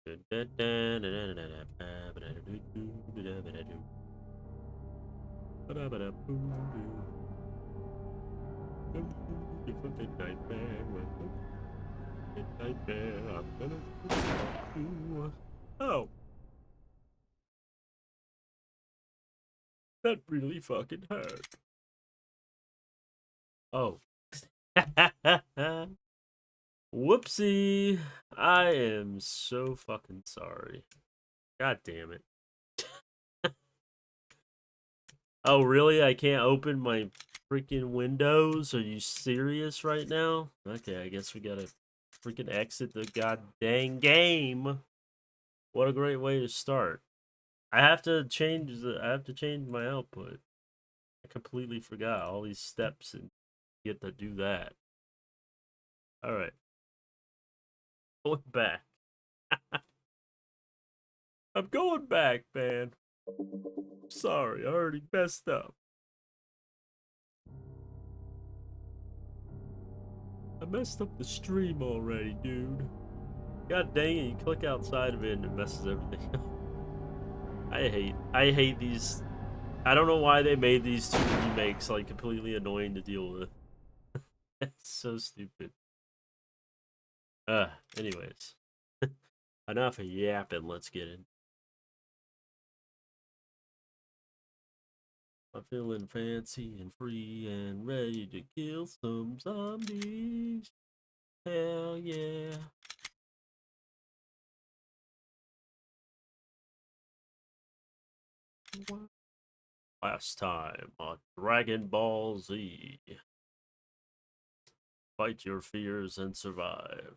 Oh, that really fucking hurt. Oh. Whoopsie. I am so fucking sorry. God damn it. Oh, really? I can't open my freaking windows? Are you serious right now? Okay, I guess we gotta freaking exit the goddamn game. What a great way to start. I have to change my output. I completely forgot all these steps and get to do that. All right. Going back. I'm going back, man. Sorry, I already messed up. I messed up the stream already, dude. God dang it, you click outside of it and it messes everything up. I hate these. I don't know why they made these two remakes like completely annoying to deal with. It's so stupid. Anyways. Enough of yapping, let's get in. I'm feeling fancy and free and ready to kill some zombies. Hell yeah. Last time on Dragon Ball Z. Fight your fears and survive.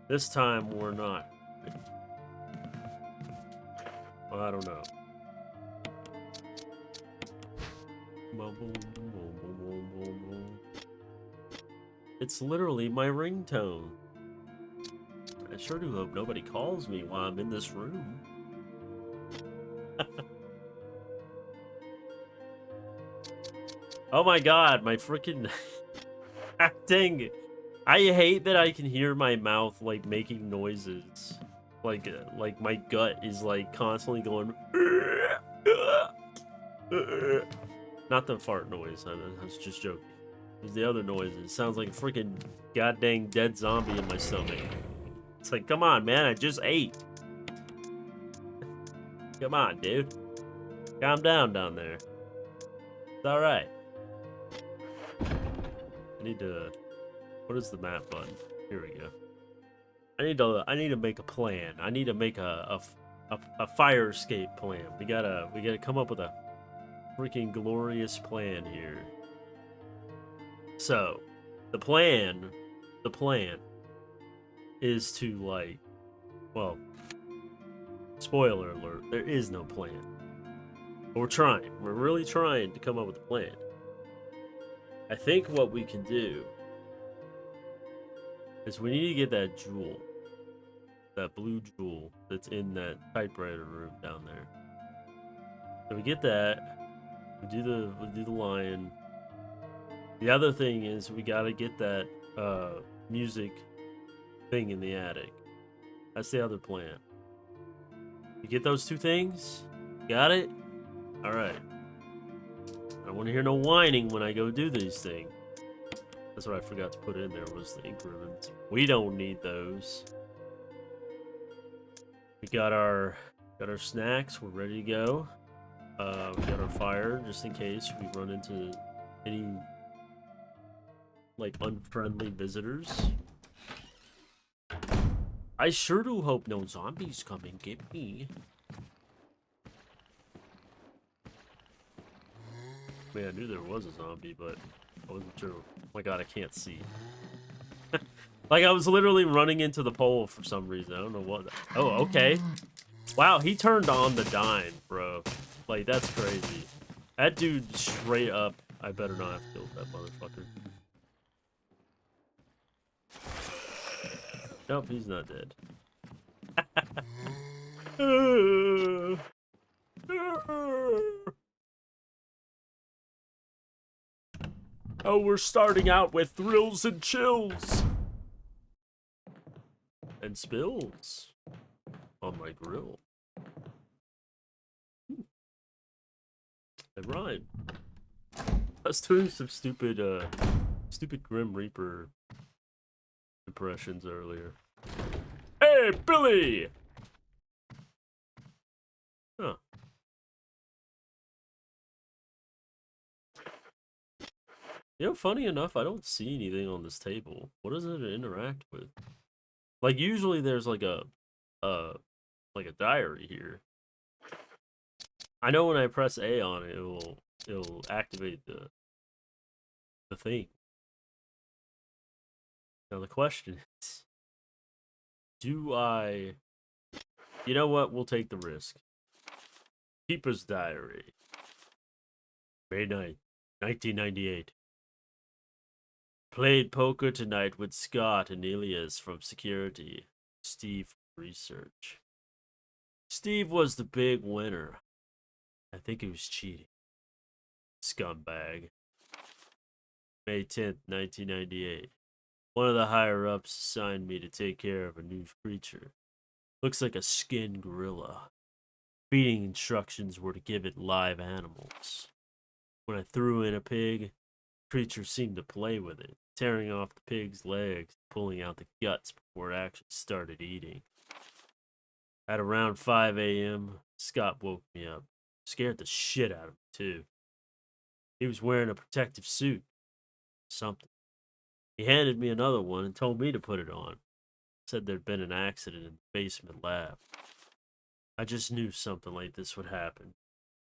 This time we're not. Well, I don't know. It's literally my ringtone. I sure do hope nobody calls me while I'm in this room. Oh my god, my freaking... Dang it. I hate that I can hear my mouth, like, making noises. Like my gut is, like, constantly going... Not the fart noise, I was just joking. It was the other noises. It sounds like a freaking goddamn dead zombie in my stomach. It's like, come on, man, I just ate. Come on, dude. Calm down there. It's alright. I need to... What is the map button? Here we go. I need to make a plan. I need to make a fire escape plan. We gotta come up with a freaking glorious plan here. So, the plan is to, like, well, spoiler alert, there is no plan. But we're trying. We're really trying to come up with a plan. I think what we can do is we need to get that jewel. That blue jewel that's in that typewriter room down there. So we get that. We do the lion. The other thing is we gotta get that music thing in the attic. That's the other plan. You get those two things? Got it? Alright. I don't want to hear no whining when I go do these things. That's what I forgot to put in there was the ink ribbons. We don't need those. We got our snacks. We're ready to go. We got our fire just in case we run into any like unfriendly visitors. I sure do hope no zombies come and get me. Man, I knew there was a zombie, but I wasn't sure. Oh my god, I can't see. Like, I was literally running into the pole for some reason. I don't know what. Oh, okay. Wow, he turned on the dime, bro. Like, that's crazy. That dude straight up. I better not have killed that motherfucker. Nope, he's not dead. Oh, we're starting out with thrills and chills. and spills on my grill. They rhyme. I was doing some stupid Grim Reaper impressions earlier. Hey, Billy! Huh. You know, funny enough, I don't see anything on this table. What does it interact with? Like, usually there's like a diary here. I know when I press A on it, it'll activate the thing. Now the question is, do I... You know what? We'll take the risk. Keeper's Diary. May 9th, 1998. Played poker tonight with Scott and Ilias from security. Steve from research. Steve was the big winner. I think he was cheating. Scumbag. May 10th, 1998. One of the higher-ups assigned me to take care of a new creature. Looks like a skinned gorilla. Feeding instructions were to give it live animals. When I threw in a pig, the creature seemed to play with it, tearing off the pig's legs, pulling out the guts before it actually started eating. At around 5 a.m., Scott woke me up. Scared the shit out of me, too. He was wearing a protective suit. Something. He handed me another one and told me to put it on. Said there'd been an accident in the basement lab. I just knew something like this would happen.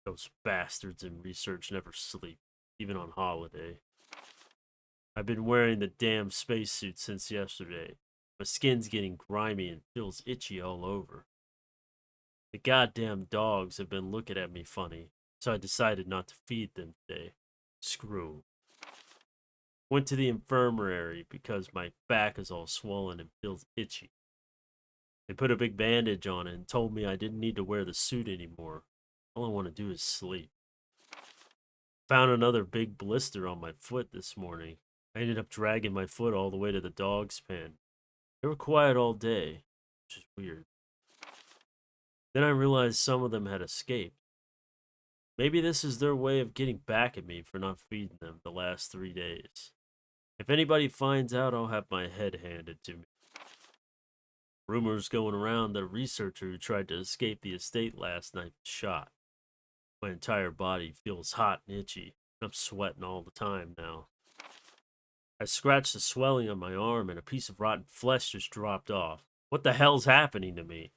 Those bastards in research never sleep, even on holiday. I've been wearing the damn spacesuit since yesterday. My skin's getting grimy and feels itchy all over. The goddamn dogs have been looking at me funny, so I decided not to feed them today. Screw 'em. Went to the infirmary because my back is all swollen and feels itchy. They put a big bandage on it and told me I didn't need to wear the suit anymore. All I want to do is sleep. Found another big blister on my foot this morning. I ended up dragging my foot all the way to the dog's pen. They were quiet all day, which is weird. Then I realized some of them had escaped. Maybe this is their way of getting back at me for not feeding them the last 3 days. If anybody finds out, I'll have my head handed to me. Rumors going around that a researcher who tried to escape the estate last night was shot. My entire body feels hot and itchy. I'm sweating all the time now. I scratched the swelling on my arm and a piece of rotten flesh just dropped off. What the hell's happening to me?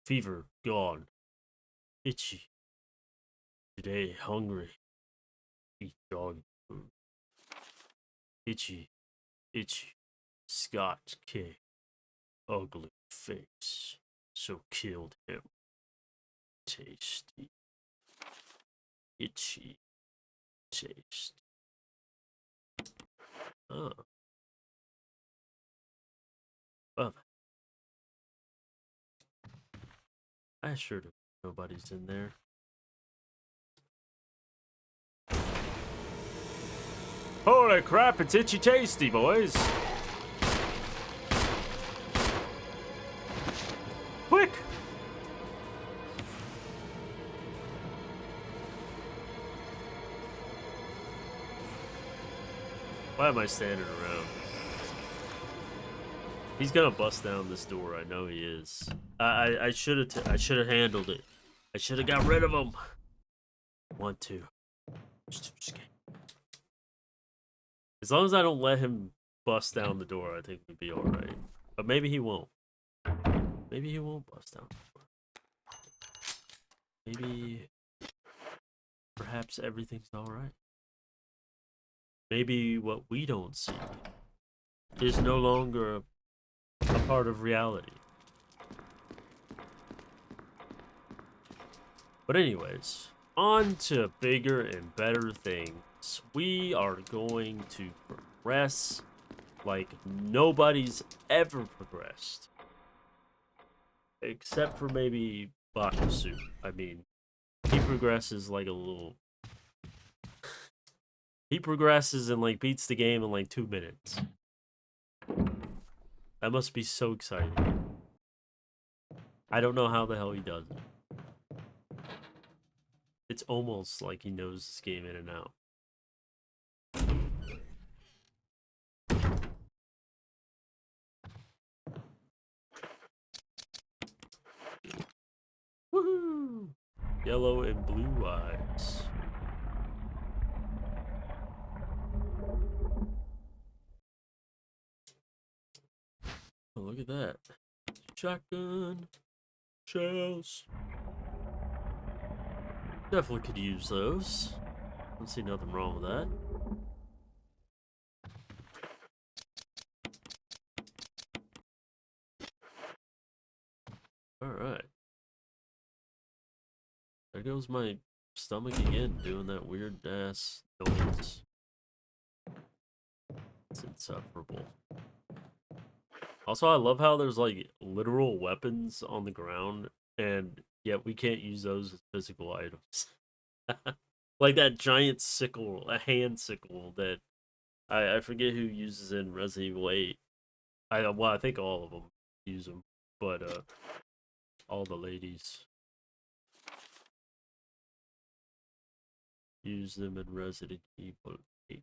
Fever gone. Itchy. Today hungry. Eat dog food. Itchy. Itchy. Scott K. Ugly face. So killed him. Tasty. Itchy. Taste. Oh. Well, I assured him nobody's in there. Holy crap, it's itchy tasty, boys! Quick! Why am I standing around? He's gonna bust down this door. I know he is. I should have handled it. I should have got rid of him. 1, 2. Just kidding. As long as I don't let him bust down the door, I think we'd be all right. But maybe he won't. Maybe he won't bust down the door. Maybe, perhaps everything's all right. Maybe what we don't see is no longer a part of reality. But anyways, on to bigger and better things. We are going to progress like nobody's ever progressed. Except for maybe Bakusu. I mean, he progresses like a little... He progresses and like beats the game in like 2 minutes. That must be so exciting. I don't know how the hell he does it. It's almost like he knows this game in and out. Woohoo! Yellow and blue eyes. Oh, look at that. Shotgun. Shells. Definitely could use those. Don't see nothing wrong with that. Alright. There goes my stomach again, doing that weird ass noise. It's insufferable. Also, I love how there's like literal weapons on the ground, and yet we can't use those as physical items. Like that giant sickle, a hand sickle that I forget who uses it in Resident Evil 8. I think all of them use them, but all the ladies use them in Resident Evil 8.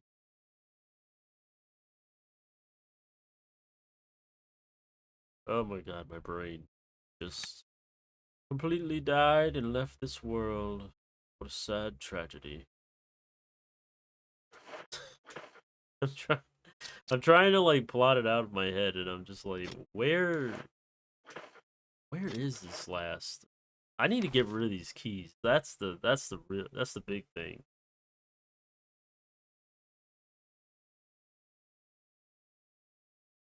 Oh my god, my brain just completely died and left this world. What a sad tragedy. I'm trying to like plot it out of my head, and I'm just like, where is this last? I need to get rid of these keys. That's the big thing.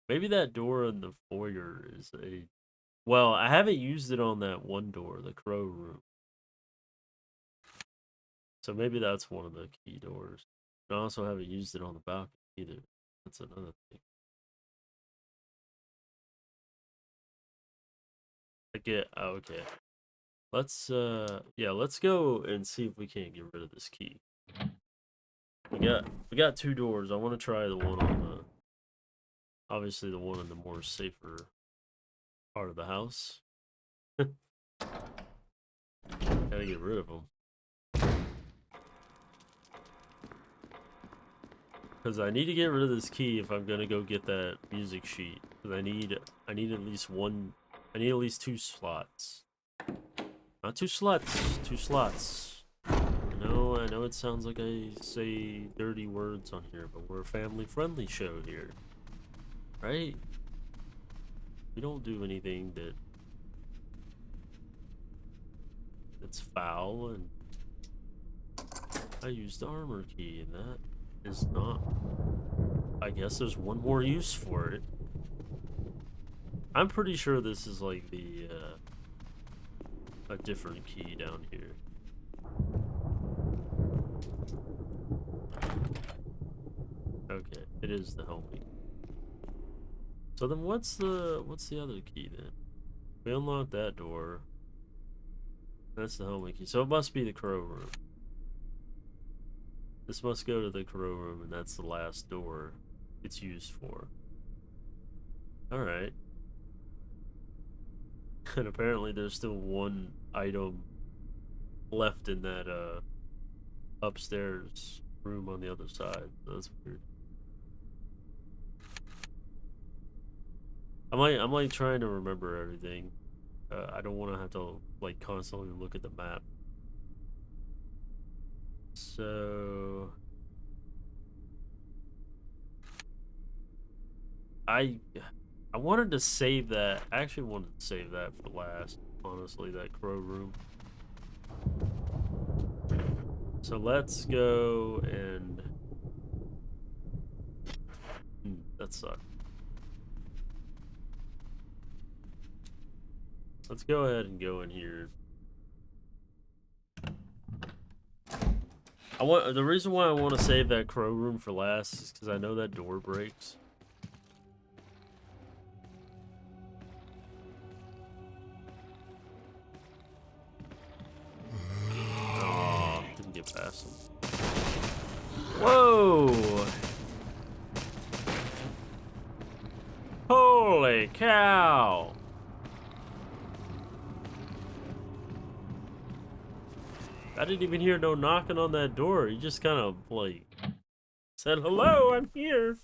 Maybe that door in the foyer is a. Well, I haven't used it on that one door, the crow room. So maybe that's one of the key doors. I also haven't used it on the balcony either. That's another thing. Okay. Let's let's go and see if we can't get rid of this key. We got two doors. I want to try the one on the obviously the one in the more safer part of the house. Gotta get rid of them. Because I need to get rid of this key if I'm gonna go get that music sheet. Because I need at least one. I need at least 2 slots. Not 2 slots. 2 slots. I know it sounds like I say dirty words on here, but we're a family-friendly show here, right? We don't do anything that's foul, and I used the armor key, and that is not. I guess there's one more use for it. I'm pretty sure this is like the a different key down here. Okay, it is the homie. So then what's the other key then? We unlocked that door. That's the homie key. So it must be the crow room. This must go to the crow room, and that's the last door it's used for. Alright. And apparently there's still one item left in that upstairs room on the other side. That's weird. I'm like trying to remember everything. I don't want to have to like constantly look at the map. So I wanted to save that. I actually wanted to save that for last, honestly, that crow room. So let's go and that sucked. Let's go ahead and go in here. The reason why I want to save that crow room for last is because I know that door breaks. Oh, didn't get past him. Whoa! Holy cow! I didn't even hear no knocking on that door. He just kind of like said, "Hello, I'm here."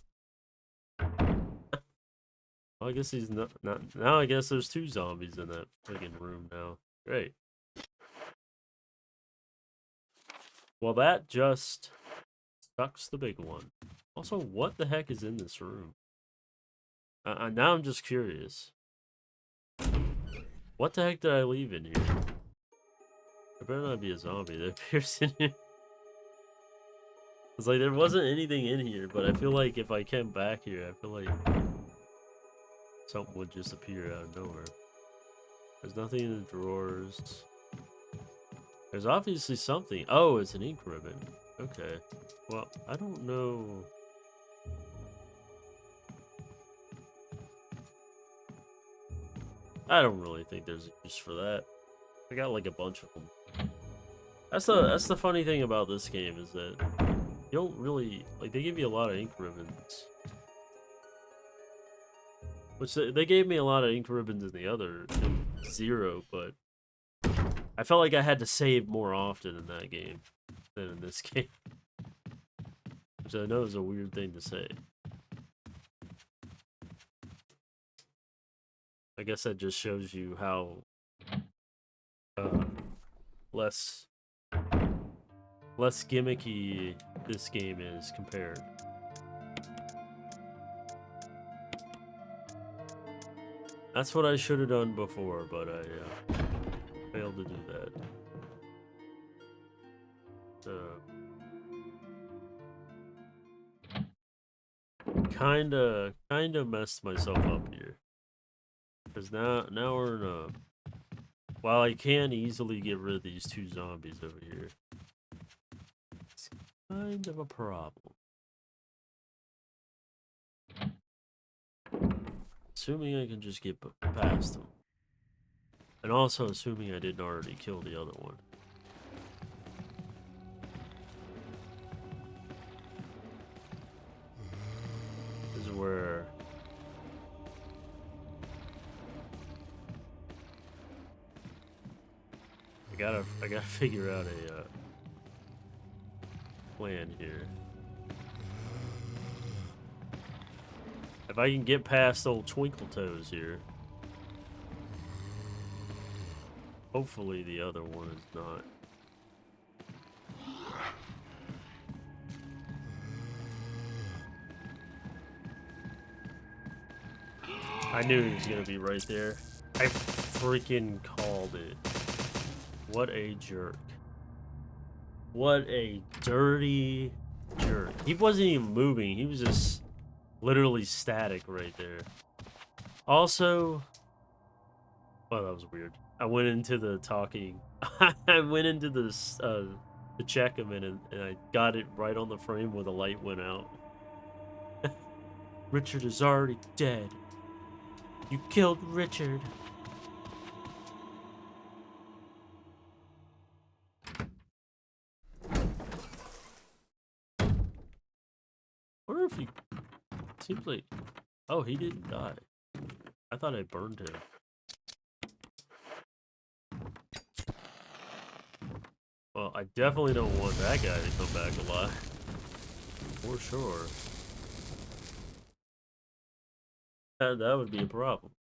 Well, I guess he's not now. I guess there's 2 zombies in that friggin' room now. Great. Well, that just sucks the big one. Also, what the heck is in this room? Now I'm just curious. What the heck did I leave in here? There better not be a zombie that appears in here. It's like there wasn't anything in here, but I feel like if I came back here, I feel like something would just appear out of nowhere. There's nothing in the drawers. There's obviously something. Oh, it's an ink ribbon. Okay. Well, I don't know. I don't really think there's a use for that. I got like a bunch of them. That's the funny thing about this game is that you don't really like they give you a lot of ink ribbons. Which they gave me a lot of ink ribbons in the other in 0, but I felt like I had to save more often in that game than in this game. Which I know is a weird thing to say. I guess that just shows you how less gimmicky this game is compared. That's what I should have done before, but I failed to do that. Kinda messed myself up here. Because now we're in a... While I can easily get rid of these 2 zombies over here, it's kind of a problem. Assuming I can just get past them. And also assuming I didn't already kill the other one. This is where... I gotta figure out a plan here. If I can get past old Twinkle Toes here, hopefully the other one is not. I knew he was gonna be right there. I freaking called it. What a jerk. What a dirty jerk. He wasn't even moving. He was just literally static right there. Also, well, that was weird. I went into the talking. I went into this to check him and I got it right on the frame where the light went out. Richard is already dead. You killed Richard. I wonder if he... Seems like... Oh, he didn't die. I thought I burned him. Well, I definitely don't want that guy to come back alive. For sure. That would be a problem.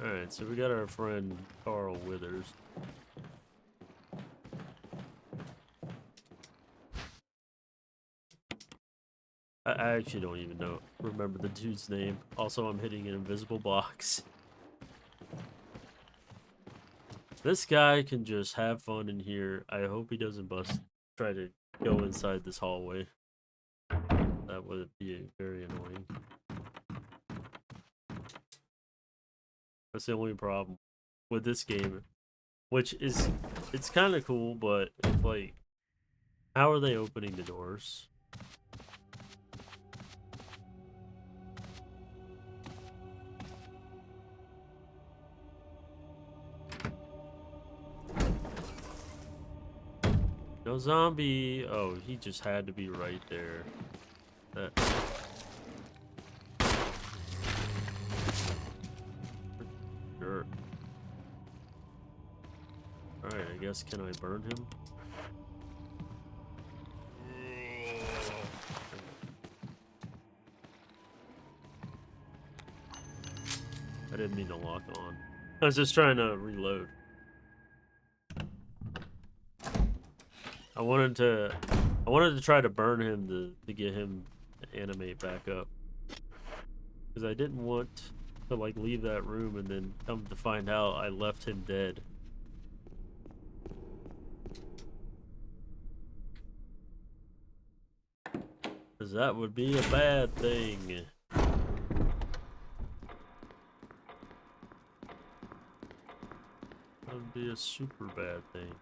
Alright, so we got our friend Carl Withers. I actually don't even remember the dude's name. Also, I'm hitting an invisible box. This guy can just have fun in here. I hope he doesn't try to go inside this hallway. That would be very annoying. That's the only problem with this game, which is, it's kind of cool, but it's like, how are they opening the doors? No zombie. Oh, he just had to be right there. That. Sure. Alright, I guess, can I burn him? I didn't mean to lock on. I was just trying to reload. I wanted to try to burn him to get him to animate back up. Because I didn't want to like leave that room and then come to find out I left him dead. Because that would be a bad thing. That would be a super bad thing.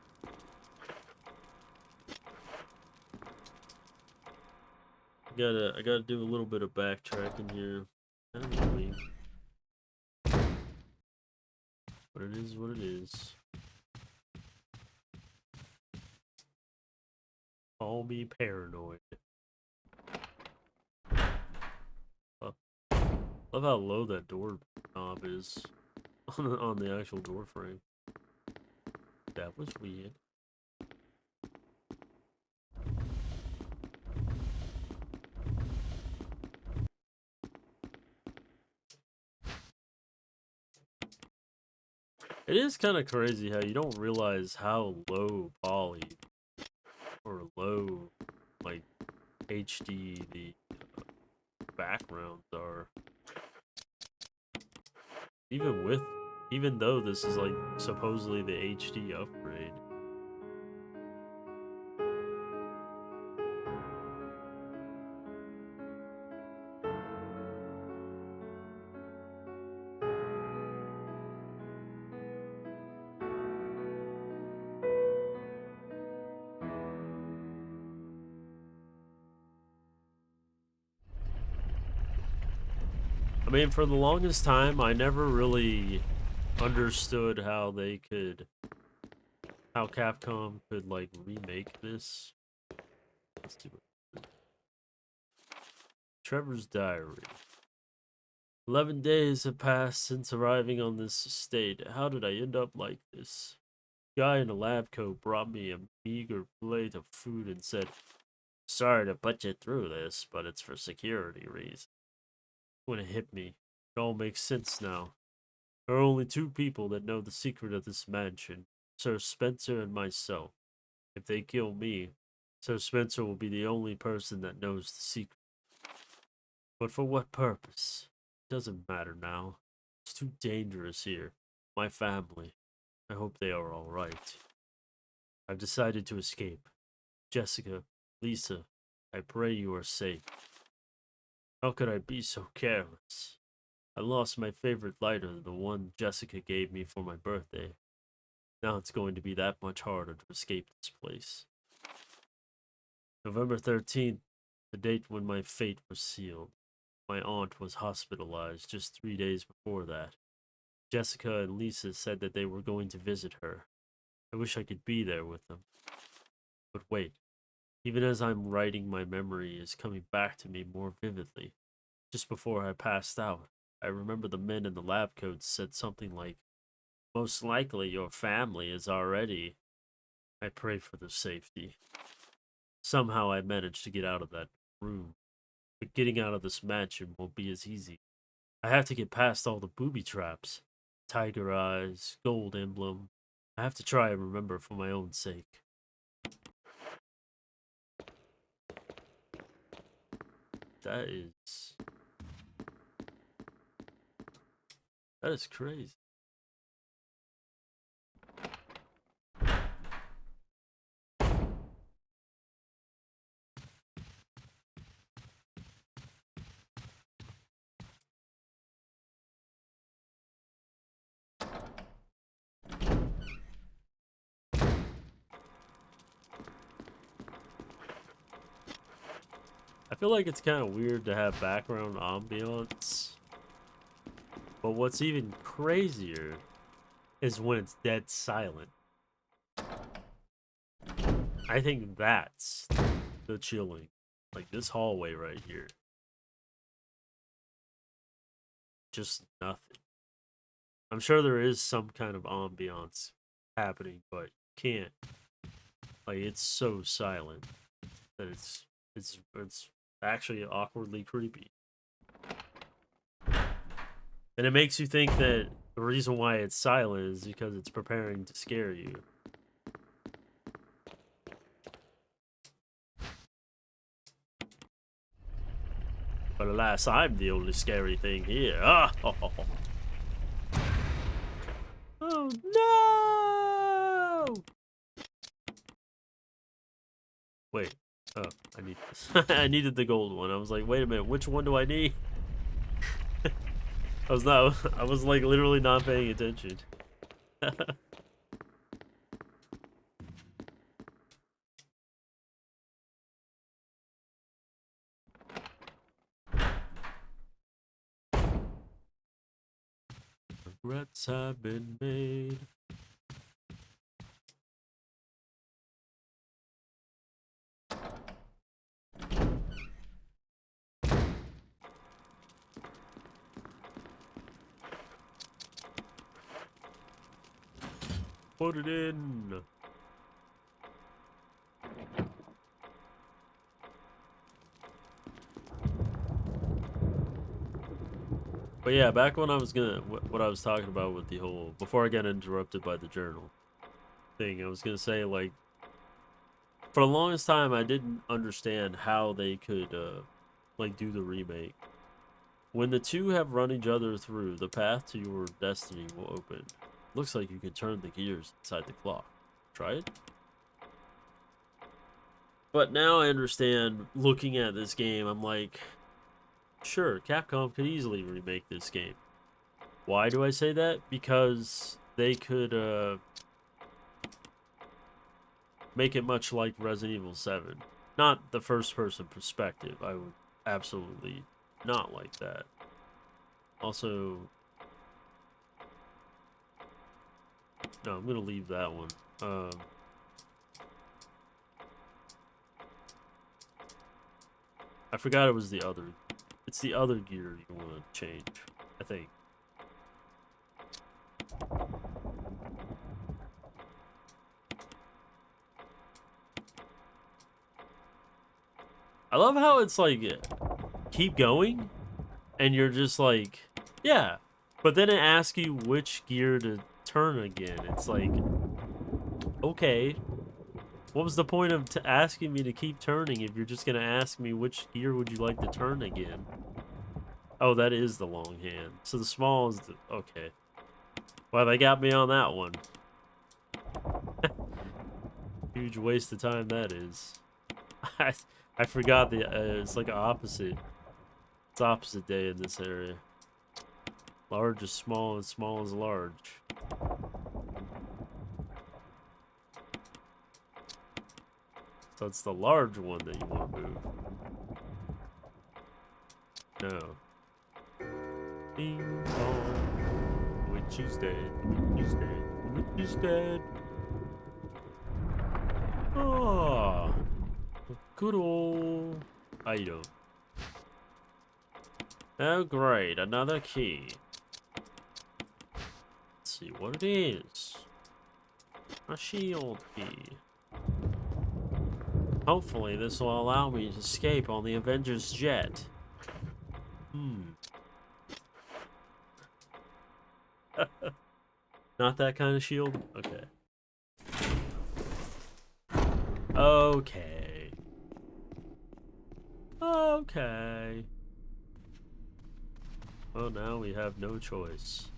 I gotta do a little bit of backtracking here. Kind of annoying. But it is what it is. Call me paranoid. Oh, love how low that door knob is on the actual door frame. That was weird. It is kind of crazy how you don't realize how low poly or low like HD the backgrounds are. Even though this is like supposedly the HD upgrade. I mean, for the longest time, I never really understood how Capcom could like remake this. Let's do it. Trevor's diary. 11 days have passed since arriving on this estate. How did I end up like this? Guy in a lab coat brought me a meager plate of food and said, "Sorry to put you through this, but it's for security reasons." When it hit me, it all makes sense now. There are only two people that know the secret of this mansion, Sir Spencer and myself. If they kill me, Sir Spencer will be the only person that knows the secret. But for what purpose? It doesn't matter now. It's too dangerous here. My family. I hope they are all right. I've decided to escape. Jessica, Lisa, I pray you are safe. How could I be so careless? I lost my favorite lighter, the one Jessica gave me for my birthday. Now it's going to be that much harder to escape this place. November 13th, the date when my fate was sealed. My aunt was hospitalized just 3 days before that. Jessica and Lisa said that they were going to visit her. I wish I could be there with them. But wait, even as I'm writing, my memory is coming back to me more vividly. Just before I passed out, I remember the men in the lab coats said something like, "Most likely your family is already." I pray for their safety. Somehow I managed to get out of that room, but getting out of this mansion won't be as easy. I have to get past all the booby traps. Tiger eyes, gold emblem. I have to try and remember for my own sake. That is crazy. I feel like it's kind of weird to have background ambiance. But what's even crazier is when it's dead silent. I think that's the chilling. Like this hallway right here. Just nothing. I'm sure there is some kind of ambiance happening, but you can't. Like it's so silent that it's actually awkwardly creepy. And it makes you think that the reason why it's silent is because it's preparing to scare you. But alas, I'm the only scary thing here. Ah! Oh no! Wait. Oh, I need this. I needed the gold one. I was like, wait a minute, which one do I need? I was not. I was like literally not paying attention. Regrets have been made. Put it in. But yeah, back when I was gonna, what I was talking about with the whole, before I got interrupted by the journal thing, I was gonna say, like, for the longest time, I didn't understand how they could, like, do the remake. When the two have run each other through, the path to your destiny will open. Looks like you can turn the gears inside the clock. Try it? But now I understand, looking at this game, I'm like, sure, Capcom could easily remake this game. Why do I say that? Because they could make it much like Resident Evil 7. Not the first person perspective. I would absolutely not like that. Also, no, I'm going to leave that one. I forgot it was the other. It's the other gear you want to change, I think. I love how it's like, keep going, and you're just like, yeah. But then it asks you which gear to turn again. It's like, okay. What was the point of asking me to keep turning if you're just going to ask me which gear would you like to turn again? Oh, that is the long hand. So the small is the... Okay. Well, they got me on that one. Huge waste of time that is. I forgot the... it's like opposite. It's opposite day in this area. Large is small and small is large. So it's the large one that you want to move. No. Ding dong. Witch is dead. Witch is dead. Witch is dead. Oh. Good old item. Oh great, another key. Let's see what it is. A shield key. Hopefully this will allow me to escape on the Avengers jet. Not that kind of shield? Okay. Okay. Okay. Well, now we have no choice.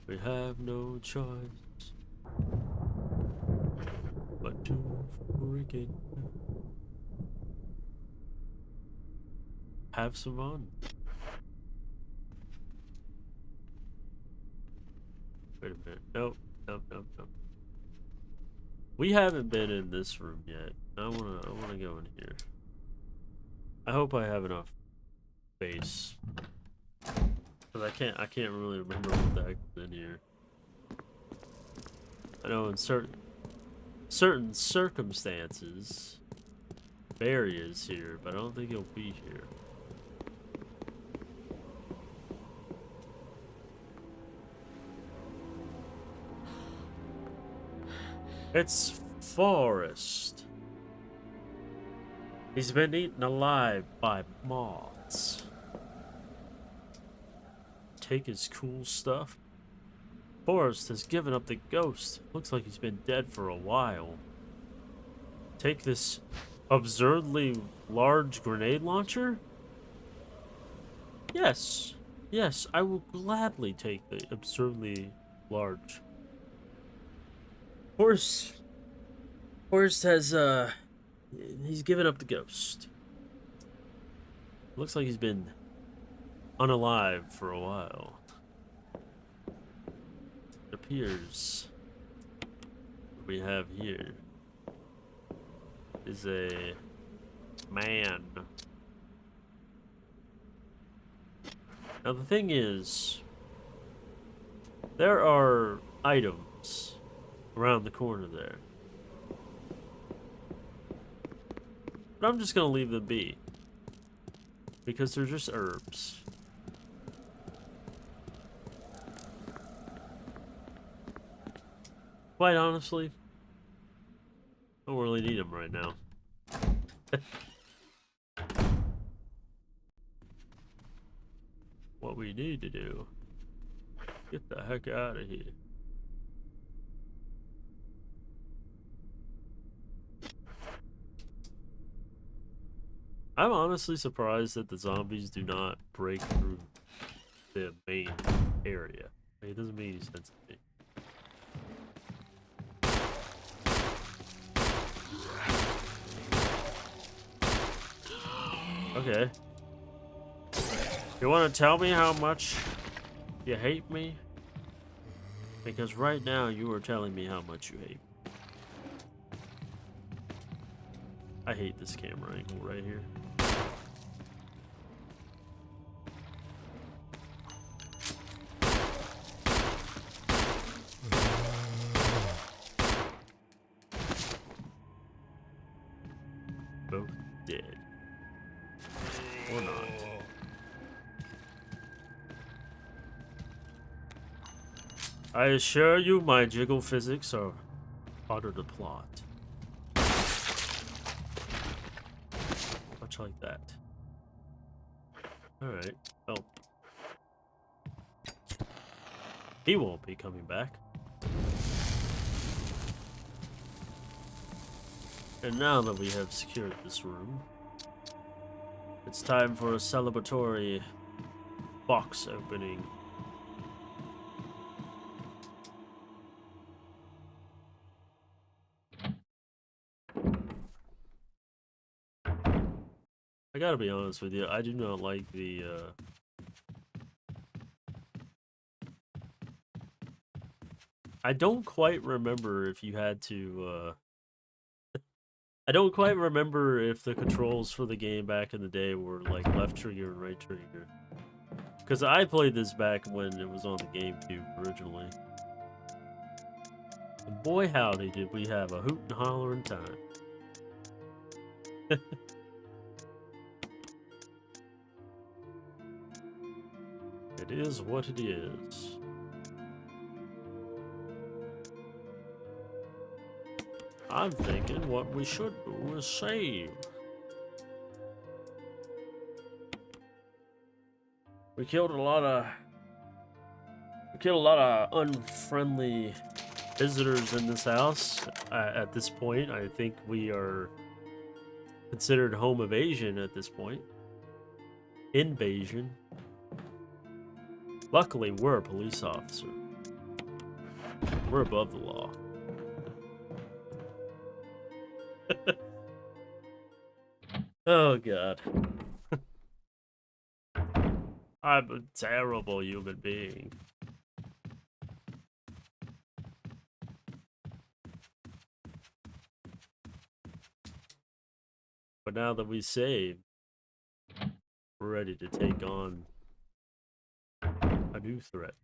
We have no choice but to freaking have some fun. Wait a minute. Nope. Nope, nope, nope. We haven't been in this room yet. I wanna go in here. I hope I have enough space. Cause I can't really remember what the heck is in here. I know in certain certain circumstances, Barry is here, but I don't think he'll be here. It's Forrest. He's been eaten alive by moths. Take his cool stuff. Forrest has given up the ghost. Looks like he's been dead for a while. Take this absurdly large grenade launcher? Yes. Yes, I will gladly take the absurdly large. Forrest has, he's given up the ghost. Looks like he's been unalive for a while. It appears what we have here is a man. Now the thing is, there are items around the corner there, but I'm just gonna leave them be because they're just herbs. Quite honestly, I don't really need them right now. What we need to do, get the heck out of here. I'm honestly surprised that the zombies do not break through the main area. It doesn't make any sense to me. Okay. You want to tell me how much you hate me? Because right now you are telling me how much you hate me. I hate this camera angle right here. Both dead. Or not. I assure you my jiggle physics are part of the plot. Much like that. Alright, well. He won't be coming back. And now that we have secured this room, it's time for a celebratory box opening. I gotta be honest with you, I do not like the, I don't quite remember if you had to, I don't quite remember if the controls for the game back in the day were like left trigger and right trigger. Because I played this back when it was on the GameCube originally. And boy howdy did we have a hoot and hollering time. It is what it is. I'm thinking what we should do is save. We killed a lot of unfriendly visitors in this house. At this point, I think we are considered home evasion at this point. Invasion. Luckily, we're a police officer. We're above the law. Oh, God. I'm a terrible human being. But now that we saved, we're ready to take on a new threat.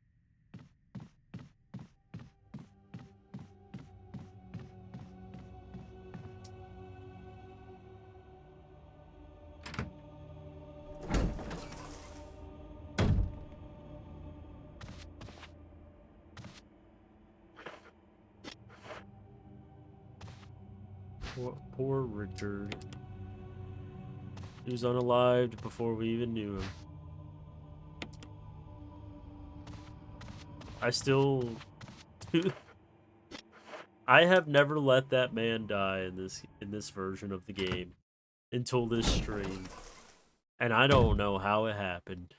Poor Richard. He was unalived before we even knew him. I still... I have never let that man die in this version of the game until this stream. And I don't know how it happened.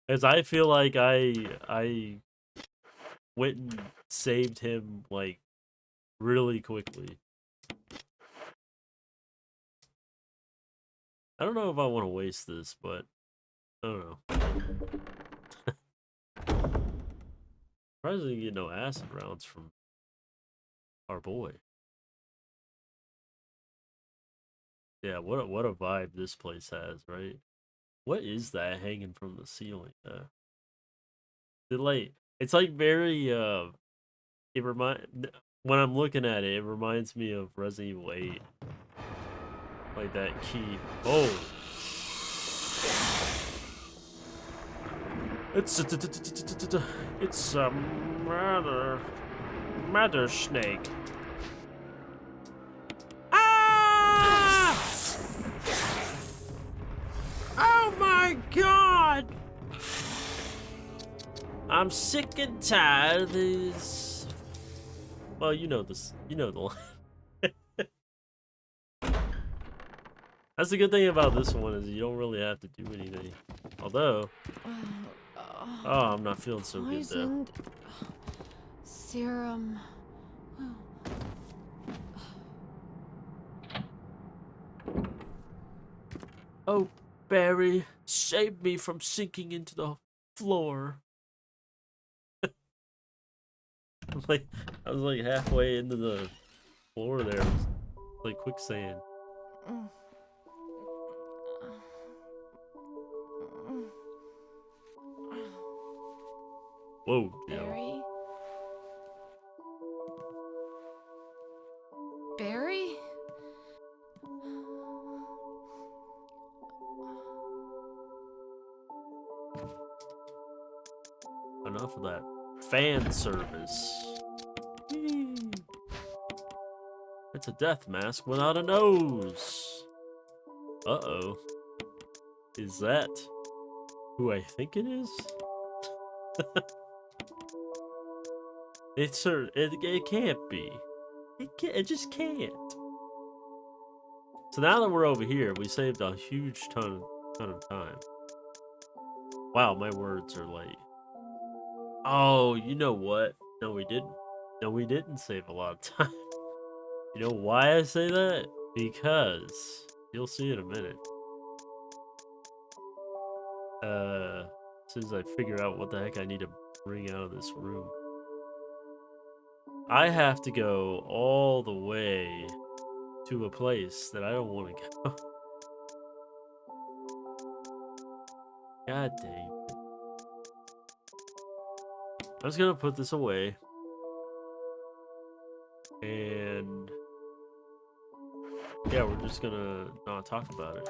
As I feel like I went and saved him like really quickly. I don't know if I want to waste this, but I don't know. Surprisingly, get no acid rounds from our boy. Yeah, what a vibe this place has, right? What is that hanging from the ceiling? It's like very it when I'm looking at it, it reminds me of Resident Evil 8. Like that key. Oh. It's a matter snake. Ah! Oh my god! I'm sick and tired of this. Well, you know this. You know the line. That's the good thing about this one is you don't really have to do anything. Although, oh, I'm not feeling so good though. Serum. Oh, Barry, save me from sinking into the floor. I was like halfway into the floor there. It was like quicksand. Whoa, Barry? Barry? Enough of that fan service. It's a death mask without a nose. Uh-oh. Is that who I think it is? It can't be. It just can't. So now that we're over here, we saved a huge ton of time. Wow, my words are like... Oh, you know what? No, we didn't. No, we didn't save a lot of time. You know why I say that? Because you'll see in a minute. As soon as I figure out what the heck I need to bring out of this room. I have to go all the way to a place that I don't want to go. God dang it. I'm just gonna put this away. And yeah, we're just gonna not talk about it.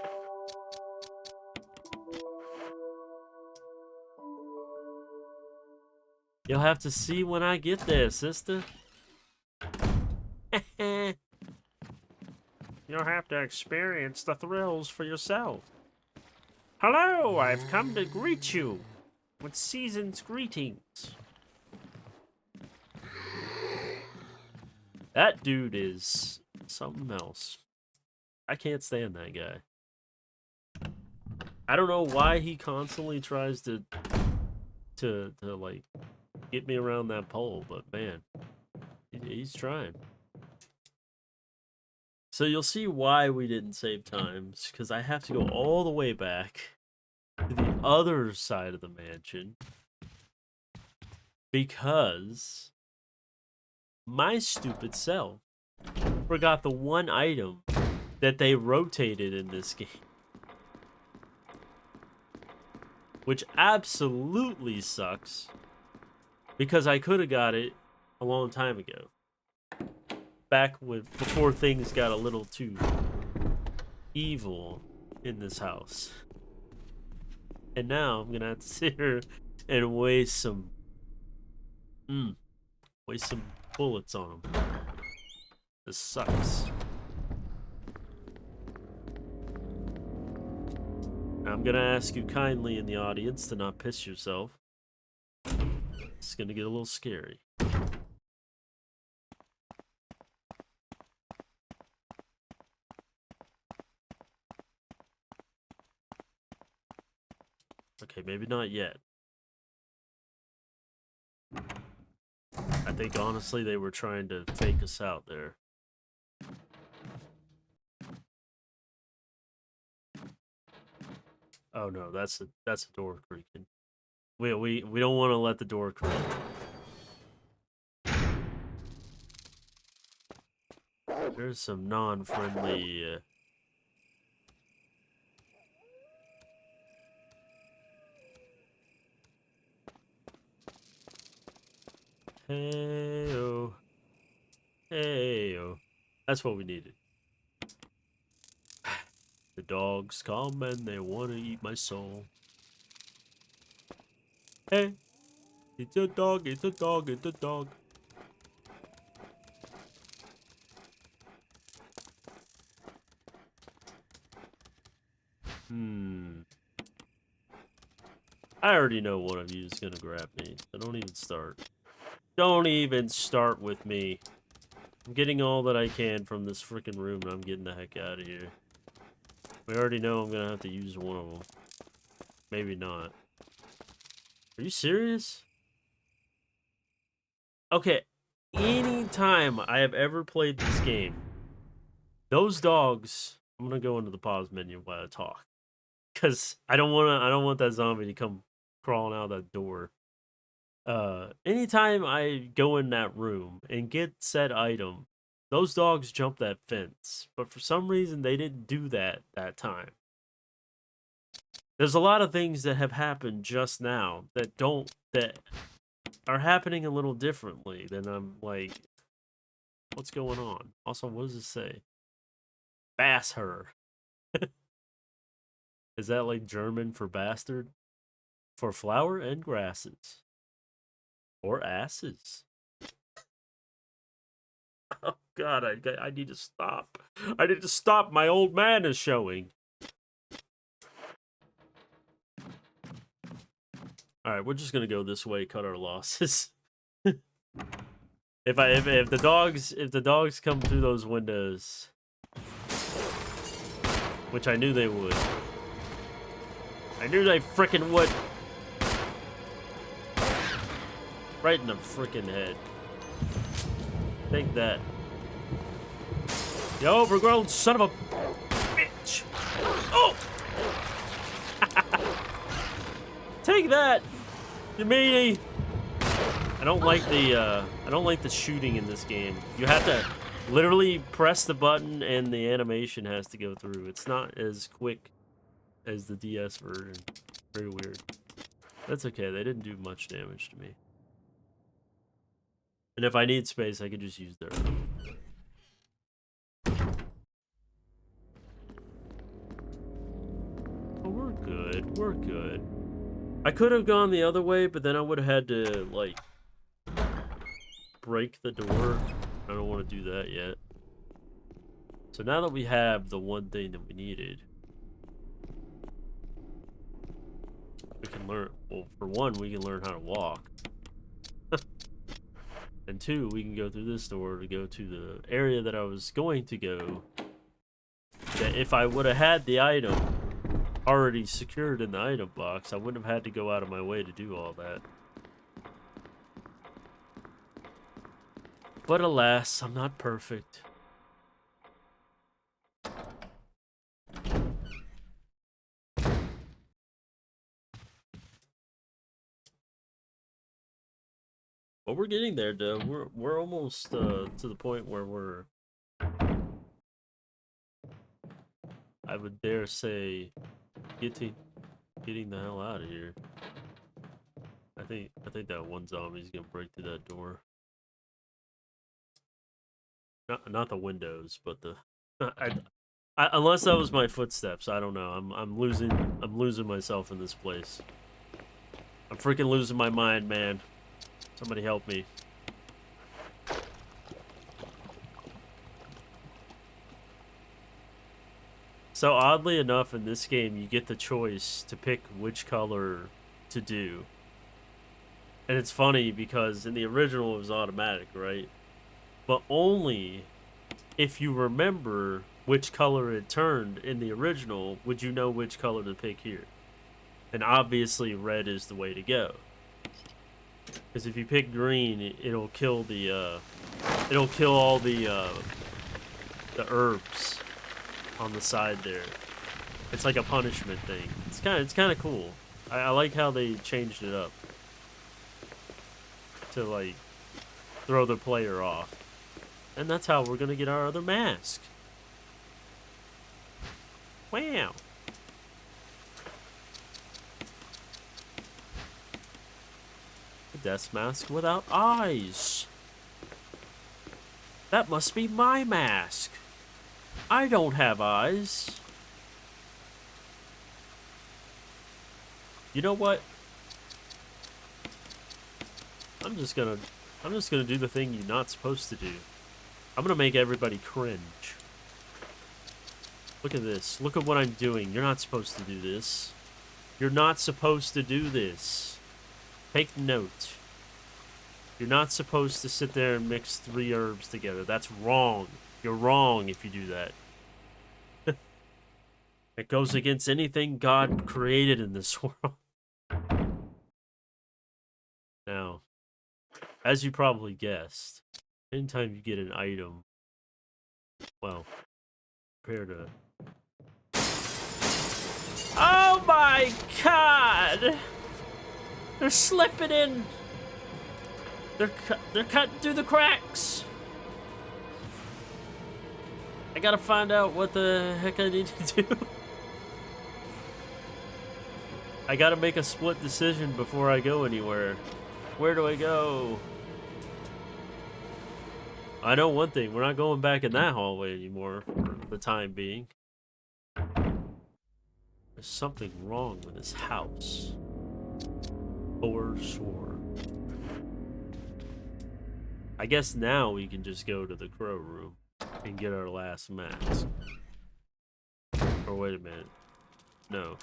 You'll have to see when I get there, sister. You'll have to experience the thrills for yourself. Hello, I've come to greet you with season's greetings. That dude is something else. I can't stand that guy. I don't know why he constantly tries to like get me around that pole, but man, he's trying. So you'll see why we didn't save times, because I have to go all the way back to the other side of the mansion because my stupid self forgot the one item that they rotated in this game. Which absolutely sucks because I could have got it a long time ago. Before things got a little too evil in this house. And now I'm gonna have to sit here and waste some Waste some bullets on them. This sucks. I'm gonna ask you kindly in the audience to not piss yourself. It's gonna get a little scary. Okay, maybe not yet. I think honestly they were trying to fake us out there. Oh no, that's a door creaking. We don't want to let the door creak. There's some non-friendly hey-oh. Hey-oh. That's what we needed. The dogs come and they want to eat my soul. Hey, it's a dog, it's a dog, it's a dog. I already know one of you is gonna grab me, so don't even start. Don't even start with me. I'm getting all that I can from this freaking room, and I'm getting the heck out of here. We already know I'm gonna have to use one of them. Maybe not. Are you serious? Okay, anytime I have ever played this game, those dogs... I'm gonna go into the pause menu while I talk. Because I don't want that zombie to come crawling out that door. Anytime I go in that room and get said item, those dogs jump that fence. But for some reason, they didn't do that time. There's a lot of things that have happened just now that are happening a little differently. Then I'm like, what's going on? Also, what does it say? Bass her. Is that like German for bastard? For flower and grasses. Or asses. Oh god, I need to stop. I need to stop. My old man is showing. Alright, we're just gonna go this way, cut our losses. if the dogs come through those windows, which I knew they would. I knew they frickin' would. Right in the frickin' head. Take that. You overgrown son of a bitch. Oh! Take that, you meanie. I don't like the shooting in this game. You have to literally press the button and the animation has to go through. It's not as quick as the DS version. Very weird. That's okay, they didn't do much damage to me. And if I need space, I could just use their... Oh, we're good. We're good. I could have gone the other way, but then I would have had to, like, break the door. I don't want to do that yet. So now that we have the one thing that we needed, we can learn... Well, for one, we can learn how to walk. And two, we can go through this door to go to the area that I was going to go. That if I would have had the item already secured in the item box, I wouldn't have had to go out of my way to do all that. But alas, I'm not perfect. But we're getting there, though. We're almost to the point where we're, I would dare say, getting the hell out of here. I think that one zombie's gonna break through that door. Not the windows, but the unless that was my footsteps. I don't know. I'm losing myself in this place. I'm freaking losing my mind, man. Somebody help me. So oddly enough, in this game, you get the choice to pick which color to do. And it's funny because in the original it was automatic, right? But only if you remember which color it turned in the original would you know which color to pick here. And obviously red is the way to go. Because if you pick green, it'll kill it'll kill all the herbs on the side there. It's like a punishment thing. It's kind of cool. I like how they changed it up to like throw the player off. And that's how we're gonna get our other mask. Wow. A death mask without eyes. That must be my mask. I don't have eyes. You know what? I'm just gonna do the thing you're not supposed to do. I'm gonna make everybody cringe. Look at this. Look at what I'm doing. You're not supposed to do this. You're not supposed to do this. Take note. You're not supposed to sit there and mix 3 herbs together. That's wrong. You're wrong if you do that. It goes against anything God created in this world. Now, as you probably guessed, anytime you get an item, well, prepare to... Oh my god! They're slipping in! They're cutting through the cracks! I gotta find out what the heck I need to do. I gotta make a split decision before I go anywhere. Where do I go? I know one thing, we're not going back in that hallway anymore for the time being. There's something wrong with this house. For sure. I guess now we can just go to the crow room and get our last mask. Or wait a minute. No.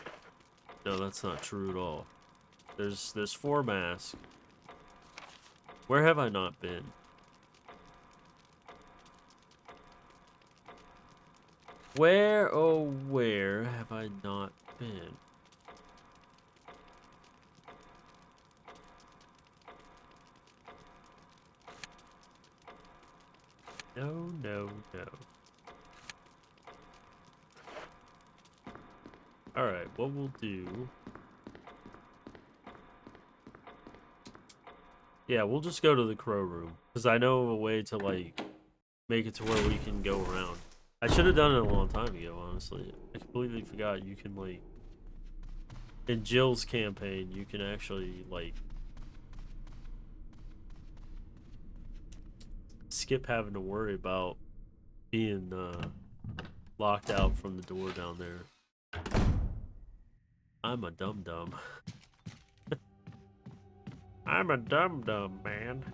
No, that's not true at all. There's 4 masks. Where have I not been? Where, oh where have I not been? No, no, no. Alright, what we'll do... Yeah, we'll just go to the crow room. Because I know a way to, like, make it to where we can go around. I should have done it a long time ago, honestly. I completely forgot you can, like... In Jill's campaign, you can actually, like... skip having to worry about being, locked out from the door down there. I'm a dum-dum. I'm a dum-dum, man.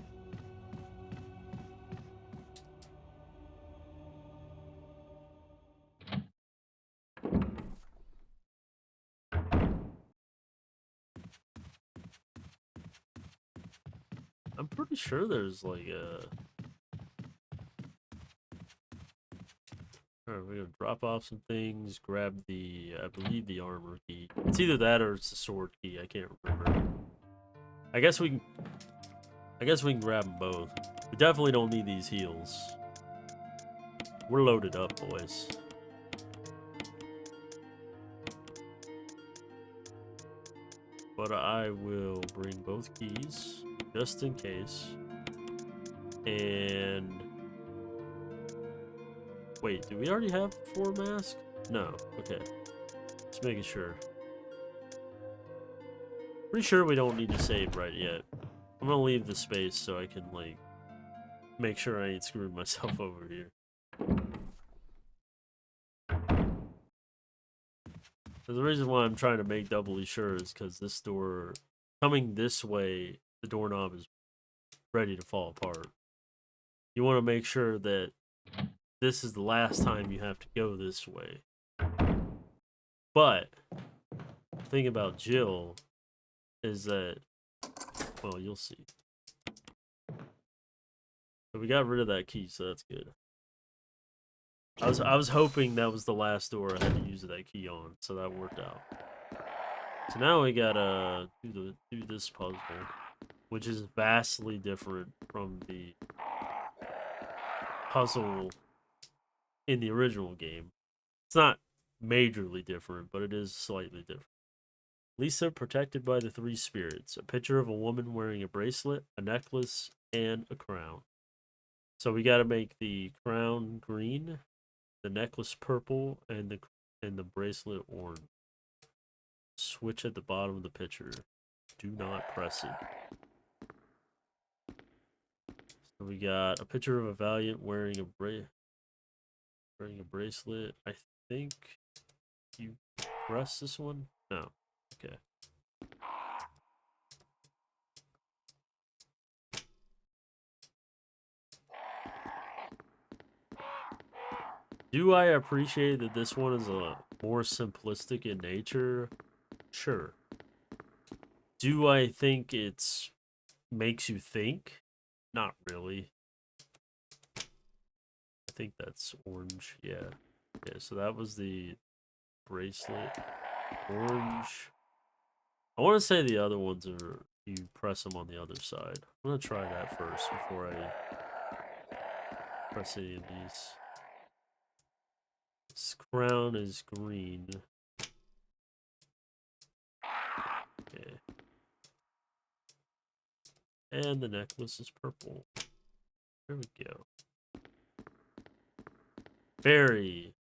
I'm pretty sure there's like a... Alright, we're gonna drop off some things, grab the, I believe the armor key. It's either that or it's the sword key, I can't remember. I guess we can grab them both. We definitely don't need these heals. We're loaded up, boys. But I will bring both keys, just in case. And... Wait, do we already have 4 masks? No, okay. Just making sure. Pretty sure we don't need to save right yet. I'm gonna leave the space so I can, like, make sure I ain't screwing myself over here. The reason why I'm trying to make doubly sure is because this door, coming this way, the doorknob is ready to fall apart. You want to make sure that this is the last time you have to go this way. But the thing about Jill is that, well, you'll see. But we got rid of that key, so that's good. I was hoping that was the last door I had to use that key on, so that worked out. So now we gotta do this puzzle, which is vastly different from the puzzle in the original game. It's not majorly different, but it is slightly different. Lisa protected by the three spirits. A picture of a woman wearing a bracelet, a necklace, and a crown. So we got to make the crown green, the necklace purple, and the bracelet orange. Switch at the bottom of the picture. Do not press it. So we got a picture of a Valiant wearing a bracelet. I think you press this one? No. Okay. Do I appreciate that this one is a more simplistic in nature? Sure. Do I think it's makes you think? Not really. I think that's orange. Yeah. Yeah, so that was the bracelet. Orange. I want to say the other ones are you press them on the other side. I'm going to try that first before I press any of these. This crown is green. Okay. And the necklace is purple. There we go. Very,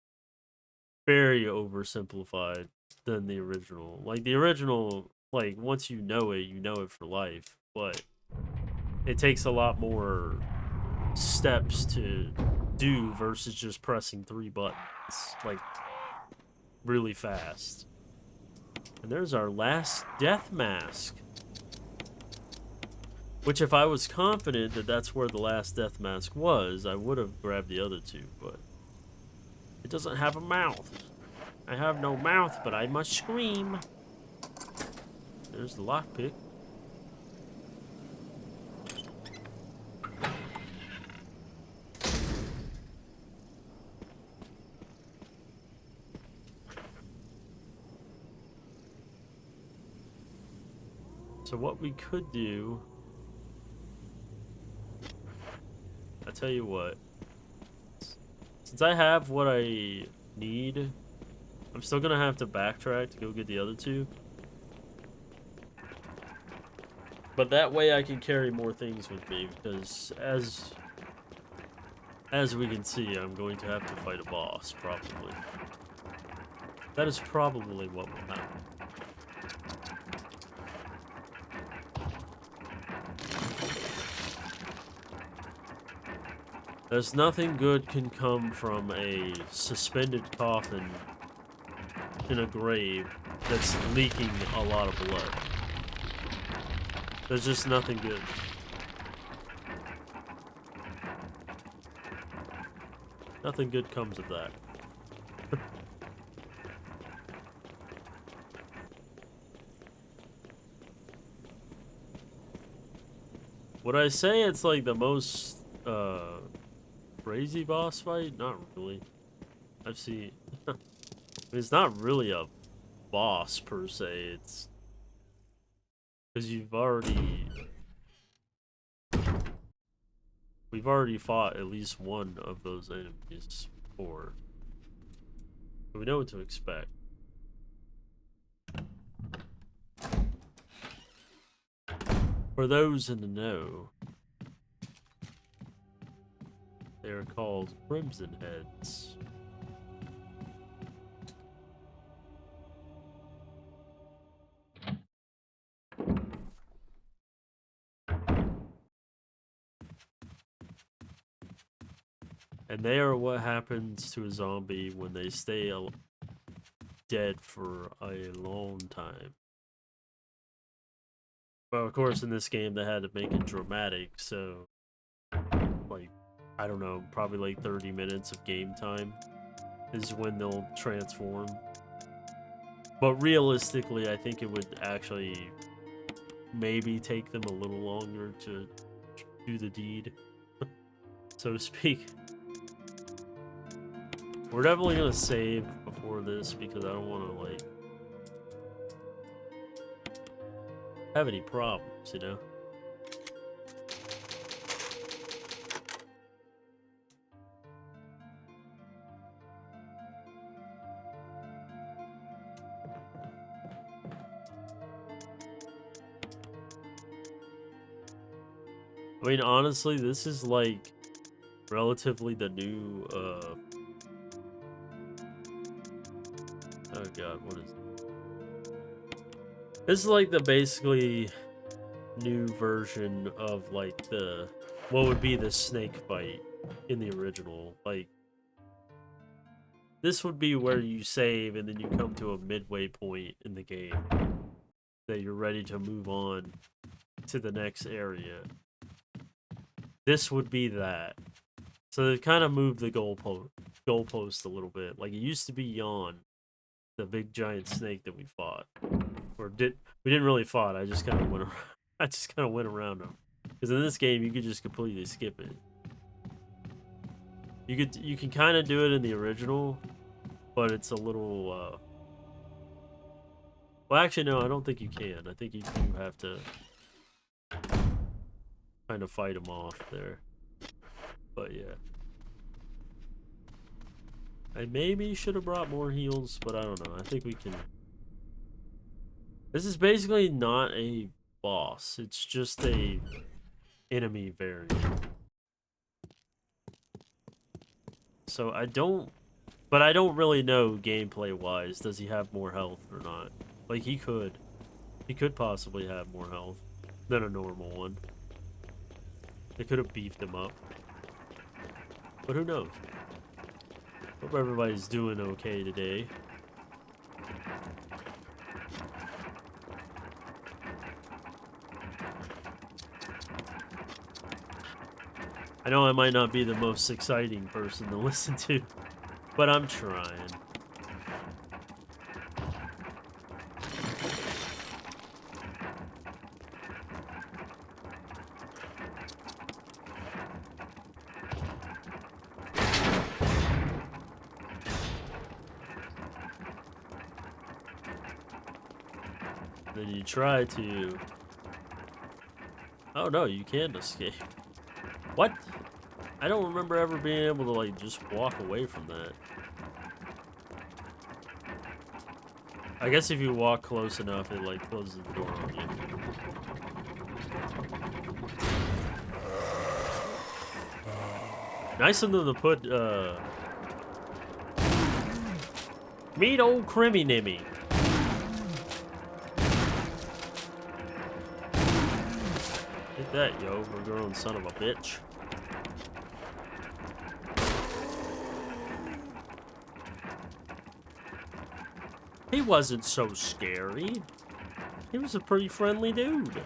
very oversimplified than the original. Like, the original, like, once you know it for life. But it takes a lot more steps to do versus just pressing 3 buttons. Like, really fast. And there's our last death mask. Which, if I was confident that that's where the last death mask was, I would have grabbed the other two, but it doesn't have a mouth. I have no mouth, but I must scream. There's the lockpick. So what we could do, I tell you what, since I have what I need, I'm still gonna have to backtrack to go get the other two. But that way I can carry more things with me, because as we can see, I'm going to have to fight a boss, probably. That is probably what will happen. There's nothing good can come from a suspended coffin in a grave that's leaking a lot of blood. There's just nothing good. Nothing good comes of that. Would I say it's like the most crazy boss fight? Not really. I've seen I mean, it's not really a boss per se, it's because we've already fought at least one of those enemies before. So we know what to expect. For those in the know, they are called Crimson Heads. And they are what happens to a zombie when they stay dead for a long time. Well, of course, in this game, they had to make it dramatic, so, like, I don't know, probably like 30 minutes of game time is when they'll transform. But realistically, I think it would actually maybe take them a little longer to do the deed, so to speak. We're definitely gonna save before this because I don't want to like have any problems, you know. I mean, honestly, this is like relatively the new oh god, what is it? This is like the basically new version of like the what would be the snake fight in the original. Like this would be where you save and then you come to a midway point in the game that you're ready to move on to the next area. This would be that. So they kind of moved the goalpost a little bit. Like it used to be Yawn, the big giant snake that we fought, or we didn't really fight. I just kind of went. I just kind of went around him. Because in this game, you could just completely skip it. You can kind of do it in the original, but it's a little. Well, actually, no. I don't think you can. I think you do have to kind of fight him off there. But yeah. I maybe should have brought more heals, but I don't know. I think we can. This is basically not a boss. It's just a enemy variant. So I don't really know gameplay wise. Does he have more health or not? Like he could possibly have more health than a normal one. They could have beefed him up, but who knows? Hope everybody's doing okay today. I know I might not be the most exciting person to listen to, but I'm trying. Then you try to... Oh no, you can't escape. What? I don't remember ever being able to like just walk away from that. I guess if you walk close enough, it like closes the door on you. Nice of them to put meet old Crimmy Nimmy. Hit that, yo, overgrown son of a bitch. He wasn't so scary. He was a pretty friendly dude.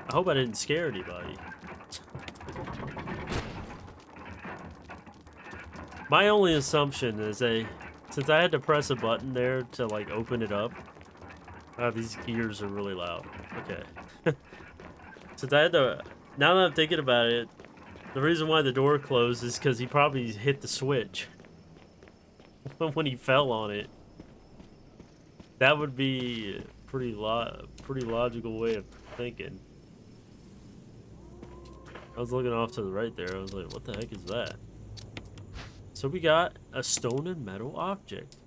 I hope I didn't scare anybody. My only assumption is since I had to press a button there to like open it up. These gears are really loud. Okay. Since I had to, now that I'm thinking about it, the reason why the door closed is because he probably hit the switch when he fell on it. That would be a pretty logical way of thinking. I was looking off to the right there. I was like, what the heck is that? So we got a stone and metal object.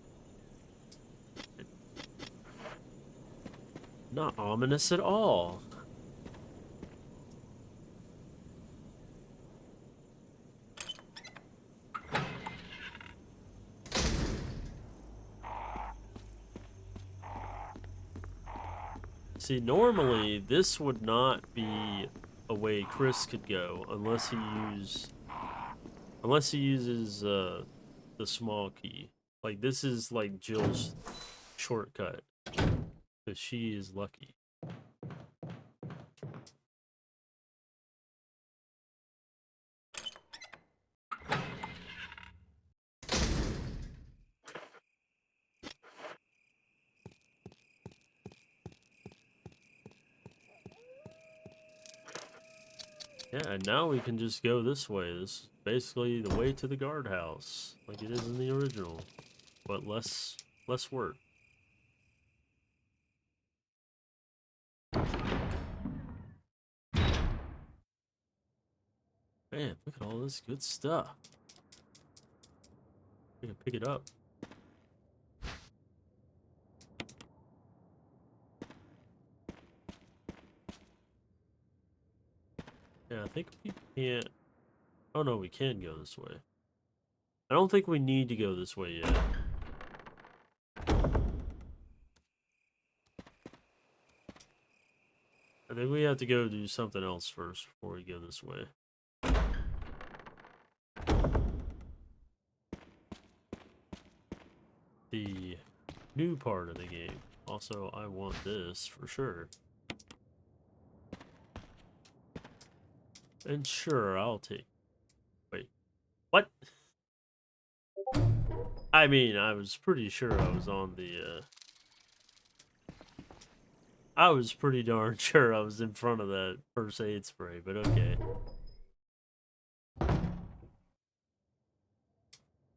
Not ominous at all. See, normally this would not be a way Chris could go unless he uses the small key. Like this is like Jill's shortcut because she is lucky. Yeah, and now we can just go this way. This is basically the way to the guardhouse, like it is in the original, but less work. Man, look at all this good stuff. We can pick it up. Yeah, I think we can't. Oh no, we can go this way. I don't think we need to go this way yet. I think we have to go do something else first before we go this way. The new part of the game. Also, I want this for sure. And sure, I'll take. Wait, what? I mean, I was pretty sure I was on the, I was pretty darn sure I was in front of that first aid spray, but okay.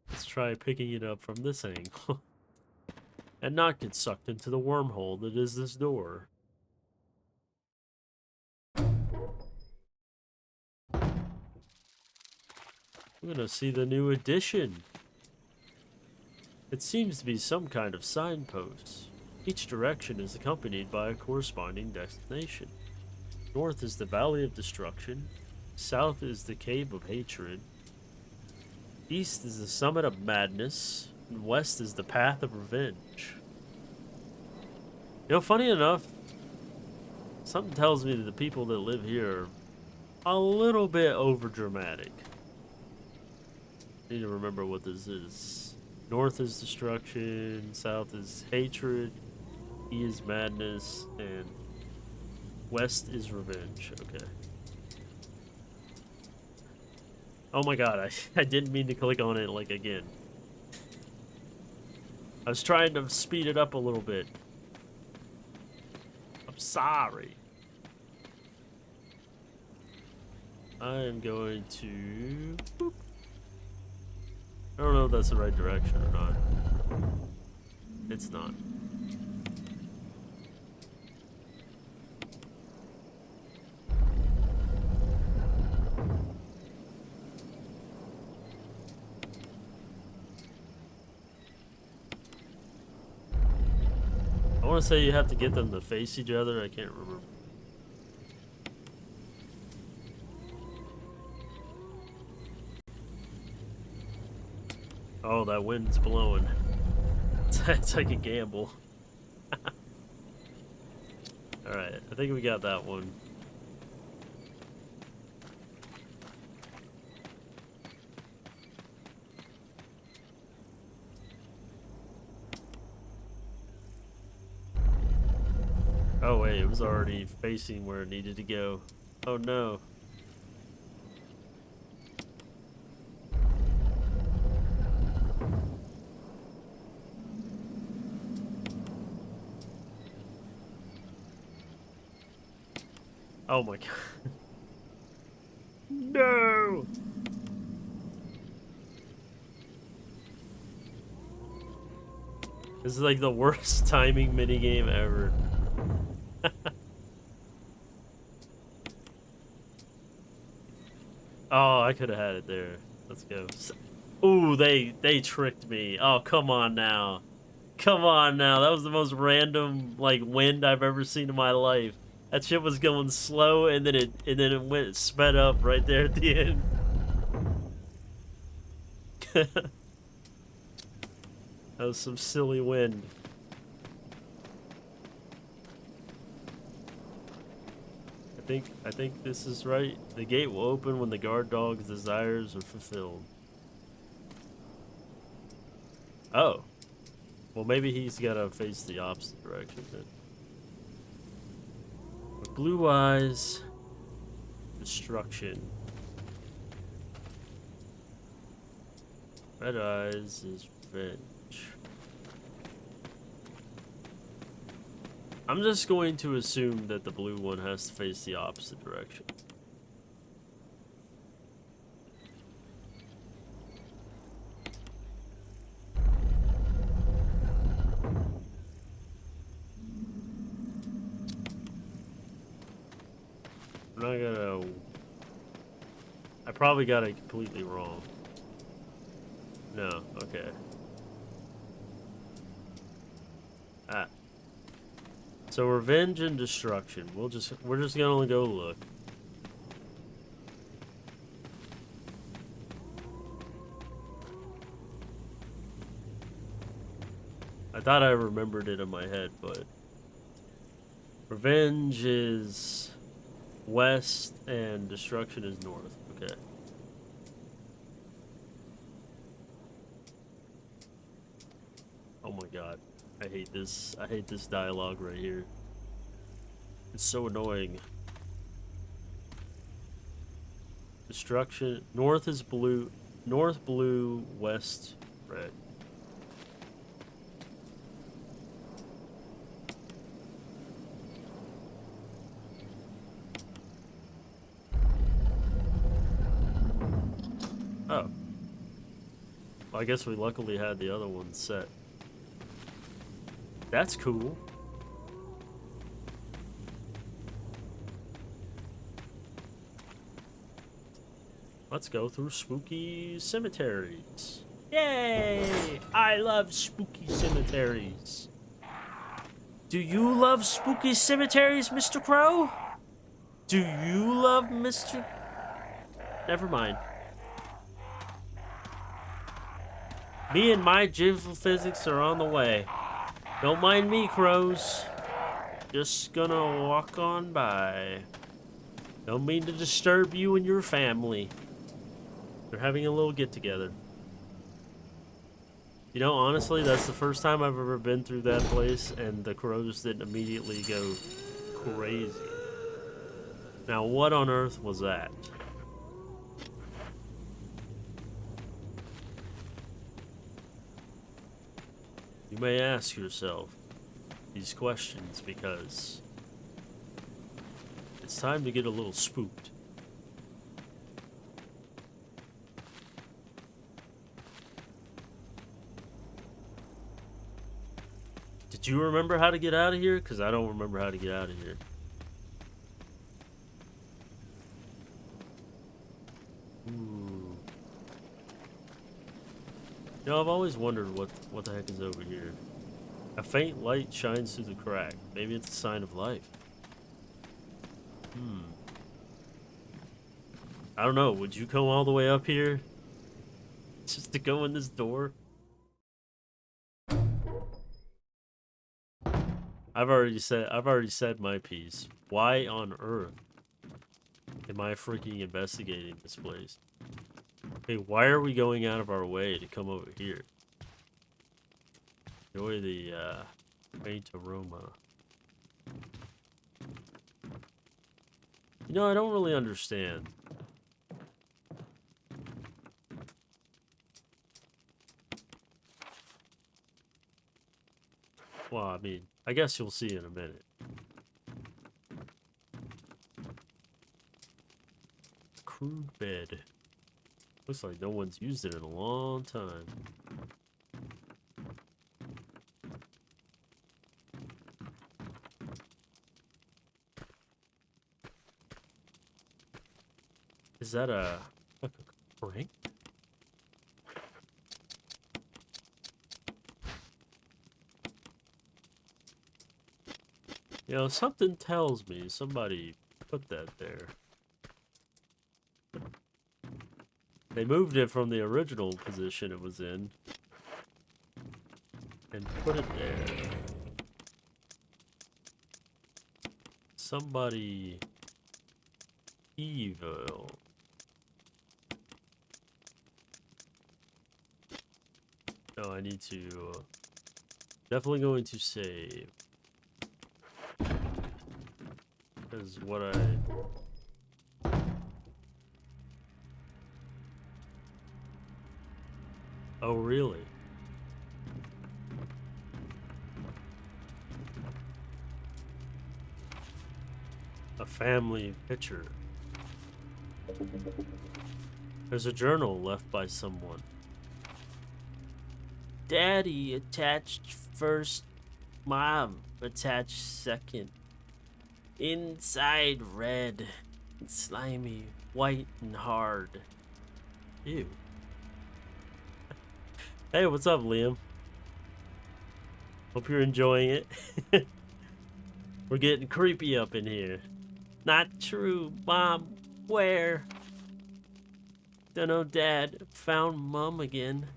Let's try picking it up from this angle. And not get sucked into the wormhole that is this door. We're gonna see the new addition. It seems to be some kind of signpost. Each direction is accompanied by a corresponding destination. North is the Valley of Destruction. South is the Cave of Hatred. East is the Summit of Madness. And west is the Path of Revenge. You know, funny enough, something tells me that the people that live here are a little bit overdramatic. I need to remember what this is. North is destruction, south is hatred, east is madness, and west is revenge. Okay. Oh my god, I didn't mean to click on it like again. I was trying to speed it up a little bit. I'm sorry. I am going to... Boop. I don't know if that's the right direction or not. It's not. I want to say you have to get them to face each other. I can't remember. Oh, that wind's blowing. It's like a gamble. Alright, I think we got that one. Oh wait, it was already facing where it needed to go. Oh no. Oh my god. No! This is like the worst timing minigame ever. Oh, I could have had it there. Let's go. Ooh, they tricked me. Oh, come on now. Come on now. That was the most random like wind I've ever seen in my life. That shit was going slow and then it went sped up right there at the end. That was some silly wind. I think this is right. The gate will open when the guard dog's desires are fulfilled. Oh. Well, maybe he's gotta face the opposite direction then. With blue eyes, destruction. Red eyes is revenge. I'm just going to assume that the blue one has to face the opposite direction. I gotta... I probably got it completely wrong. No, okay. Ah. So revenge and destruction. We're just gonna go look. I thought I remembered it in my head, but revenge is west and destruction is north. Okay. Oh my god. I hate this. I hate this dialogue right here. It's so annoying. Destruction. North is blue. North blue, west red. Oh. Well, I guess we luckily had the other one set. That's cool. Let's go through spooky cemeteries. Yay! I love spooky cemeteries. Do you love spooky cemeteries, Mr. Crow? Do you love Mr... Never mind. Me and my jiffle physics are on the way. Don't mind me, crows. Just gonna walk on by. Don't mean to disturb you and your family. They're having a little get-together. You know, honestly, that's the first time I've ever been through that place, and the crows didn't immediately go crazy. Now, what on earth was that? You may ask yourself these questions because it's time to get a little spooked. Did you remember how to get out of here? Because I don't remember how to get out of here. Ooh. You know, I've always wondered what the heck is over here. A faint light shines through the crack. Maybe it's a sign of life. I don't know. Would you come all the way up here just to go in this door? I've already said my piece. Why on earth am I freaking investigating this place? Hey, why are we going out of our way to come over here? Enjoy the faint aroma. You know, I don't really understand. Well, I mean, I guess you'll see in a minute. Crude bed. Looks like no one's used it in a long time. Is that a crank? You know, something tells me somebody put that there. They moved it from the original position it was in and put it there. Somebody evil. No, I need to definitely going to save. Because what Oh, really? A family picture. There's a journal left by someone. Daddy attached first, Mom attached second. Inside red. slimy, white and hard. Ew. Hey, what's up, Liam? Hope you're enjoying it. We're getting creepy up in here. Not true, Mom. Where? Dunno, Dad. Found Mom again.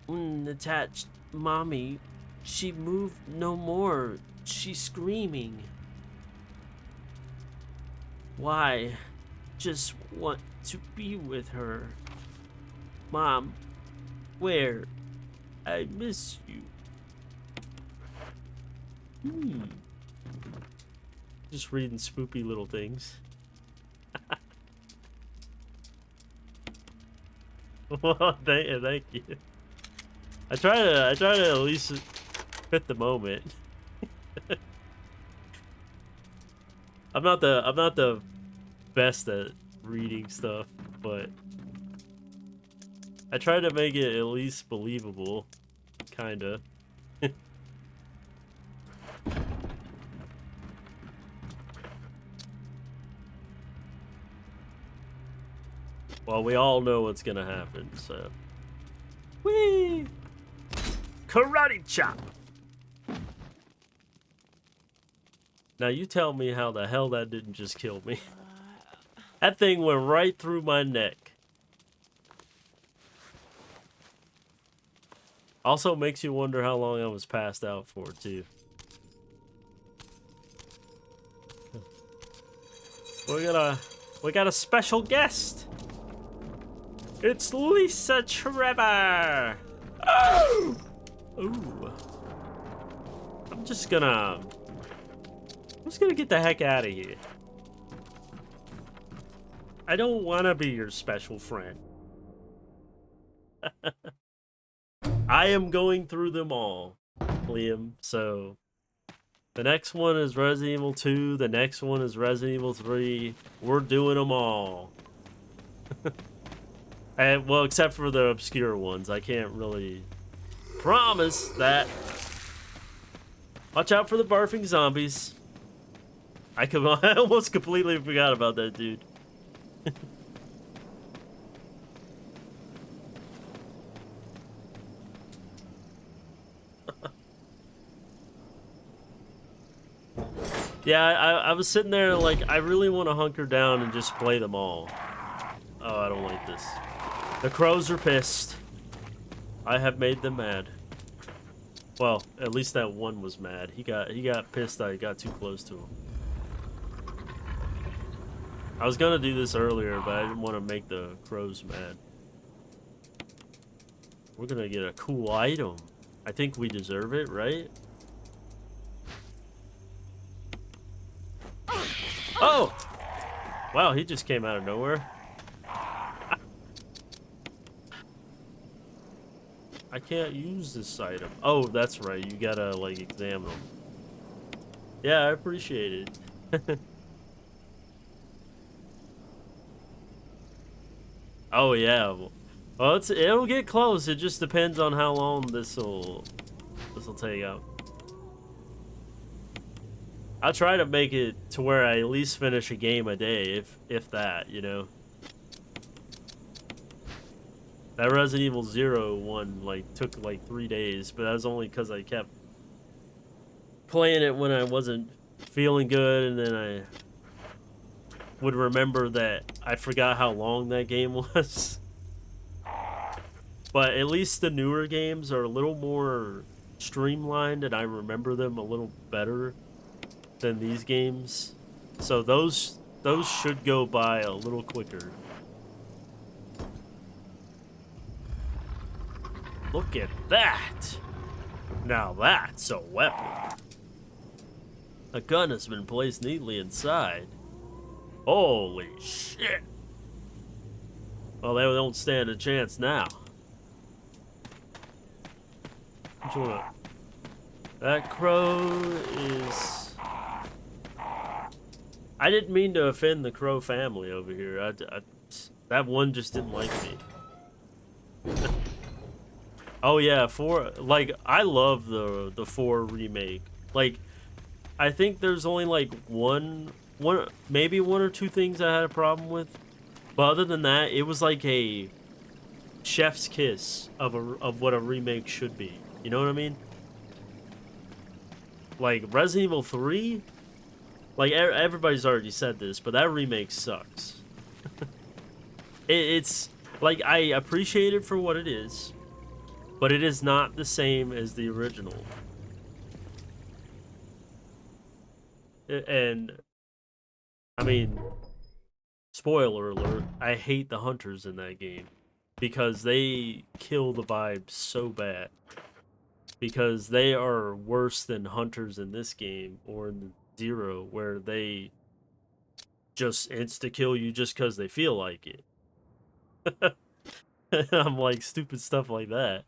Attached Mommy. She moved no more. She's screaming. Why? Just want to be with her. Mom, where? I miss you. Just reading spoopy little things. Well, thank you. I try to at least fit the moment. I'm not the best at reading stuff, but I try to make it at least believable, kinda. Well, we all know what's gonna happen, so. Whee! Karate chop! Now you tell me how the hell that didn't just kill me. That thing went right through my neck. Also makes you wonder how long I was passed out for, too. We got a special guest. It's Lisa Trevor. Oh! Ooh. I'm just gonna get the heck out of here. I don't want to be your special friend. I am going through them all, Liam. So the next one is Resident Evil 2. The next one is Resident Evil 3. We're doing them all. And, well, except for the obscure ones. I can't really promise that. Watch out for the barfing zombies. I almost completely forgot about that dude. Yeah, I was sitting there like, I really want to hunker down and just play them all. Oh, I don't like this. The crows are pissed. I have made them mad. Well, at least that one was mad. He got pissed I got too close to him. I was gonna do this earlier, but I didn't want to make the crows mad. We're gonna get a cool item. I think we deserve it, right? Oh! Wow, he just came out of nowhere. I can't use this item. Oh, that's right. You gotta, like, examine them. Yeah, I appreciate it. Oh, yeah. Well, it'll get close. It just depends on how long this'll take out. I'll try to make it to where I at least finish a game a day, if that, you know. That Resident Evil 0 one, like, took, like, 3 days, but that was only because I kept playing it when I wasn't feeling good, and then I would remember that I forgot how long that game was. But at least the newer games are a little more streamlined, and I remember them a little better than these games. So those should go by a little quicker. Look at that! Now that's a weapon. A gun has been placed neatly inside. Holy shit! Well, they don't stand a chance now. That crow is... I didn't mean to offend the crow family over here. That one just didn't like me. Oh yeah, like, I love the 4 remake. Like, I think there's only like one maybe one or two things I had a problem with, but other than that, it was like a chef's kiss of what a remake should be. You know what I mean? Like Resident Evil 3, like everybody's already said this, but that remake sucks. It's like I appreciate it for what it is, but it is not the same as the original. And I mean, spoiler alert, I hate the hunters in that game because they kill the vibe so bad. Because they are worse than hunters in this game or in Zero, where they just insta kill you just because they feel like it. I'm like stupid stuff like that.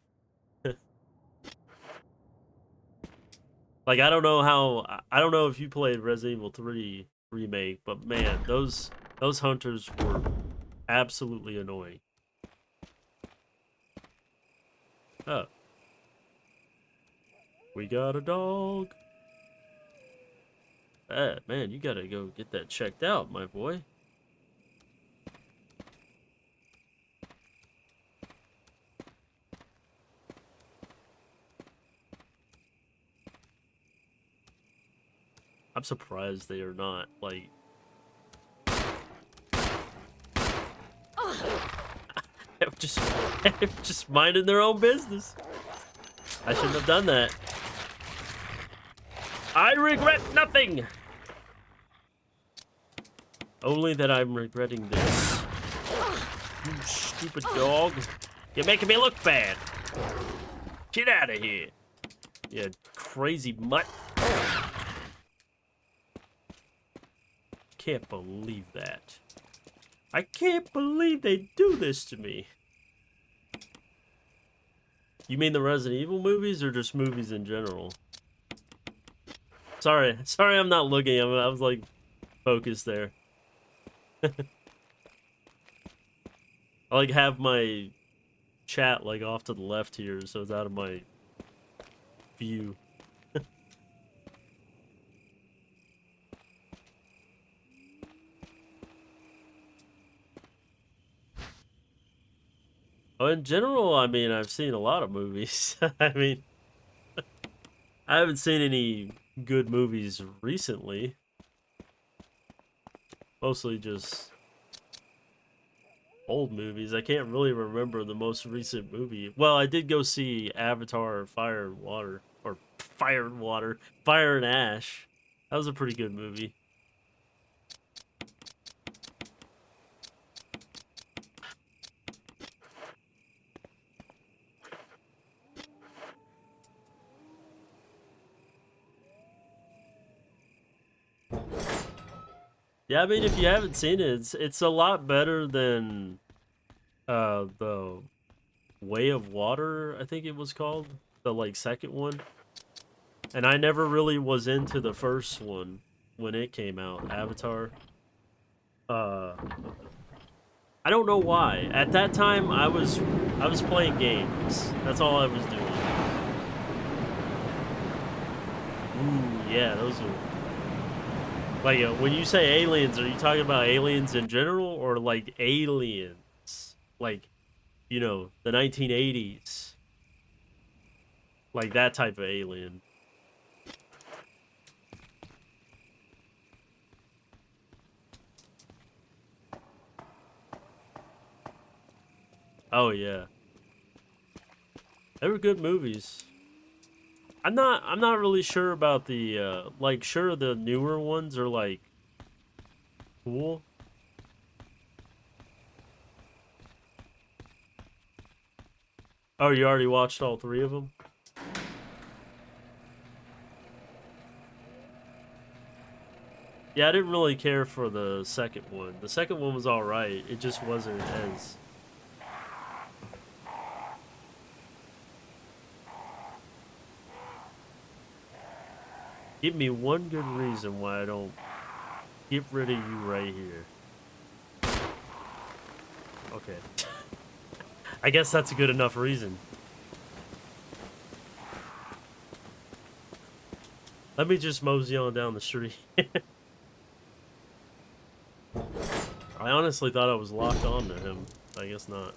Like I don't know if you played Resident Evil 3 remake, but man, those hunters were absolutely annoying. Oh, we got a dog. Man, you gotta go get that checked out, my boy. I'm surprised they are not like just just minding their own business. I shouldn't have done that. I regret nothing. Only that I'm regretting this. You stupid dog. You're making me look bad. Get out of here. You crazy mutt. Can't believe that. I can't believe they do this to me. You mean the Resident Evil movies or just movies in general? Sorry I'm not looking. I was like focused there. I like have my chat like off to the left here, so it's out of my view. Oh, in general, I mean, I've seen a lot of movies. I mean, I haven't seen any good movies recently. Mostly just old movies. I can't really remember the most recent movie. Well, I did go see Avatar Fire and Water. Or Fire and Water. Fire and Ash. That was a pretty good movie. Yeah, I mean, if you haven't seen it, it's a lot better than the Way of Water, I think it was called. The, like, second one. And I never really was into the first one when it came out, Avatar. Uh, I don't know why. At that time, I was playing games. That's all I was doing. Ooh, yeah, those are... Like, when you say aliens, are you talking about aliens in general or, like, aliens? Like, you know, the 1980s. Like, that type of alien. Oh, yeah. They were good movies. I'm not really sure about the, like, sure, the newer ones are, like, cool. Oh, you already watched all three of them? Yeah, I didn't really care for the second one. The second one was alright. It just wasn't as... Give me one good reason why I don't get rid of you right here. Okay. I guess that's a good enough reason. Let me just mosey on down the street. honestly thought I was locked on to him. I guess not.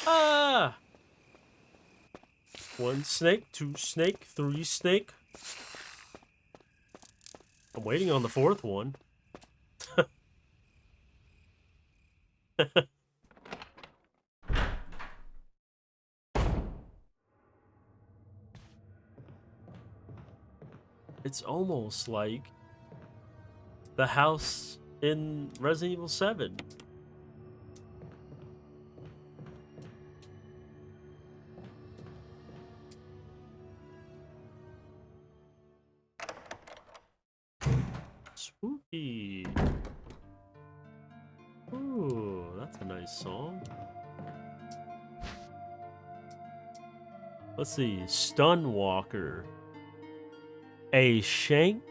Ah! 1 snake, 2 snake, 3 snake. I'm waiting on the 4th one. It's almost like the house in Resident Evil 7. Spooky. Ooh, that's a nice song. Let's see. Stunwalker. A shank.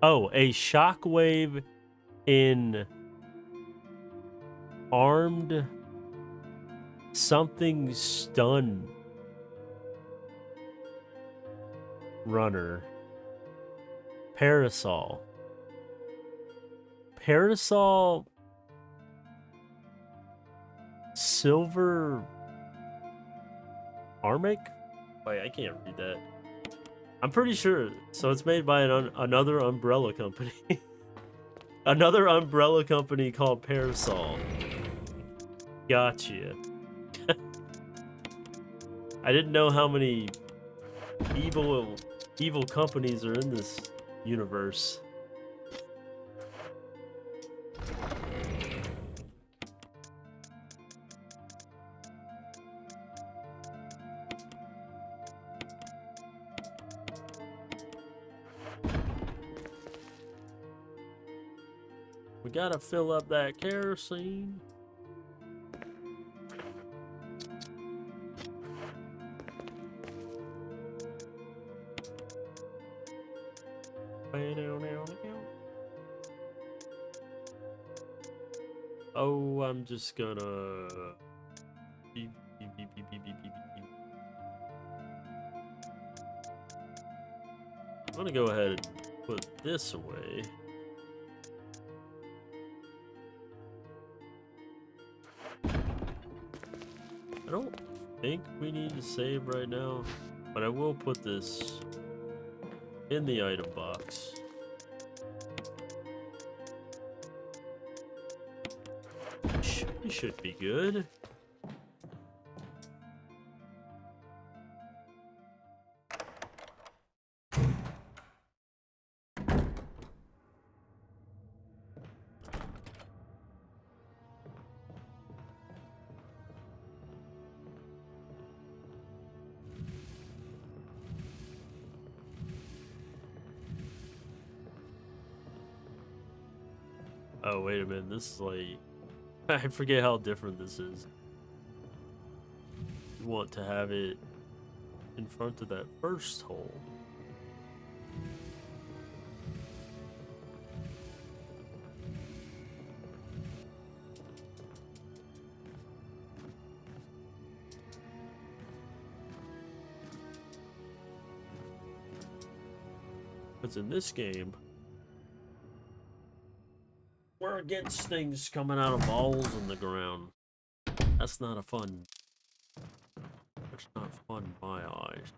Oh, a shockwave in armed something stun runner. Parasol. Parasol silver REMAKE? Wait, I can't read that. I'm pretty sure. So it's made by another umbrella company. Another umbrella company called Parasol. Gotcha. I didn't know how many evil companies are in this universe. We gotta fill up that kerosene. Oh, I'm just gonna beep, beep, beep, beep, beep, beep, beep, beep. I'm gonna go ahead and put this away. I don't think we need to save right now, but I will put this in the item box. We should be good. Oh, wait a minute. This is like... I forget how different this is. You want to have it in front of that first hole. Because in this game, we're against things coming out of balls in the ground. That's not a fun. That's not fun in my eyes.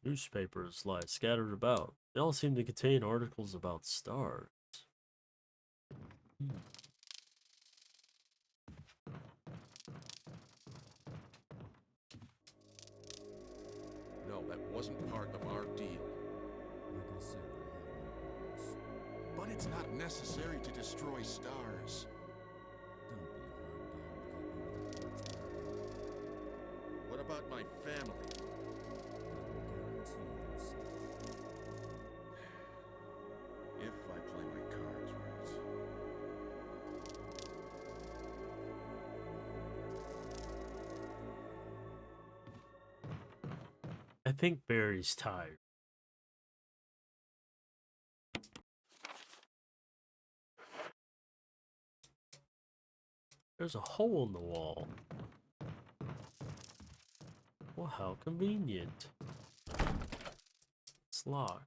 Newspapers lie scattered about. They all seem to contain articles about stars. No, that wasn't part of our deal. Like I said, I have my orders. But it's not necessary to destroy stars. Don't be a hard dog to keep another porch, What about my family? I will guarantee their safety. If I play my cards right. I think Barry's tired. There's a hole in the wall. Well, how convenient. It's locked.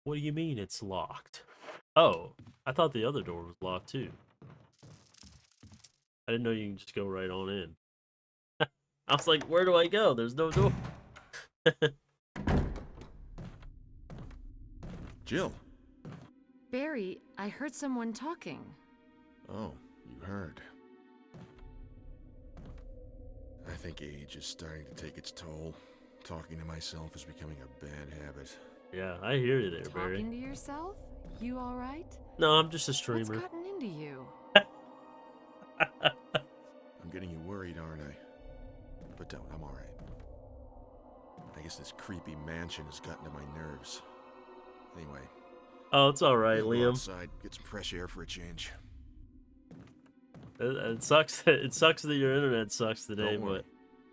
What do you mean it's locked? Oh, I thought the other door was locked too. I didn't know you can just go right on in. I was like, where do I go? There's no door. Jill. Barry, I heard someone talking. Oh, you heard. I think age is starting to take its toll. Talking to myself is becoming a bad habit. Yeah, I hear you there, Barry. Talking to yourself? You alright? No, I'm just a What's streamer. gotten into you? I'm getting you worried, aren't I? But don't, I'm alright. I guess this creepy mansion has gotten to my nerves. Anyway. Oh, it's alright, I'll go Liam. outside, get some fresh air for a change. It sucks. It sucks that your internet sucks today, Don't worry. but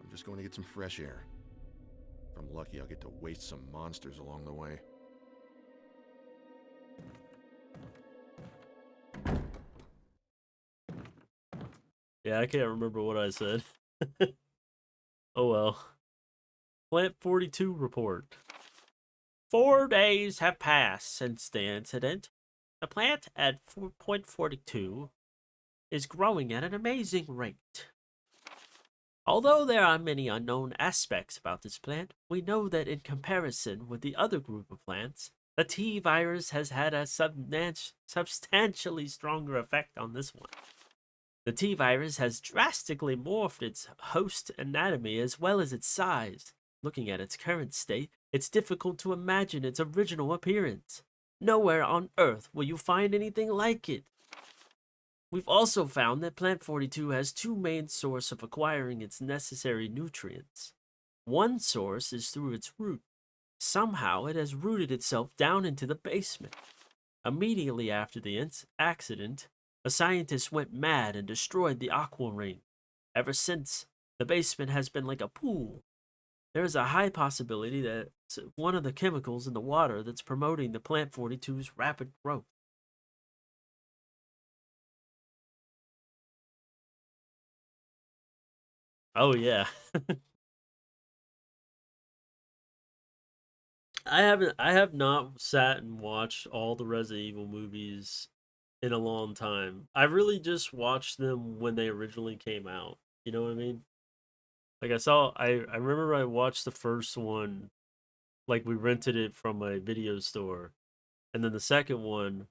I'm just going to get some fresh air. If I'm lucky, I'll get to waste some monsters along the way. yeah, I can't remember what I said. Oh well. Plant 42 report. 4 days have passed since the incident. The plant at 4.42 is growing at an amazing rate. Although there are many unknown aspects about this plant, we know that in comparison with the other group of plants, the T virus has had a substantially stronger effect on this one. The T virus has drastically morphed its host anatomy as well as its size. Looking at its current state, it's difficult to imagine its original appearance. Nowhere on Earth will you find anything like it. We've also found that Plant 42 has two main sources of acquiring its necessary nutrients. One source is through its root. Somehow it has rooted itself down into the basement. Immediately after the accident, a scientist went mad and destroyed the aqua ring. Ever since, the basement has been like a pool. There is a high possibility that it's one of the chemicals in the water that's promoting the Plant 42's rapid growth. Oh yeah. I have not sat and watched all the Resident Evil movies in a long time. I really just watched them when they originally came out. You know what I mean? Like I remember I watched the first one, like we rented it from a video store. And then the second one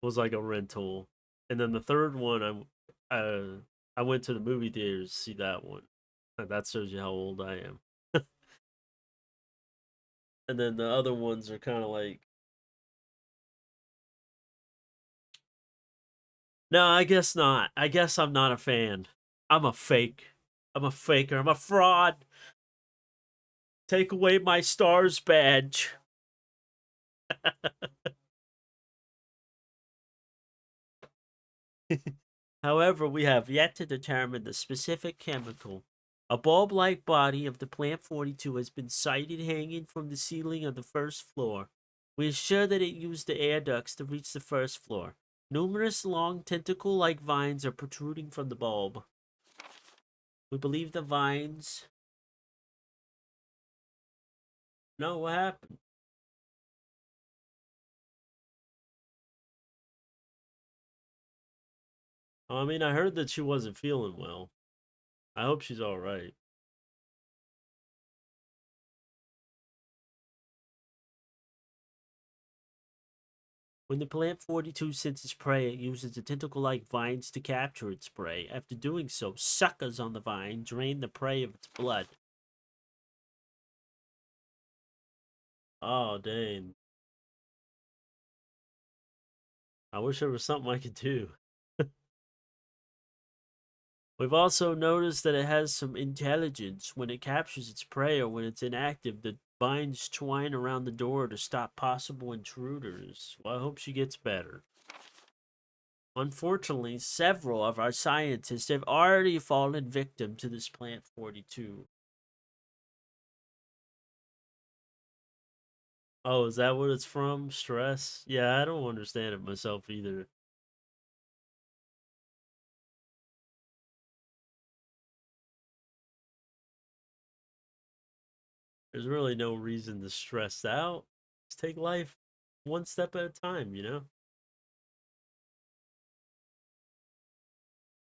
was like a rental. And then the third one I went to the movie theaters to see that one. That shows you how old I am. And then the other ones are kind of like, no, I guess not. I guess I'm not a fan. I'm a fake. I'm a faker. I'm a fraud. Take away my stars badge. However, we have yet to determine the specific chemical. A bulb-like body of the Plant 42 has been sighted hanging from the ceiling of the first floor. We are sure that it used the air ducts to reach the first floor. Numerous long tentacle-like vines are protruding from the bulb. We believe the vines... No, what happened? I mean, I heard that she wasn't feeling well. I hope she's alright. When the Plant 42 senses prey, it uses the tentacle-like vines to capture its prey. After doing so, suckers on the vine drain the prey of its blood. Oh, dang. I wish there was something I could do. We've also noticed that it has some intelligence. When it captures its prey or when it's inactive, the vines twine around the door to stop possible intruders. Well, I hope she gets better. Unfortunately, several of our scientists have already fallen victim to this Plant 42. Oh, is that what it's from? Stress? Yeah, I don't understand it myself either. There's really no reason to stress out. Just take life one step at a time, you know?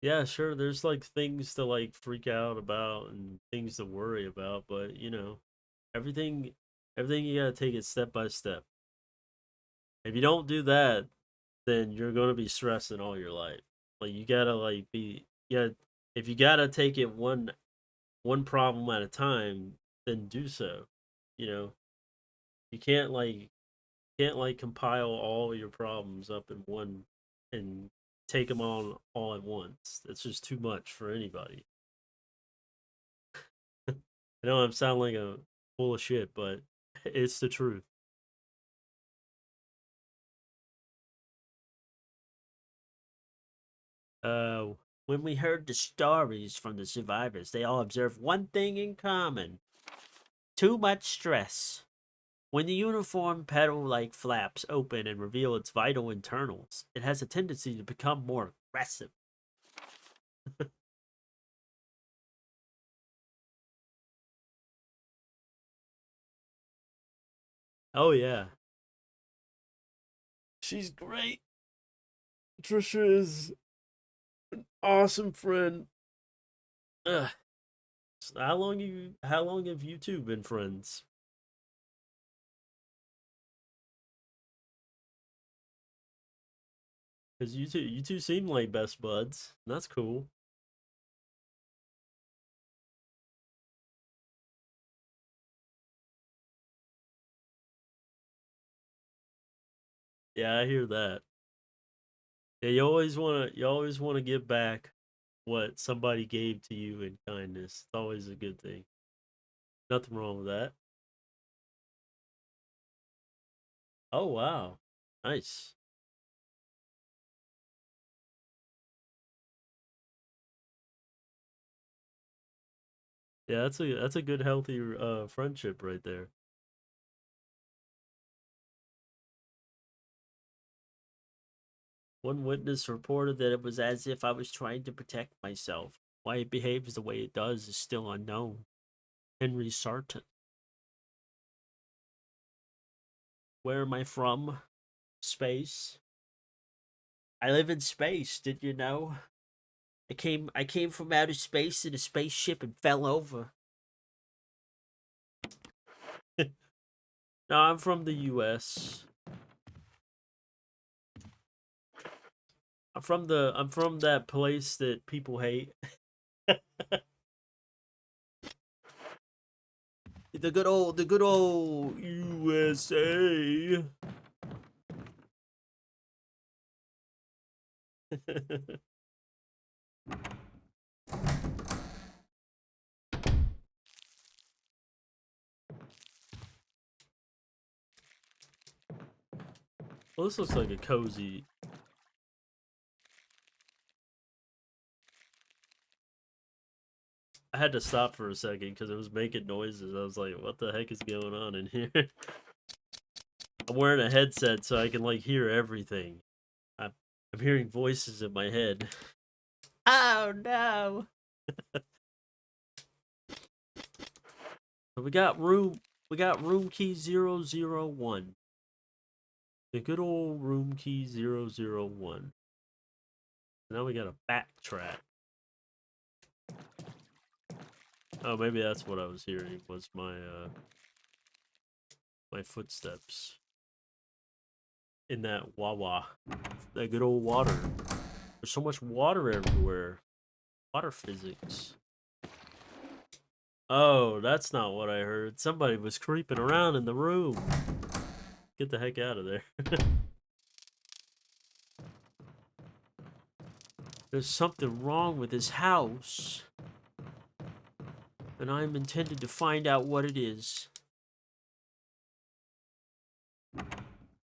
Yeah, sure, there's like things to like freak out about and things to worry about, but you know, everything everything you gotta take it step by step. If you don't do that, then you're gonna be stressing all your life. Like you gotta like be yeah, if you gotta take it one problem at a time, then do so. You know, you can't like compile all your problems up in one and take them all at once. That's just too much for anybody. I know I'm sounding like a full of shit, but it's the truth. Uh, when we heard the stories from the survivors, they all observed one thing in common: too much stress. When the uniform petal-like flaps open and reveal its vital internals, it has a tendency to become more aggressive. Oh yeah, she's great. Trisha is awesome friend. Ugh. So how long have you two been friends? Because you two seem like best buds. That's cool. Yeah, I hear that. Yeah, you always wanna give back what somebody gave to you in kindness. It's always a good thing. Nothing wrong with that. Oh wow. Nice. Yeah, that's a good healthy friendship right there. One witness reported that it was as if I was trying to protect myself. Why it behaves the way it does is still unknown. Henry Sarton. Where am I from? Space. I live in space, did you know? I came from outer space in a spaceship and fell over. No, I'm from the US. I'm from that place that people hate. The good old USA. Well, this looks like a cozy. I had to stop for a second because it was making noises. I was like, "What the heck is going on in here?" I'm wearing a headset so I can like hear everything. I'm, I'm hearing voices in my head. Oh no! So we got room key 001. The good old room key 001. Now we gotta backtrack. Oh, maybe that's what I was hearing was my footsteps in that Wawa. That good old water. There's so much water everywhere. Water physics. Oh, that's not what I heard. Somebody was creeping around in the room. Get the heck out of there. There's something wrong with this house, and I'm intended to find out what it is.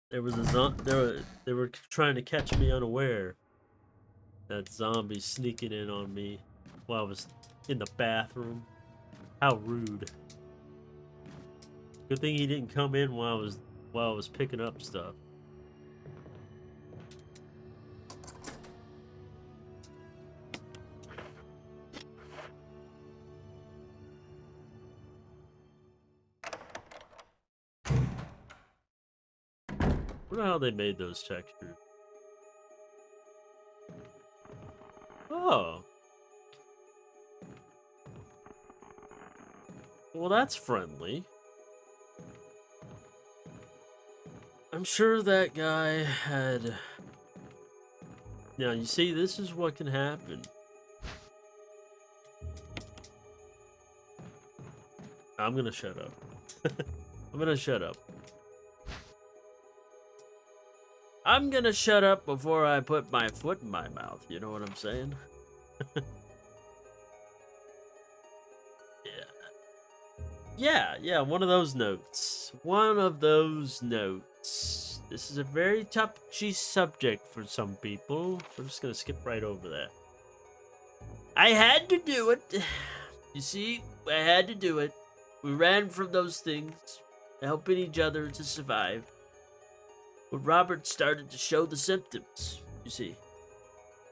There was a they were trying to catch me unaware. That zombie sneaking in on me while I was in the bathroom. How rude. Good thing he didn't come in while I was while I was picking up stuff. I wonder how they made those textures. Oh. Well, that's friendly. I'm sure that guy had... Now, you see, this is what can happen. I'm gonna shut up. I'm gonna shut up. I'm gonna shut up before I put my foot in my mouth. You know what I'm saying? Yeah, one of those notes. One of those notes. This is a very touchy subject for some people. We're just gonna skip right over that. I had to do it. You see, I had to do it. We ran from those things, helping each other to survive. But Robert started to show the symptoms, you see.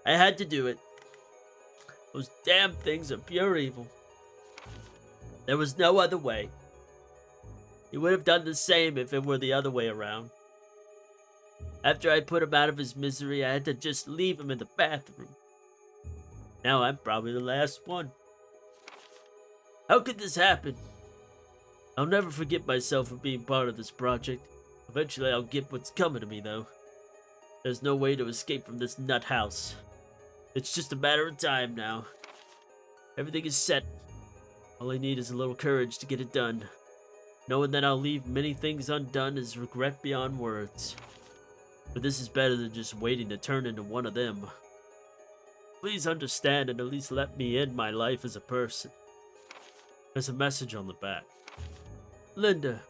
I had to do it. Those damn things are pure evil. There was no other way. He would have done the same if it were the other way around. After I put him out of his misery, I had to just leave him in the bathroom. Now I'm probably the last one. How could this happen? I'll never forget myself for being part of this project. Eventually I'll get what's coming to me, though. There's no way to escape from this nut house. It's just a matter of time now. Everything is set. All I need is a little courage to get it done. Knowing that I'll leave many things undone is regret beyond words. But this is better than just waiting to turn into one of them. Please understand and at least let me end my life as a person. There's a message on the back. Linda,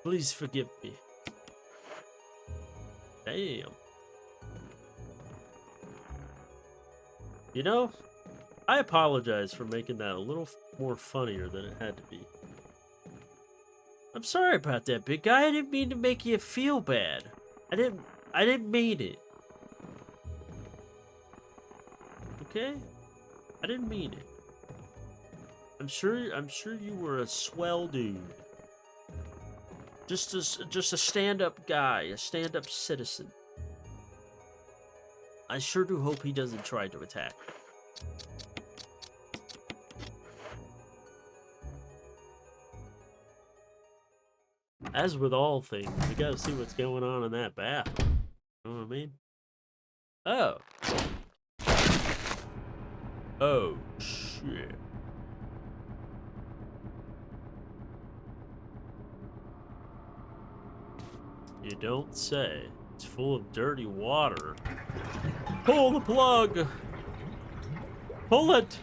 please forgive me. Damn. You know, I apologize for making that a little more funnier than it had to be. I'm sorry about that, big guy. I didn't mean to make you feel bad. I didn't mean it. Okay? I didn't mean it. I'm sure you were a swell dude. Just a stand-up guy, a stand-up citizen. I sure do hope he doesn't try to attack. As with all things, we gotta see what's going on in that bathroom. You know what I mean? Oh. Oh, shit. You don't say. It's full of dirty water. Pull the plug! Pull it!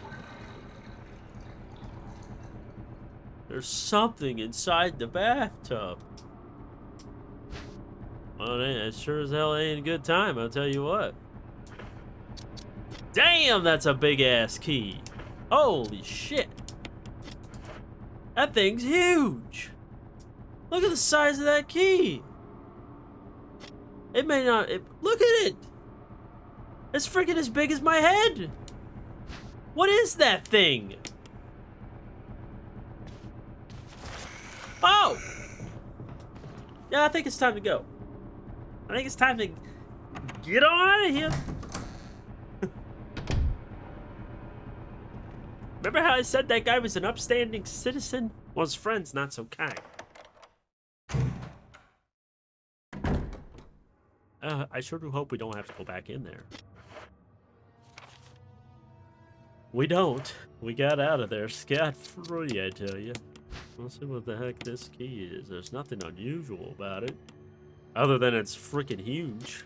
There's something inside the bathtub. Well, it sure as hell ain't a good time, I'll tell you what. Damn, that's a big-ass key. Holy shit. That thing's huge. Look at the size of that key. It may not... look at it. It's freaking as big as my head. What is that thing? Oh! Yeah, I think it's time to go. I think it's time to get on out of here. Remember how I said that guy was an upstanding citizen? Well, his friend's not so kind. I sure do hope we don't have to go back in there. We don't. We got out of there scot-free, I tell you. Let's see what the heck this key is. There's nothing unusual about it. Other than it's freaking huge.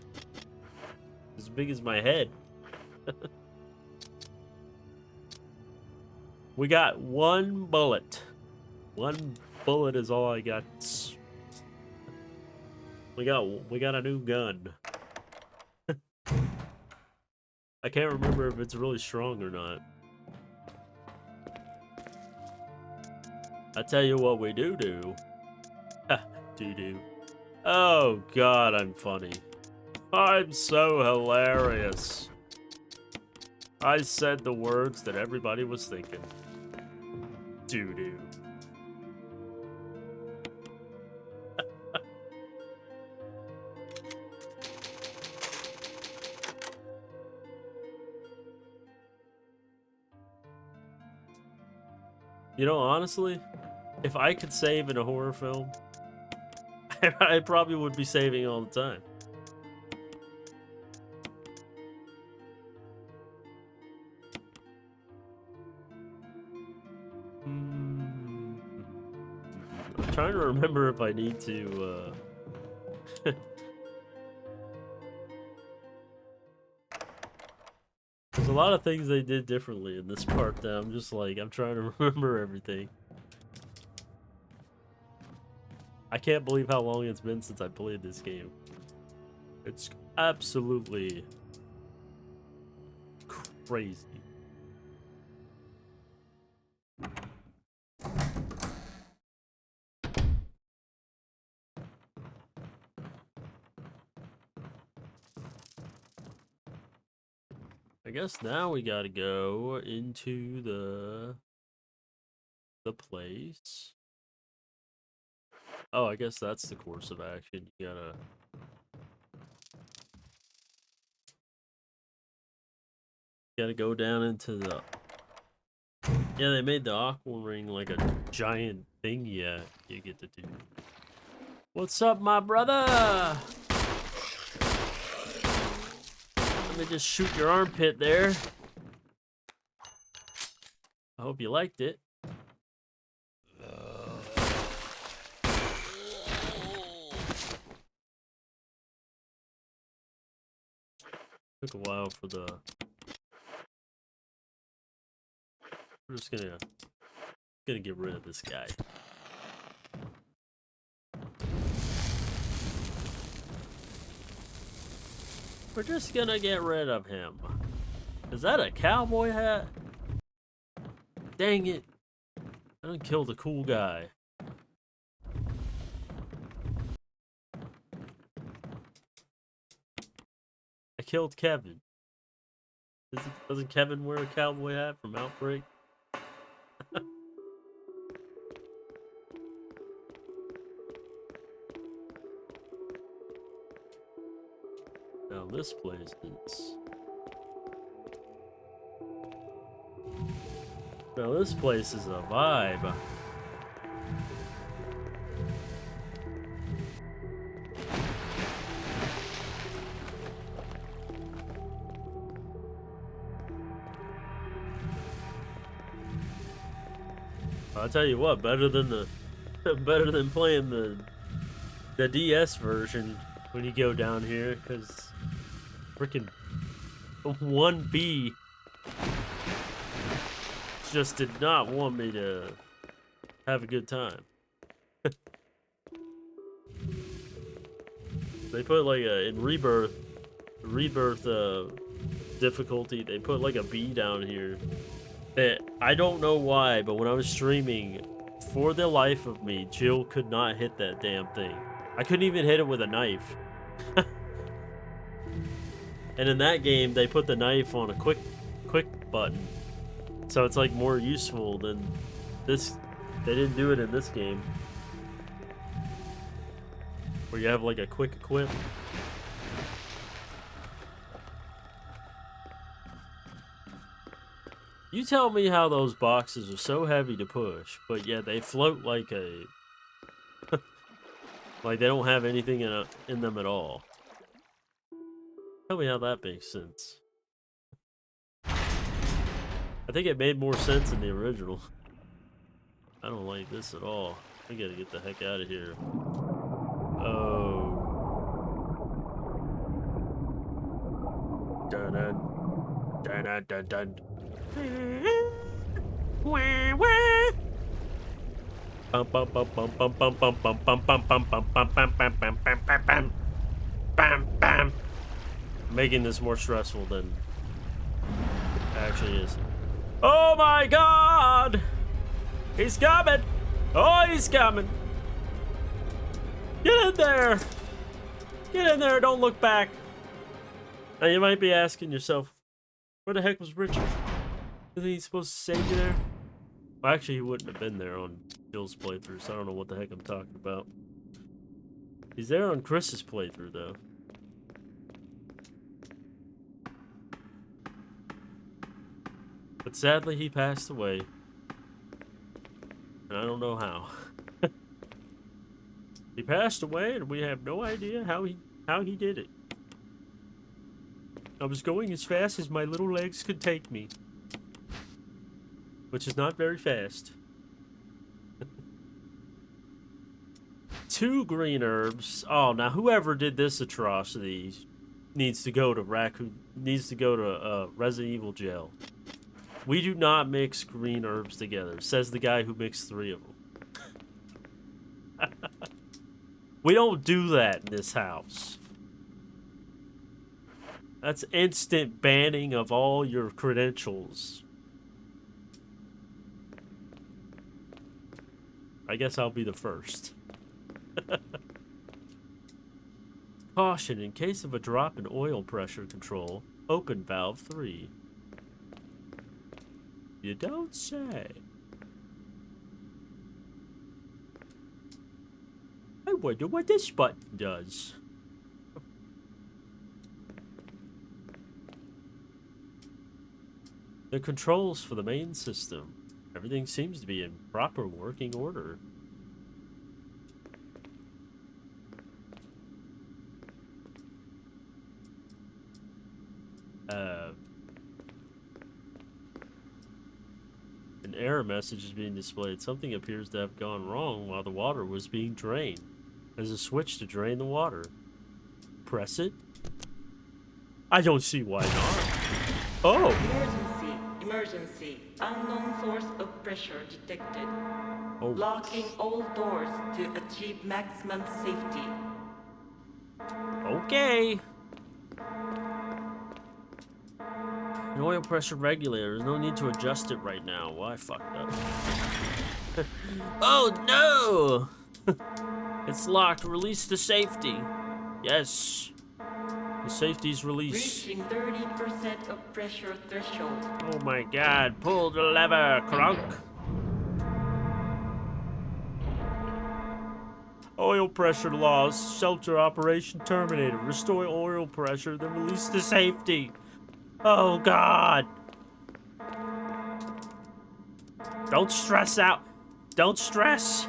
As big as my head. We got one bullet. One bullet is all I got. We got a new gun. I can't remember if it's really strong or not. I tell you what we do. Do. Oh god, I'm funny. I'm so hilarious. I said the words that everybody was thinking. Doo-doo. You know, honestly, if I could save in a horror film, I probably would be saving all the time. I'm trying to remember if I need to, There's a lot of things they did differently in this part that I'm just like, I'm trying to remember everything. I can't believe how long it's been since I played this game. It's absolutely crazy. I guess now we gotta go into the place. Oh, I guess that's the course of action. You gotta go down into the... Yeah, they made the aqua ring like a giant thing. Yeah, you get to do. What's up, my brother? Let me just shoot your armpit there. I hope you liked it. Took a while for the... We're just gonna get rid of this guy. We're just gonna get rid of him. Is that a cowboy hat? Dang it. I done killed a cool guy. I killed Kevin. Doesn't Kevin wear a cowboy hat from Outbreak? Now this place is... Now this place is a vibe. I'll tell you what, better than playing the DS version when you go down here, because freaking 1B just did not want me to have a good time. They put like in rebirth difficulty, they put like a B down here that I don't know why, but when I was streaming, for the life of me, Jill could not hit that damn thing. I couldn't even hit it with a knife. And in that game, they put the knife on a quick button. So it's like more useful than this. They didn't do it in this game, where you have like a quick equip. You tell me how those boxes are so heavy to push, but yet they float like a... like they don't have anything in them at all. Tell me how that makes sense. I think it made more sense in the original. I don't like this at all. We gotta get the heck out of here. Oh. Dun dun dun dun dun dun. Making this more stressful than it actually is. Oh my god! He's coming! Oh, he's coming! Get in there! Get in there, don't look back! Now you might be asking yourself, where the heck was Richard? Isn't he supposed to save you there? Well, actually, he wouldn't have been there on Jill's playthrough, so I don't know what the heck I'm talking about. He's there on Chris's playthrough, though. But sadly, he passed away. And I don't know how. He passed away, and we have no idea how he did it. I was going as fast as my little legs could take me. Which is not very fast. 2 green herbs. Oh, now whoever did this atrocity needs to go to Resident Evil jail. We do not mix green herbs together, says the guy who mixed 3 of them. We don't do that in this house. That's instant banning of all your credentials. I guess I'll be the first. Caution, in case of a drop in oil pressure control, open valve 3. You don't say. I wonder what this button does. The controls for the main system. Everything seems to be in proper working order. An error message is being displayed. Something appears to have gone wrong while the water was being drained. There's a switch to drain the water. Press it? I don't see why not. Oh! Emergency. Unknown source of pressure detected. Oh. Locking all doors to achieve maximum safety. Okay. An oil pressure regulator. There's no need to adjust it right now. Well, I fucked up. Oh no! It's locked. Release the safety. Yes. The safety's released. Reaching 30% of pressure threshold. Oh my god. Pull the lever, crunk. Oil pressure loss. Shelter operation terminated. Restore oil pressure, then release the safety. Oh god. Don't stress out. Don't stress.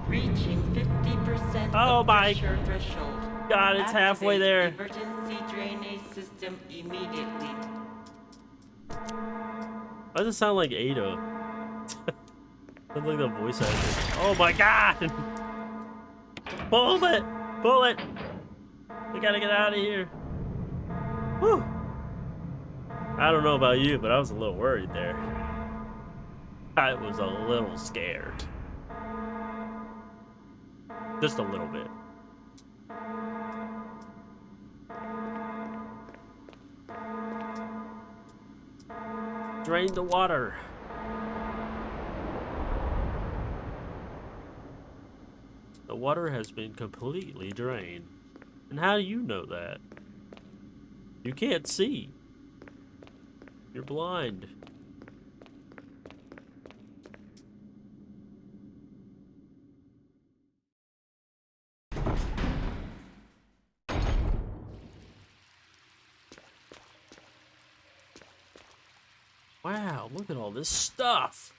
Reaching 50% Oh of my pressure threshold. god, it's halfway there. Emergency drainage system immediately. Why does it sound like Ada? Sounds like the voice actor. Oh my god! Pull it! Pull it! We gotta get out of here. Whew. I don't know about you, but I was a little worried there. I was a little scared. Just a little bit. Drain the water. The water has been completely drained. And how do you know that? You can't see. You're blind. Wow, look at all this stuff.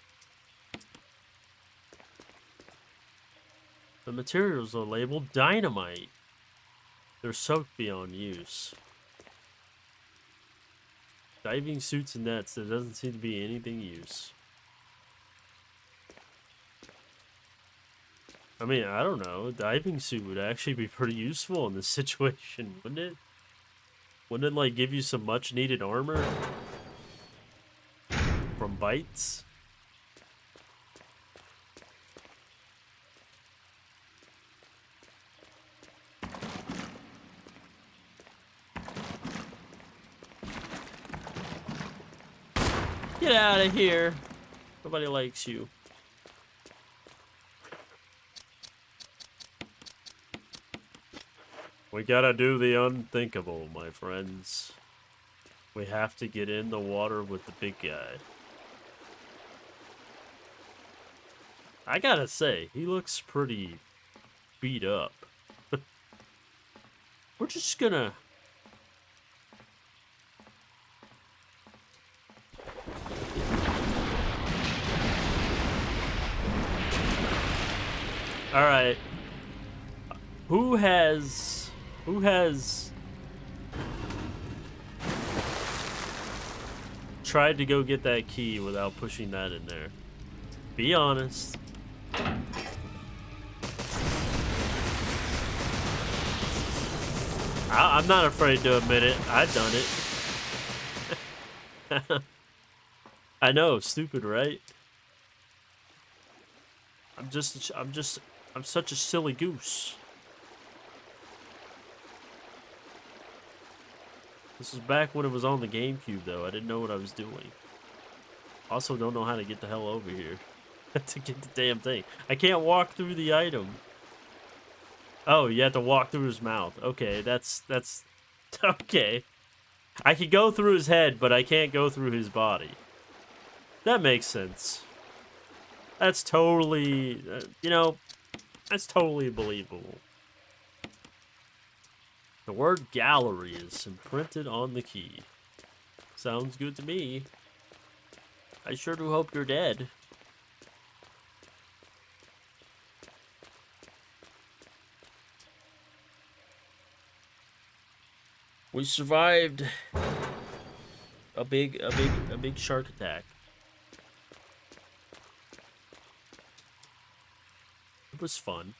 The materials are labeled dynamite. They're soaked beyond use. Diving suits and nets. There doesn't seem to be anything use. I mean, I don't know. A diving suit would actually be pretty useful in this situation, wouldn't it? Wouldn't it, like, give you some much-needed armor? From bites? Get out of here. Nobody likes you. We gotta do the unthinkable, my friends. We have to get in the water with the big guy. I gotta say, he looks pretty beat up. We're just gonna... Alright. Who has tried to go get that key without pushing that in there? Be honest. I'm not afraid to admit it. I've done it. I know, stupid, right? I'm such a silly goose. This was back when it was on the GameCube, though. I didn't know what I was doing. Also, don't know how to get the hell over here to get the damn thing. I can't walk through the item. Oh, you have to walk through his mouth. Okay, that's okay. I can go through his head, but I can't go through his body. That makes sense. That's totally, you know, that's totally believable. The word gallery is imprinted on the key. Sounds good to me. I sure do hope you're dead. We survived a big shark attack. It was fun.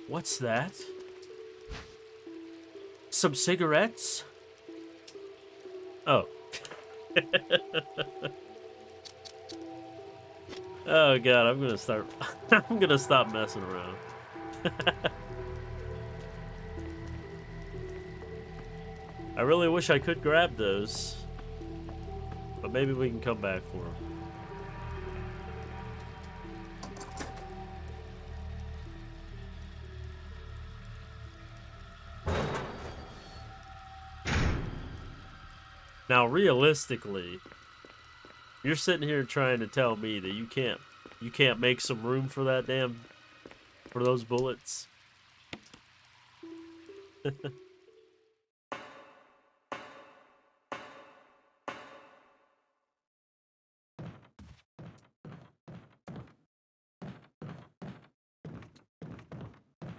What's that? Some cigarettes? Oh. Oh god, I'm gonna start I'm gonna stop messing around. I really wish I could grab those. But maybe we can come back for them. Now, realistically, you're sitting here trying to tell me that you can't make some room for that for those bullets.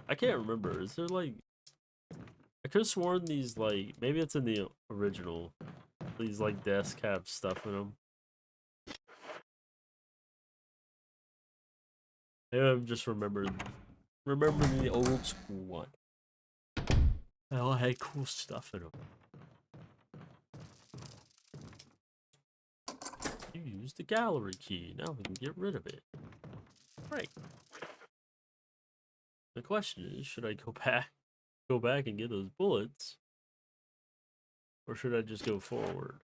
I can't remember. Is there like... I could have sworn these, like... Maybe it's in the original. These, like, desks have stuff in them. Maybe I'm just remembering the old school one. They all had cool stuff in them. You used the gallery key. Now we can get rid of it. Right. The question is, should I go back and get those bullets? Or should I just go forward?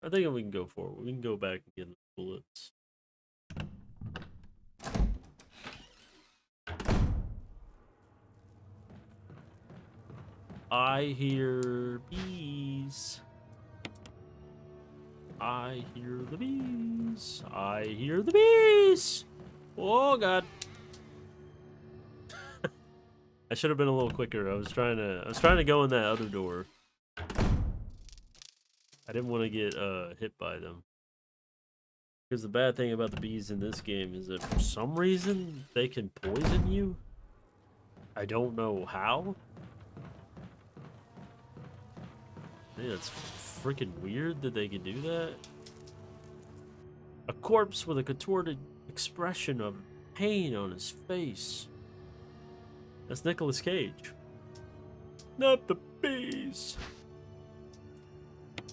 I think we can go forward. We can go back and get the bullets. I hear bees. I hear the bees. I hear the bees. Oh god. I should have been a little quicker. I was trying to go in that other door. I didn't want to get hit by them. Because the bad thing about the bees in this game is that for some reason they can poison you. I don't know how. Hey, that's freaking weird that they can do that. A corpse with a contorted expression of pain on his face. That's Nicolas Cage. Not the bees.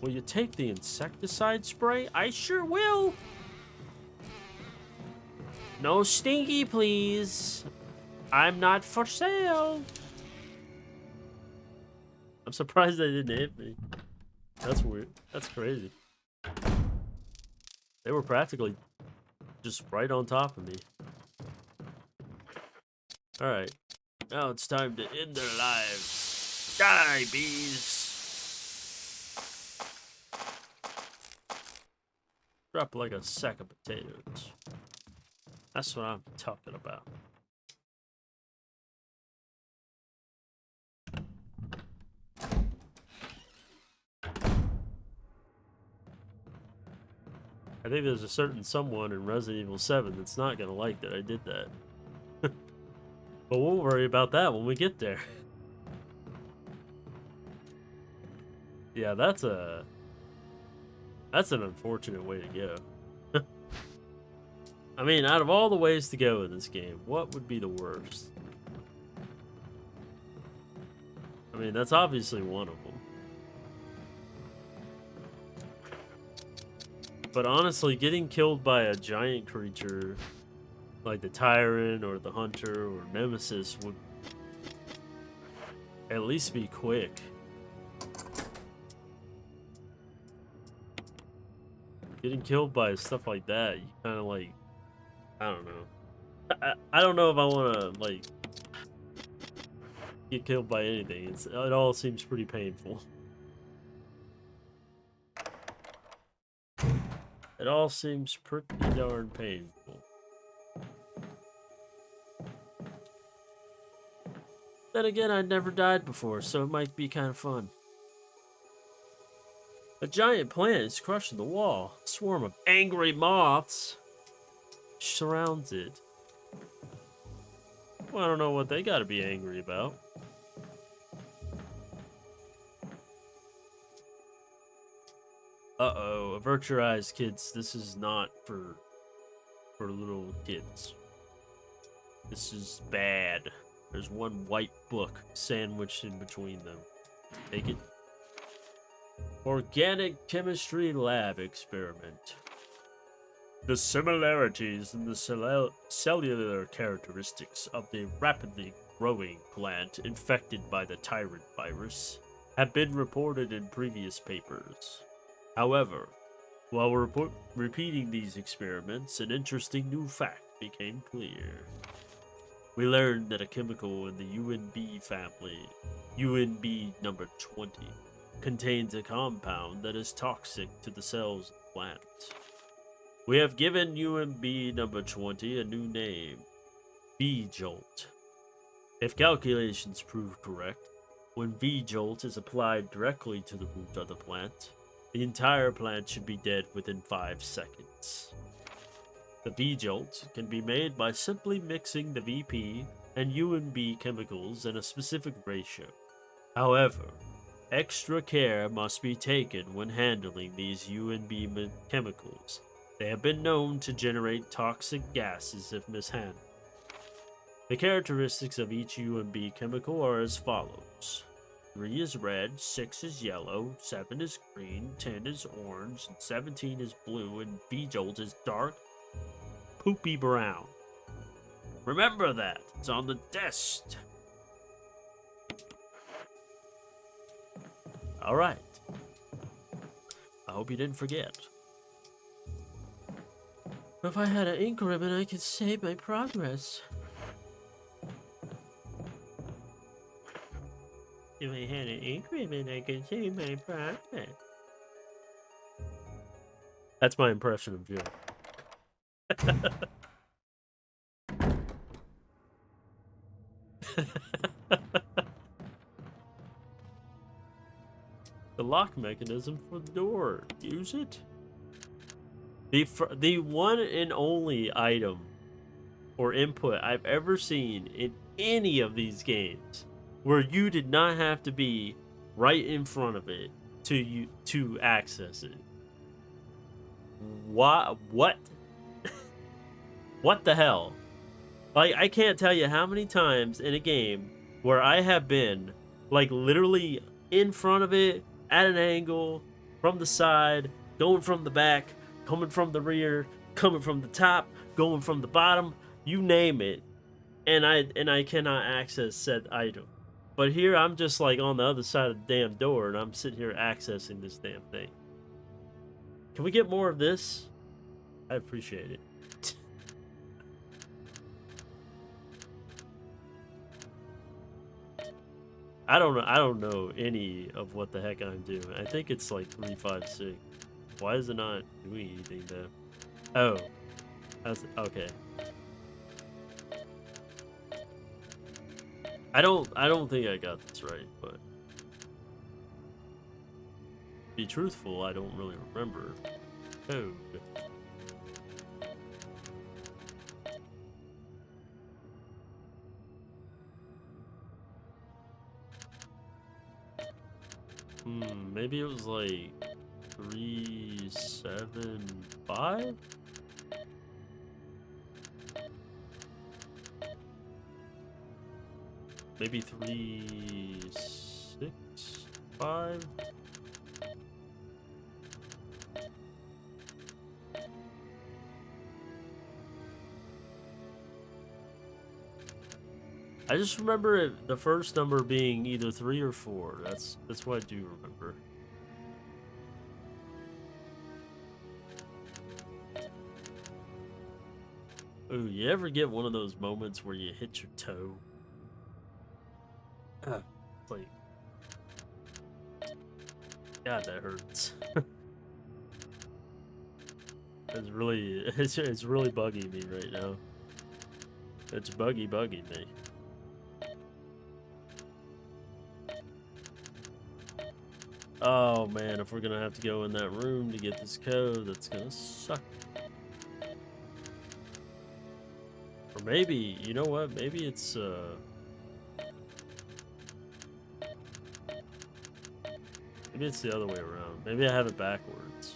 Will you take the insecticide spray? I sure will. No stinky, please. I'm not for sale. I'm surprised they didn't hit me. That's weird. That's crazy. They were practically just right on top of me. Alright. Now it's time to end their lives. Die, bees! Drop like a sack of potatoes. That's what I'm talking about. I think there's a certain someone in Resident Evil 7 that's not gonna like that I did that. But we'll worry about that when we get there. Yeah, that's an unfortunate way to go. I mean, out of all the ways to go in this game, what would be the worst? I mean, that's obviously one of them. But honestly, getting killed by a giant creature like the Tyrant or the Hunter or Nemesis would at least be quick. Getting killed by stuff like that, you kind of like, I don't know. I don't know if I want to like get killed by anything. It all seems pretty painful. It all seems pretty darn painful. Then again, I'd never died before, so it might be kind of fun. A giant plant is crushing the wall. A swarm of angry moths surrounds it. Well, I don't know what they gotta be angry about. Uh-oh, avert your eyes, kids. This is not for little kids. This is bad. There's one white book sandwiched in between them. Take it. Organic chemistry lab experiment. The similarities in the cellular characteristics of the rapidly growing plant infected by the Tyrant virus have been reported in previous papers. However, while repeating these experiments, an interesting new fact became clear. We learned that a chemical in the UNB family, UNB number 20, contains a compound that is toxic to the cells of the plant. We have given UNB number 20 a new name, V-Jolt. If calculations prove correct, when V-Jolt is applied directly to the root of the plant, the entire plant should be dead within 5 seconds. The V-Jolt can be made by simply mixing the VP and UNB chemicals in a specific ratio. However, extra care must be taken when handling these UNB chemicals. They have been known to generate toxic gases if mishandled. The characteristics of each UNB chemical are as follows. 3 is red, 6 is yellow, 7 is green, 10 is orange, and 17 is blue, and V-Jolt is dark, poopy brown. Remember that. It's on the test. Alright. I hope you didn't forget. If I had an ink ribbon, I could save my progress. If I had an ink ribbon, I could save my progress. That's my impression of Jill. The lock mechanism for the door. Use it. The one and only item or input I've ever seen in any of these games where you did not have to be right in front of it to access it. What? What the hell? Like, I can't tell you how many times in a game where I have been like literally in front of it at an angle, from the side, going from the back, coming from the rear, coming from the top, going from the bottom, you name it, and I cannot access said item. But here I'm just like on the other side of the damn door, and I'm sitting here accessing this damn thing. Can we get more of this? I appreciate it. I don't know any of what the heck I'm doing. I think it's like 356. Why is it not doing anything though? Oh. That's okay. I don't think I got this right, but to be truthful, I don't really remember code. Maybe it was like 375? Maybe 365? I just remember it, the first number being either 3 or 4. That's what I do remember. Ooh, you ever get one of those moments where you hit your toe? It's like, God, that hurts. it's really bugging me right now. It's bugging me. Oh man, if we're gonna have to go in that room to get this code, that's gonna suck. Or maybe, you know what? Maybe it's maybe it's the other way around. Maybe I have it backwards.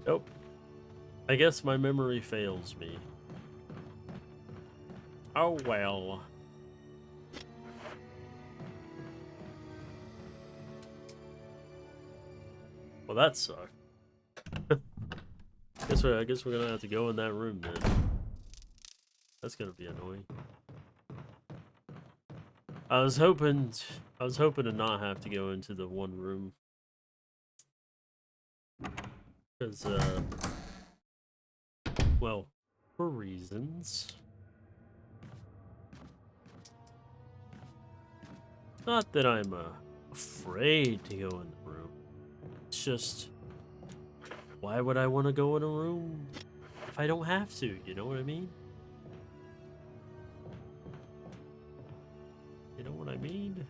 Nope. I guess my memory fails me. Oh well. Well, that sucked. I guess we're gonna have to go in that room then. That's gonna be annoying. I was hoping to not have to go into the one room. Because well, for reasons. Not that I'm afraid to go in the room. It's just, why would I want to go in a room if I don't have to? You know what I mean? You know what I mean?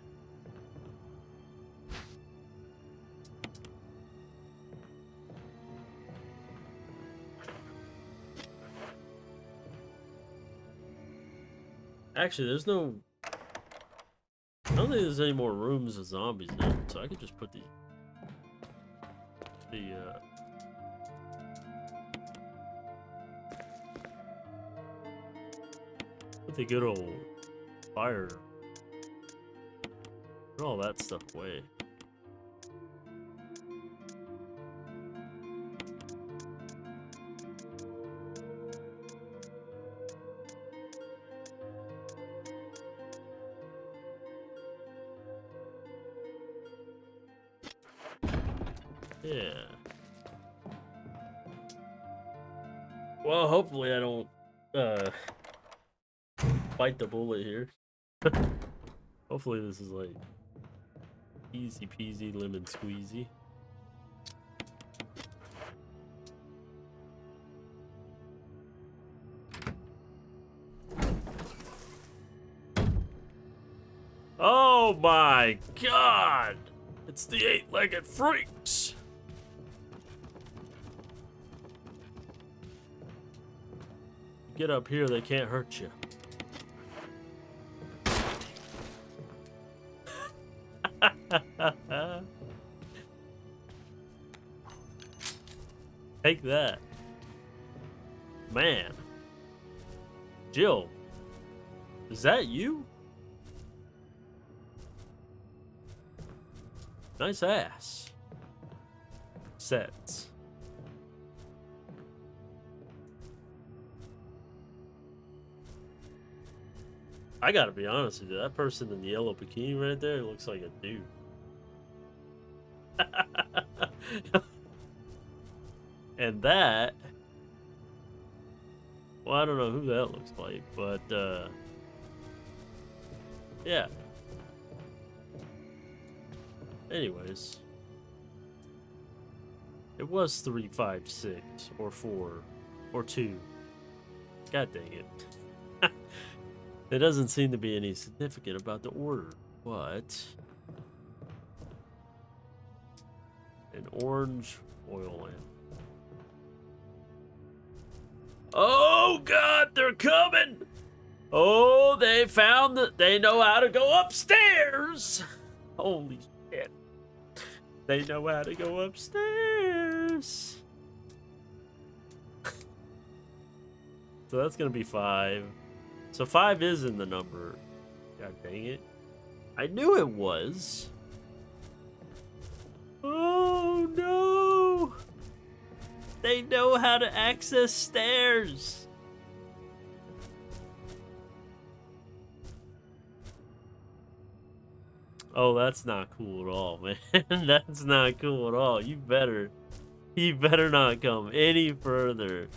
Actually, there's no... I don't think there's any more rooms with zombies in, so I could just put put the good old fire, put all that stuff away. Yeah. Well, hopefully I don't bite the bullet here. Hopefully this is like easy peasy lemon squeezy. Oh my god! It's the eight-legged freaks! Get up here, they can't hurt you. Take that. Man. Jill. Is that you? Nice ass. Sets. I gotta be honest with you, that person in the yellow bikini right there looks like a dude. And that, well, I don't know who that looks like, but yeah. Anyways, it was 3, 5, 6, or 4, or 2. God dang it. There doesn't seem to be any significant about the order, but an orange oil lamp. Oh God, they're coming! Oh, they found that they know how to go upstairs. Holy shit. They know how to go upstairs. So that's gonna be 5. So 5 is in the number. God dang it. I knew it was. Oh no! They know how to access stairs. Oh, that's not cool at all, man. That's not cool at all. You better not come any further.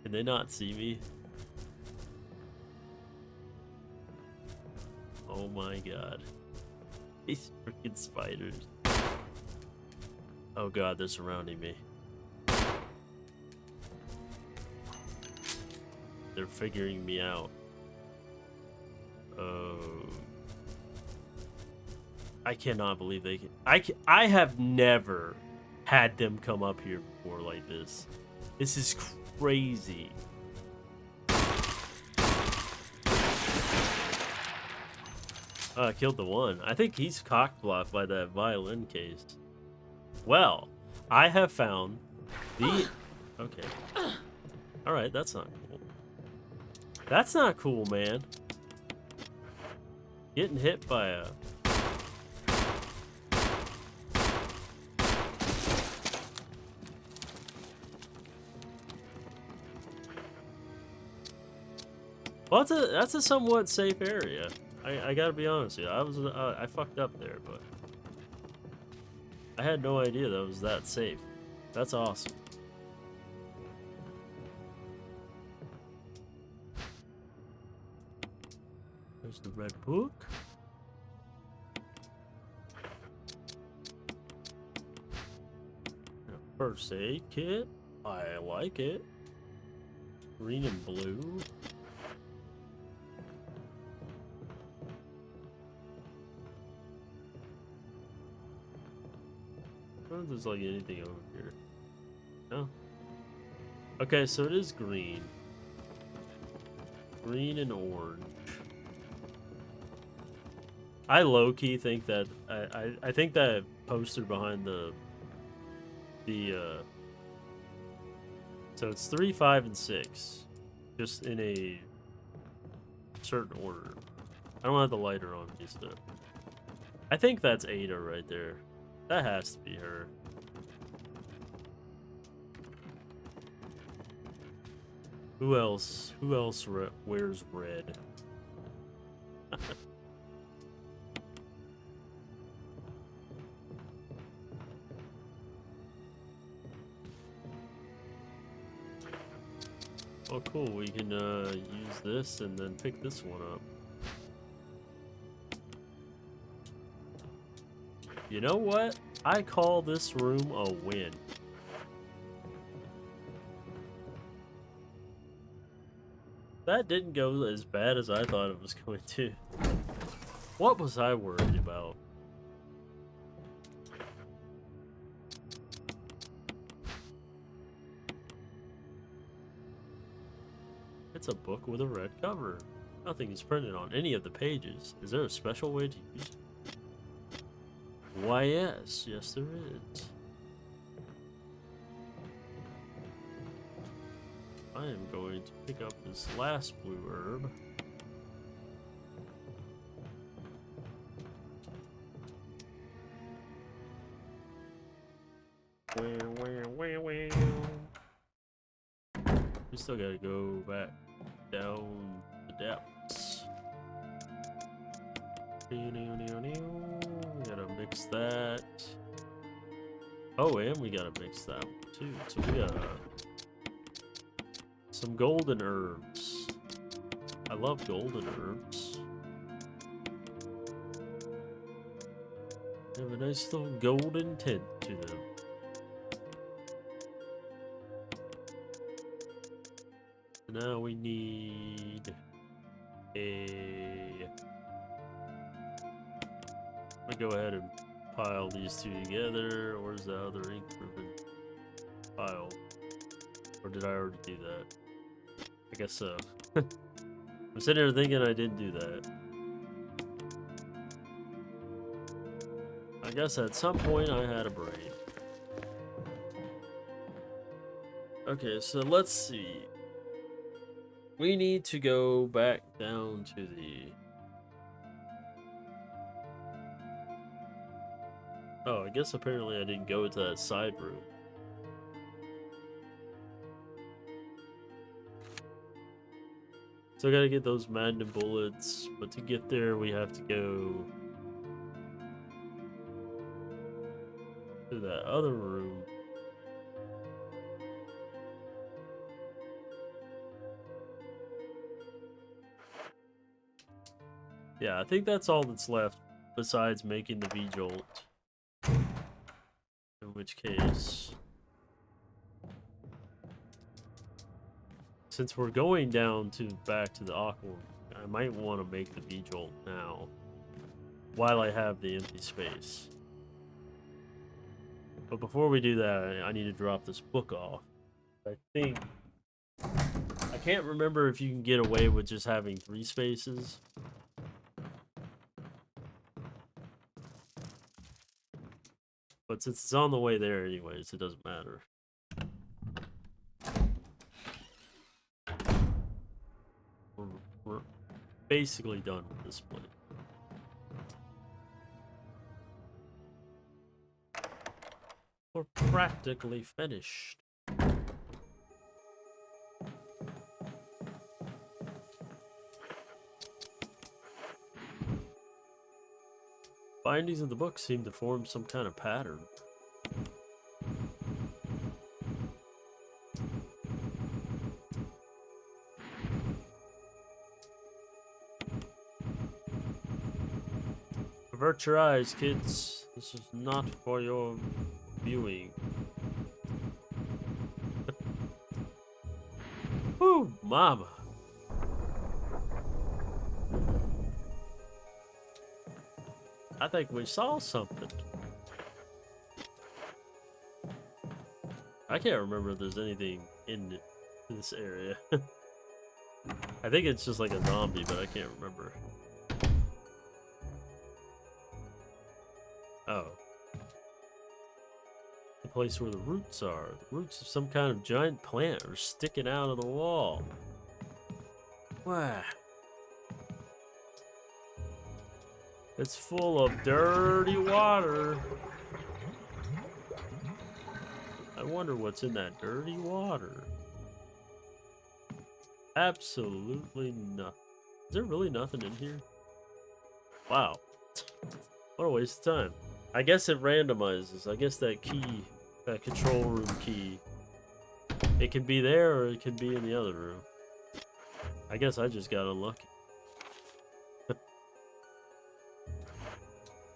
Can they not see me? Oh my god. These freaking spiders. Oh god, they're surrounding me. They're figuring me out. Oh. I cannot believe they can. I have never had them come up here before like this. This is crazy. Oh, I killed the one. I think he's cock-blocked by that violin case. Well, I have found the... Okay. Alright, that's not cool. That's not cool, man. Getting hit by a... Well, that's a somewhat safe area. I gotta be honest with you. I fucked up there, but I had no idea that was that safe. That's awesome. There's the red book. And a first aid kit. I like it. Green and blue. I don't know if there's like anything over here. No. Okay, so it is green. Green and orange. I low-key think that I think that poster behind the so it's 3, 5, and 6, just in a certain order. I don't have the lighter on me, so I think that's Ada right there. That has to be her. Who else? Who else wears red? Oh, cool. We can use this and then pick this one up. You know what? I call this room a win. That didn't go as bad as I thought it was going to. What was I worried about? It's a book with a red cover. Nothing is printed on any of the pages. Is there a special way to use it? Why, yes. Yes, there is. I am going to pick up this last blue herb. We still gotta go back down the depths. We gotta mix that. Oh, and we gotta mix that one too. So we got some golden herbs. I love golden herbs. They have a nice little golden tint to them. Now we need a... I'm gonna go ahead and pile these two together. Where's the other ink ribbon pile? Or did I already do that? I guess so. I'm sitting here thinking I didn't do that. I guess at some point I had a brain. Okay, so let's see. We need to go back down to the... Oh, I guess apparently I didn't go to that side room. Still gotta get those magnum bullets, but to get there we have to go to that other room. Yeah, I think that's all that's left besides making the V-Jolt. In which case, since we're going down to back to the Aqua, I might want to make the V-Jolt now while I have the empty space. But before we do that, I need to drop this book off. I think I can't remember if you can get away with just having 3 spaces. But since it's on the way there anyways, it doesn't matter. We're basically done with this place. We're practically finished. Bindings of the book seem to form some kind of pattern. Avert your eyes, kids. This is not for your viewing. Woo, mama. I think we saw something. I can't remember if there's anything in this area. I think it's just like a zombie, but I can't remember. Oh. The place where the roots are. The roots of some kind of giant plant are sticking out of the wall. Wow. It's full of dirty water. I wonder what's in that dirty water. Absolutely nothing. Is there really nothing in here? Wow. What a waste of time. I guess it randomizes. I guess that key, that control room key, it can be there or it can be in the other room. I guess I just got unlucky.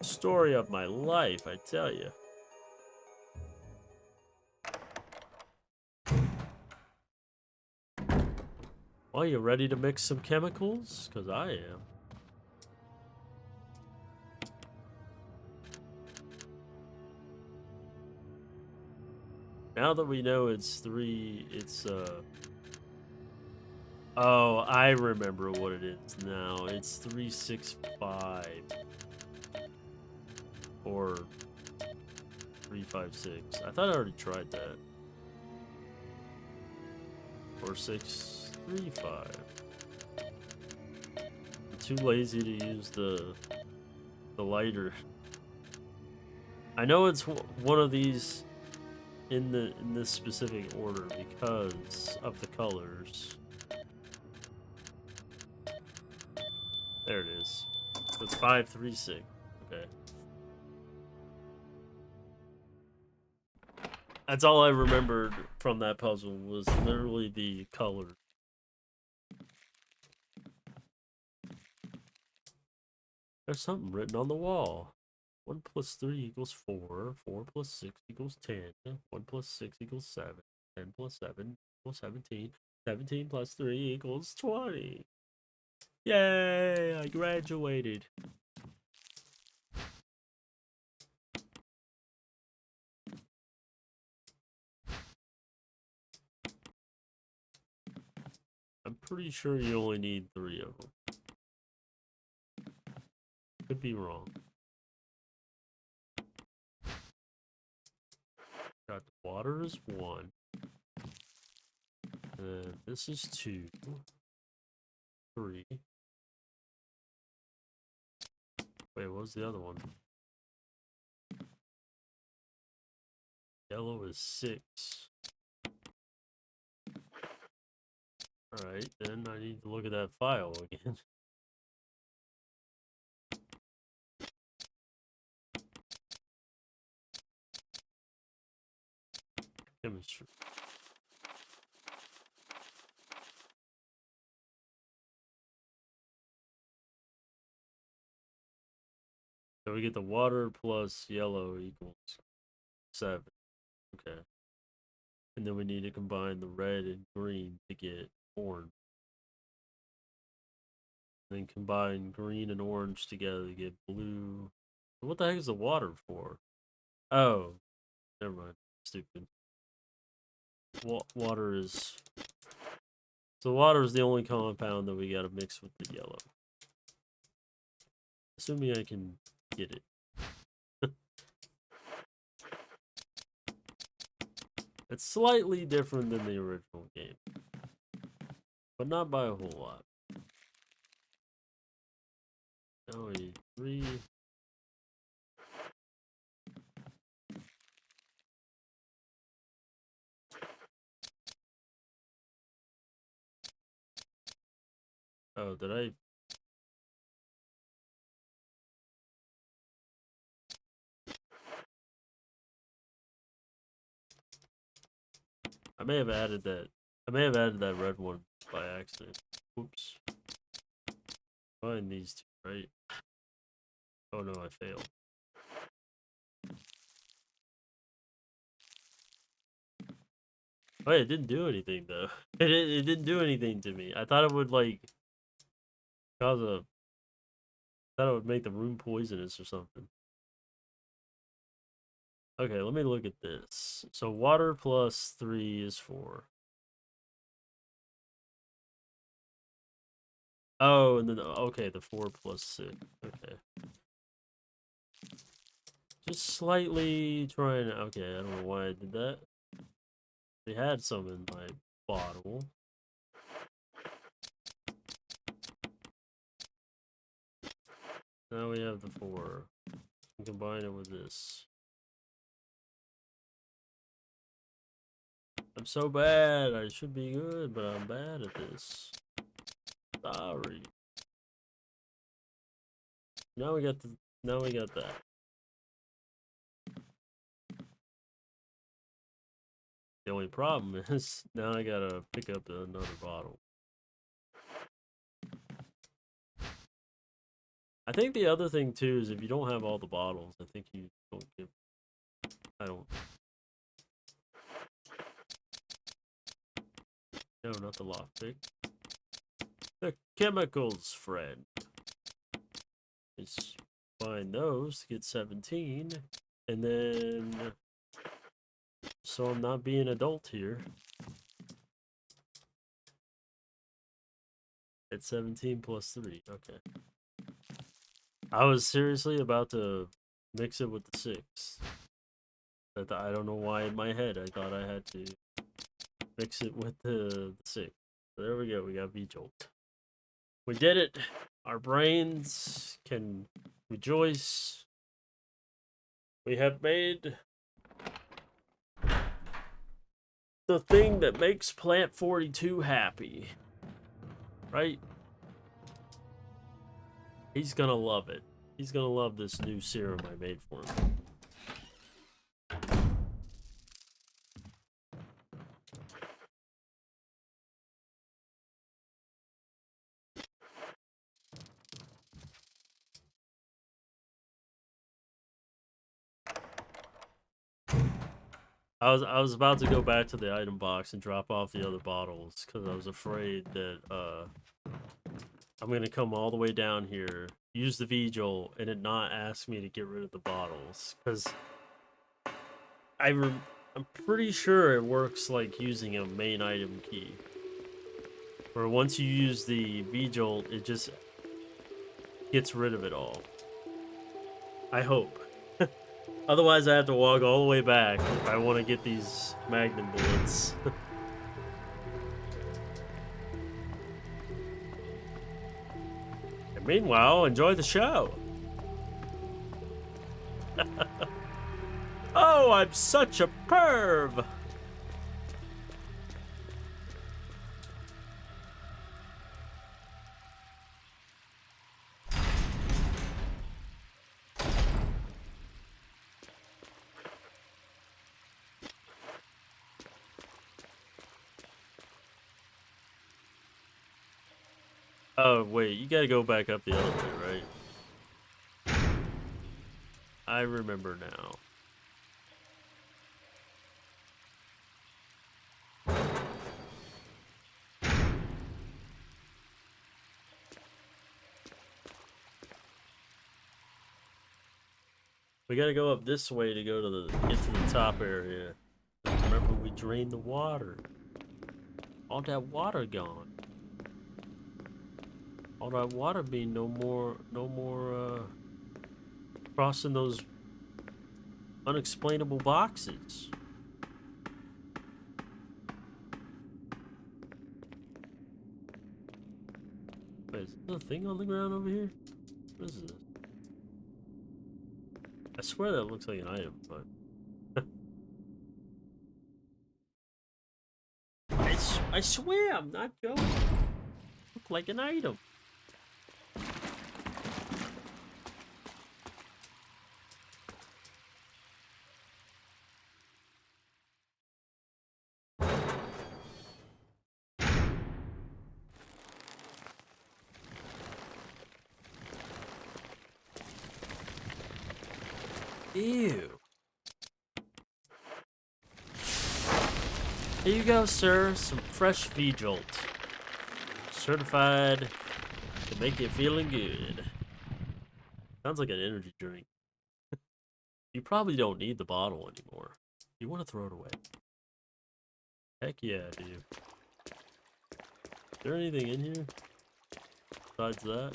Story of my life, I tell you. Well, you ready to mix some chemicals? Because I am. Now that we know it's 3, oh, I remember what it is now. It's 365. Or 356. I thought I already tried that. Or 635. I'm too lazy to use the lighter. I know it's one of these in this specific order because of the colors. There it is. So it's 5, 3, 6. Okay. That's all I remembered from that puzzle was literally the colors. There's something written on the wall. 1 plus 3 equals 4. 4 plus 6 equals 10. 1 plus 6 equals 7. 10 plus 7 equals 17. 17 plus 3 equals 20. Yay! I graduated. I'm pretty sure you only need 3 of them. Could be wrong. Got the water is 1. And this is 2. 3. Wait, what was the other one? Yellow is 6. Alright, then I need to look at that file again. Chemistry. So we get the water plus yellow equals 7. Okay. And then we need to combine the red and green to get orange. And then combine green and orange together to get blue. What the heck is the water for? Oh, never mind. Stupid. Water is... So water is the only compound that we gotta mix with the yellow. Assuming I can get it. It's slightly different than the original game. But not by a whole lot. Now we need 3. Oh, did I... I may have added that. I may have added that red one by accident. Whoops. Find these 2, right? Oh no, I failed. Oh, it didn't do anything though. It didn't do anything to me. I thought it would like cause a... I thought it would make the room poisonous or something. Okay, let me look at this. So water plus 3 is 4. Oh, and then, okay, the 4 plus 6. Okay. Just slightly trying to... Okay, I don't know why I did that. They had some in my bottle. Now we have the 4. Combine it with this. I'm so bad. I should be good, but I'm bad at this. Sorry. Now we got the... Now we got that. The only problem is now I gotta pick up another bottle. I think the other thing too is if you don't have all the bottles, I think you don't get... I don't... No, not the lockpick. The chemicals, friend. Let's find those to get 17. And then... So I'm not being adult here. It's 17 plus 3. Okay. I was seriously about to mix it with the 6. I don't know why in my head I thought I had to mix it with the 6. So there we go. We got V-Jolt. We did it. Our brains can rejoice. We have made the thing that makes Plant 42 happy. Right? He's gonna love it. He's gonna love this new serum I made for him. I was about to go back to the item box and drop off the other bottles because I was afraid that I'm gonna come all the way down here, use the vigil, and it not ask me to get rid of the bottles because I'm pretty sure it works like using a main item key. Where once you use the vigil, it just gets rid of it all. I hope. Otherwise, I have to walk all the way back if I want to get these magnum bullets. And meanwhile, enjoy the show. Oh, I'm such a perv. Oh, wait, you gotta go back up the other way, right? I remember now. We gotta go up this way to go to get to the top area. Remember, we drained the water. All that water gone. All that water being no more crossing those unexplainable boxes. Wait, is there a thing on the ground over here? What is this? I swear that looks like an item, but I swear I'm not joking. Look like an item. Ew. Here you go, sir. Some fresh V-Jolt. Certified to make you feeling good. Sounds like an energy drink. You probably don't need the bottle anymore. You want to throw it away. Heck yeah, I do. Is there anything in here besides that?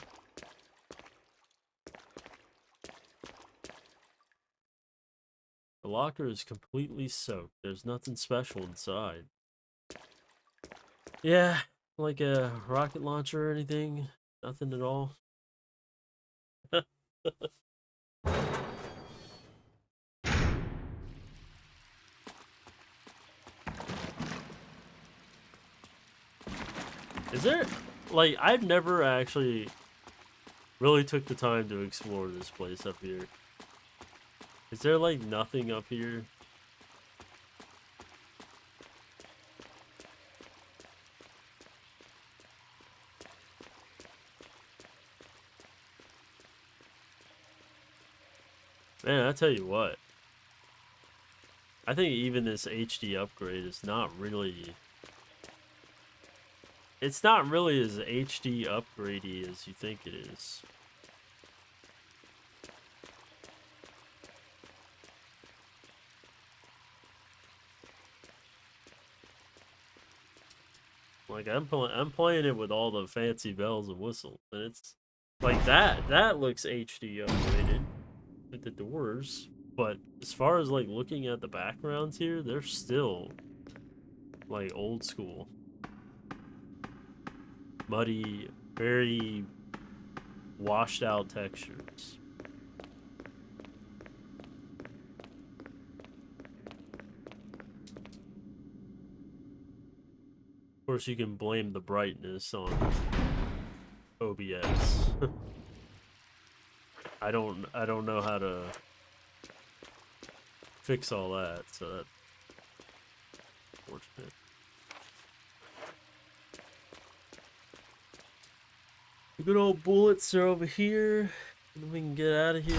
The locker is completely soaked. There's nothing special inside. Yeah, like a rocket launcher or anything? Nothing at all. Is there, like, I've never actually really took the time to explore this place up here. Is there, like, nothing up here? Man, I tell you what. I think even this HD upgrade is not really... It's not really as HD upgradey as you think it is. Like I'm playing it with all the fancy bells and whistles, and it's like that looks HD upgraded with the doors. But as far as like looking at the backgrounds here, they're still like old school, muddy, very washed out textures. course, you can blame the brightness on OBS. I don't know how to fix all that, so that's unfortunate. The good old bullets are over here, and we can get out of here.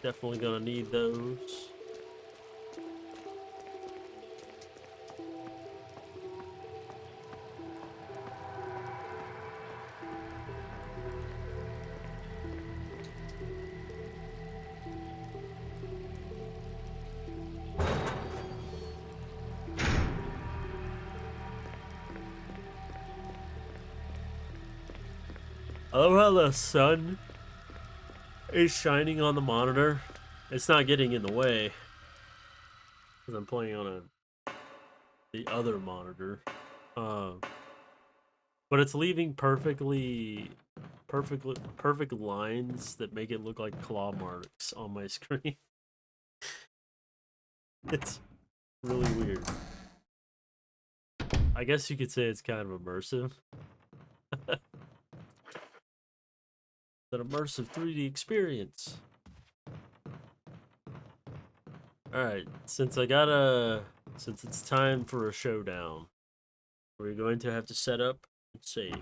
Definitely gonna need those. I love how the sun is shining on the monitor. It's not getting in the way because I'm playing on the other monitor, but it's leaving perfect lines that make it look like claw marks on my screen. It's really weird. I guess you could say it's kind of immersive. An immersive 3D experience. Alright, since it's time for a showdown, we're going to have to set up and save.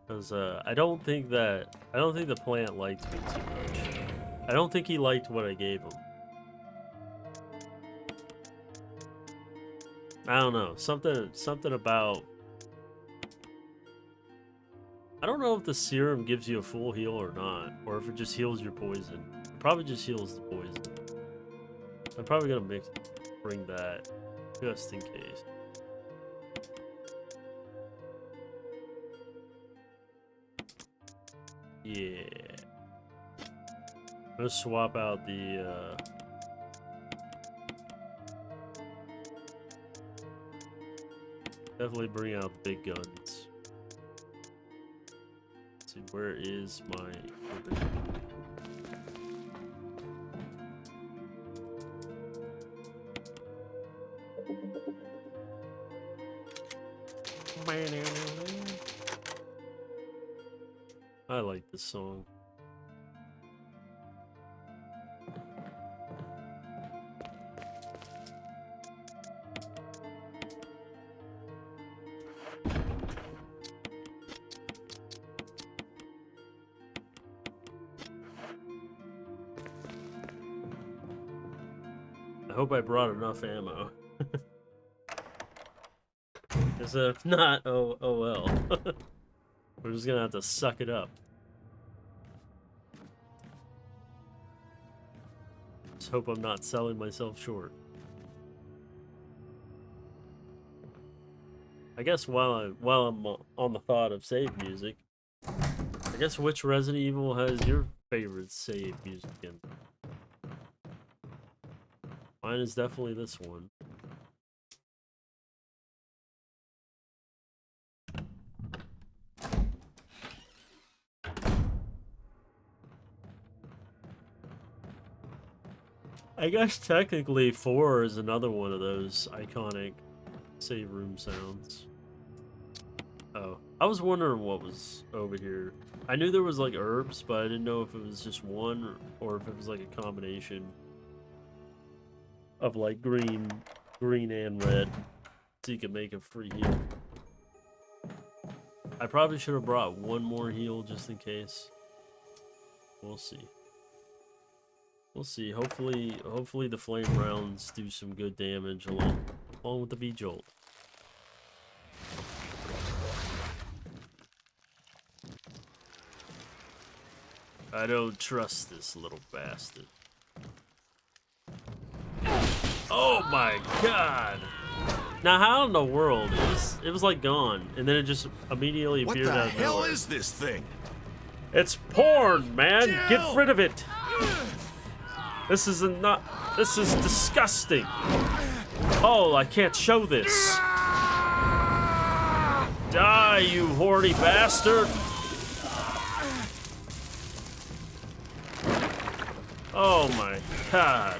Because I don't think the plant liked me too much. I don't think he liked what I gave him. I don't know, something about. I don't know if the serum gives you a full heal or not, or if it just heals your poison. It probably just heals the poison. I'm probably gonna bring that just in case. Yeah. I'm gonna swap out the definitely bring out the big guns. Let's see, where is my I like this song. I hope I brought enough ammo. Because if not, oh well. We're just gonna have to suck it up. Just hope I'm not selling myself short. I guess while I'm on the thought of save music, I guess which Resident Evil has your favorite save music in? Mine is definitely this one. I guess technically 4 is another one of those iconic save room sounds. Oh, I was wondering what was over here. I knew there was like herbs, but I didn't know if it was just one or if it was like a combination of like green and red, so you can make a free heal. I probably should have brought one more heal just in case. We'll see. We'll see. Hopefully the flame rounds do some good damage along with the V-Jolt. I don't trust this little bastard. Oh my god! Now, how in the world? It was like gone, and then it just immediately What appeared the out of hell nowhere. is this thing? It's porn, man. Get Jill! rid of it. This is not. This is disgusting. Oh, I can't show this. Die, you horny bastard. Oh my god.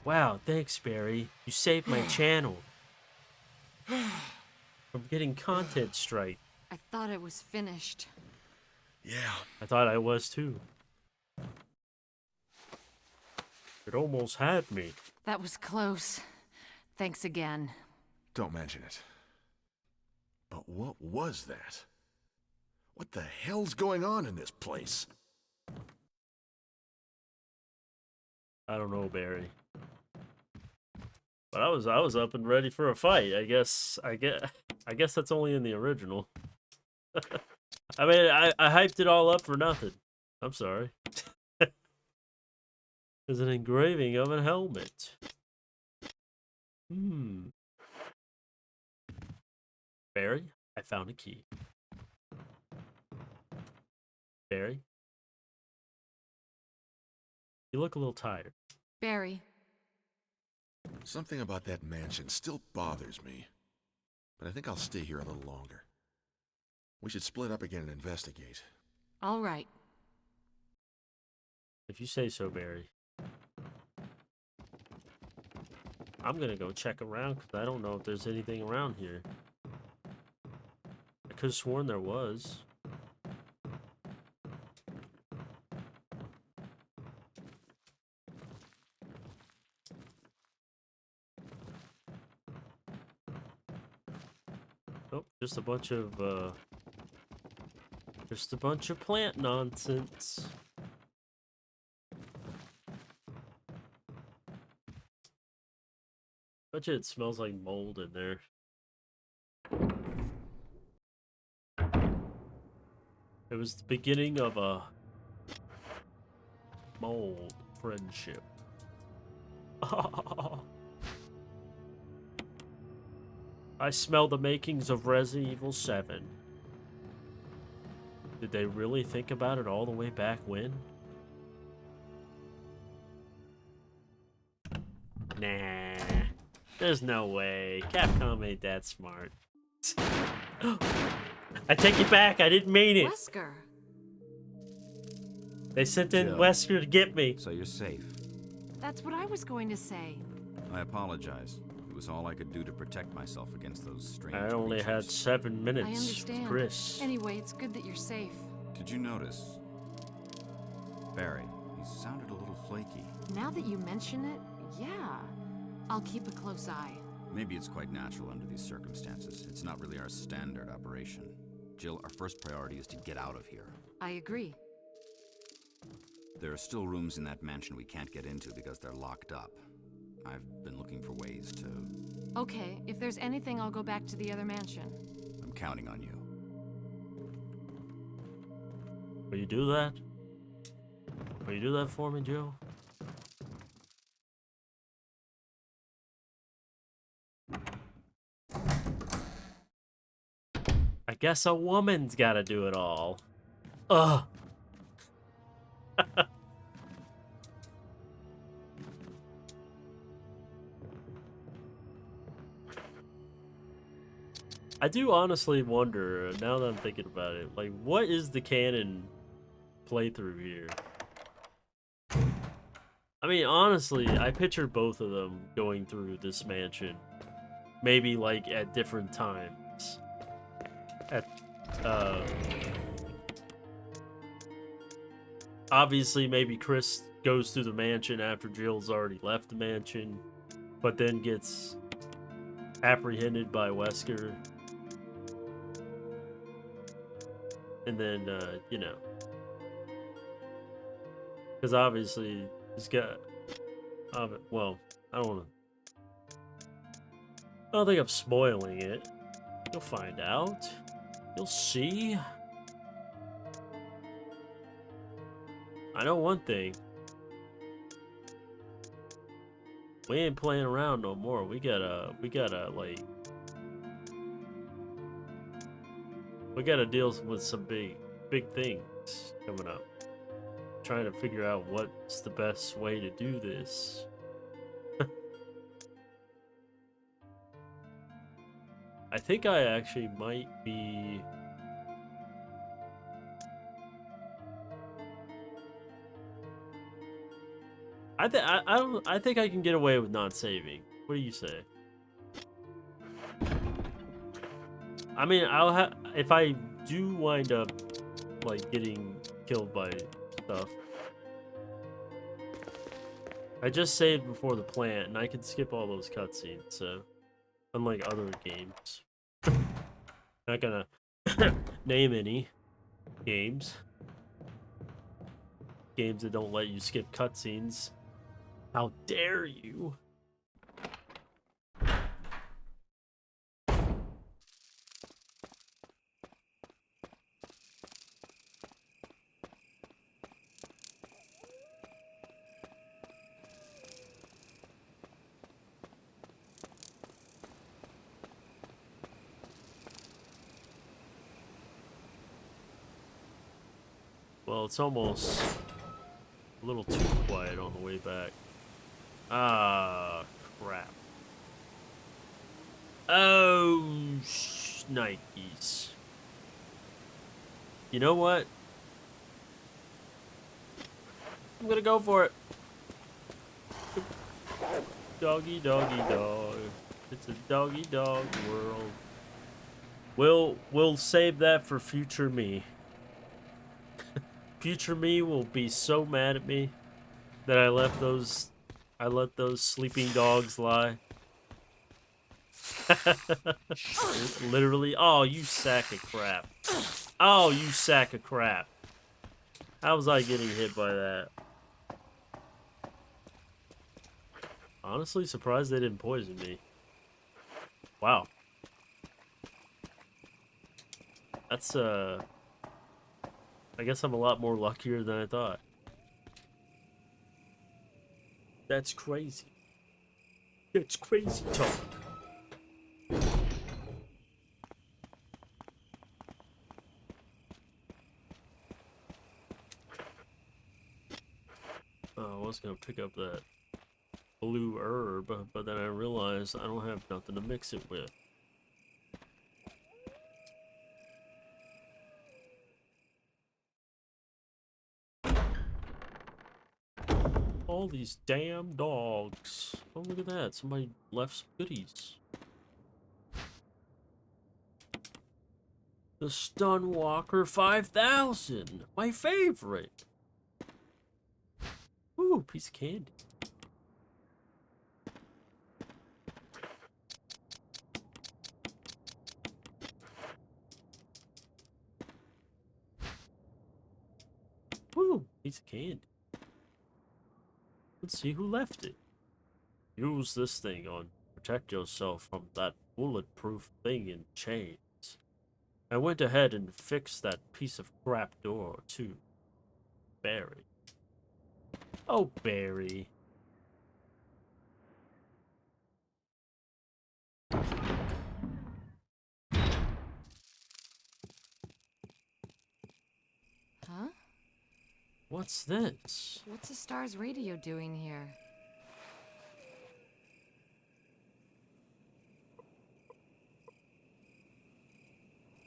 Wow, thanks, Barry. You saved my channel from getting content strike. I thought it was finished. Yeah. I thought I was too. It almost had me. That was close. Thanks again. Don't mention it. But what was that? What the hell's going on in this place? I don't know, Barry. But I was up and ready for a fight. I guess that's only in the original. I mean, I hyped it all up for nothing. I'm sorry. There's an engraving of a helmet. Barry, I found a key. Barry? You look a little tired. Barry, Something about that mansion still bothers me. But I think I'll stay here a little longer. We should split up again and investigate. all right. If you say so, Barry. I'm gonna go check around because I don't know if there's anything around here. I could have sworn there was. Oh, just a bunch of plant nonsense. Bet you it smells like mold in there. It was the beginning of a mold friendship. I smell the makings of Resident Evil 7. Did they really think about it all the way back when? Nah. There's no way. Capcom ain't that smart. I take it back. I didn't mean it. Wesker. They sent in Jill. Wesker to get me. So you're safe. That's what I was going to say. I apologize. It was all I could do to protect myself against those strange I only had creatures. 7 I minutes. understand. Chris. Anyway, it's good that you're safe. Did you notice? Barry, he sounded a little flaky. Now that you mention it, yeah. I'll keep a close eye. Maybe it's quite natural under these circumstances. It's not really our standard operation. Jill, our first priority is to get out of here. I agree. There are still rooms in that mansion we can't get into because they're locked up. I've been looking for ways to... Okay, if there's anything, I'll go back to the other mansion. I'm counting on you. Will you do that? Will you do that for me, Joe? I guess a woman's gotta do it all. Ugh. I do honestly wonder, now that I'm thinking about it, like, what is the canon playthrough here? I mean, honestly, I picture both of them going through this mansion. Maybe, like, at different times. Obviously, maybe Chris goes through the mansion after Jill's already left the mansion, but then gets apprehended by Wesker. And then, you know, because obviously he's got, well, I don't think I'm spoiling it. You'll find out. You'll see. I know one thing. We ain't playing around no more. We gotta deal with some big things coming up. Trying to figure out what's the best way to do this. I think I actually might be... I think I can get away with not saving. What do you say? I mean, if I do wind up like getting killed by stuff. I just saved before the plant, and I can skip all those cutscenes. So, unlike other games, not gonna name any games that don't let you skip cutscenes. How dare you? Well, it's almost a little too quiet on the way back. Ah, crap. Oh, Nikes. You know what? I'm gonna go for it. Doggy, doggy, dog. It's a doggy dog world. We'll save that for future me. Future me will be so mad at me that I let those sleeping dogs lie. Literally, oh, you sack of crap. Oh, you sack of crap. How was I getting hit by that? Honestly, surprised they didn't poison me. Wow. That's, I guess I'm a lot more luckier than I thought. That's crazy. That's crazy talk. Oh, I was gonna pick up that blue herb, but then I realized I don't have nothing to mix it with. All these damn dogs. Oh, look at that. Somebody left some goodies. The Stunwalker 5000. My favorite. Ooh, piece of candy. Ooh, piece of candy. Let's see who left it. Use this thing on protect yourself from that bulletproof thing in chains. I went ahead and fixed that piece of crap door too. Barry. Oh, Barry. Huh? What's this? What's the Star's radio doing here?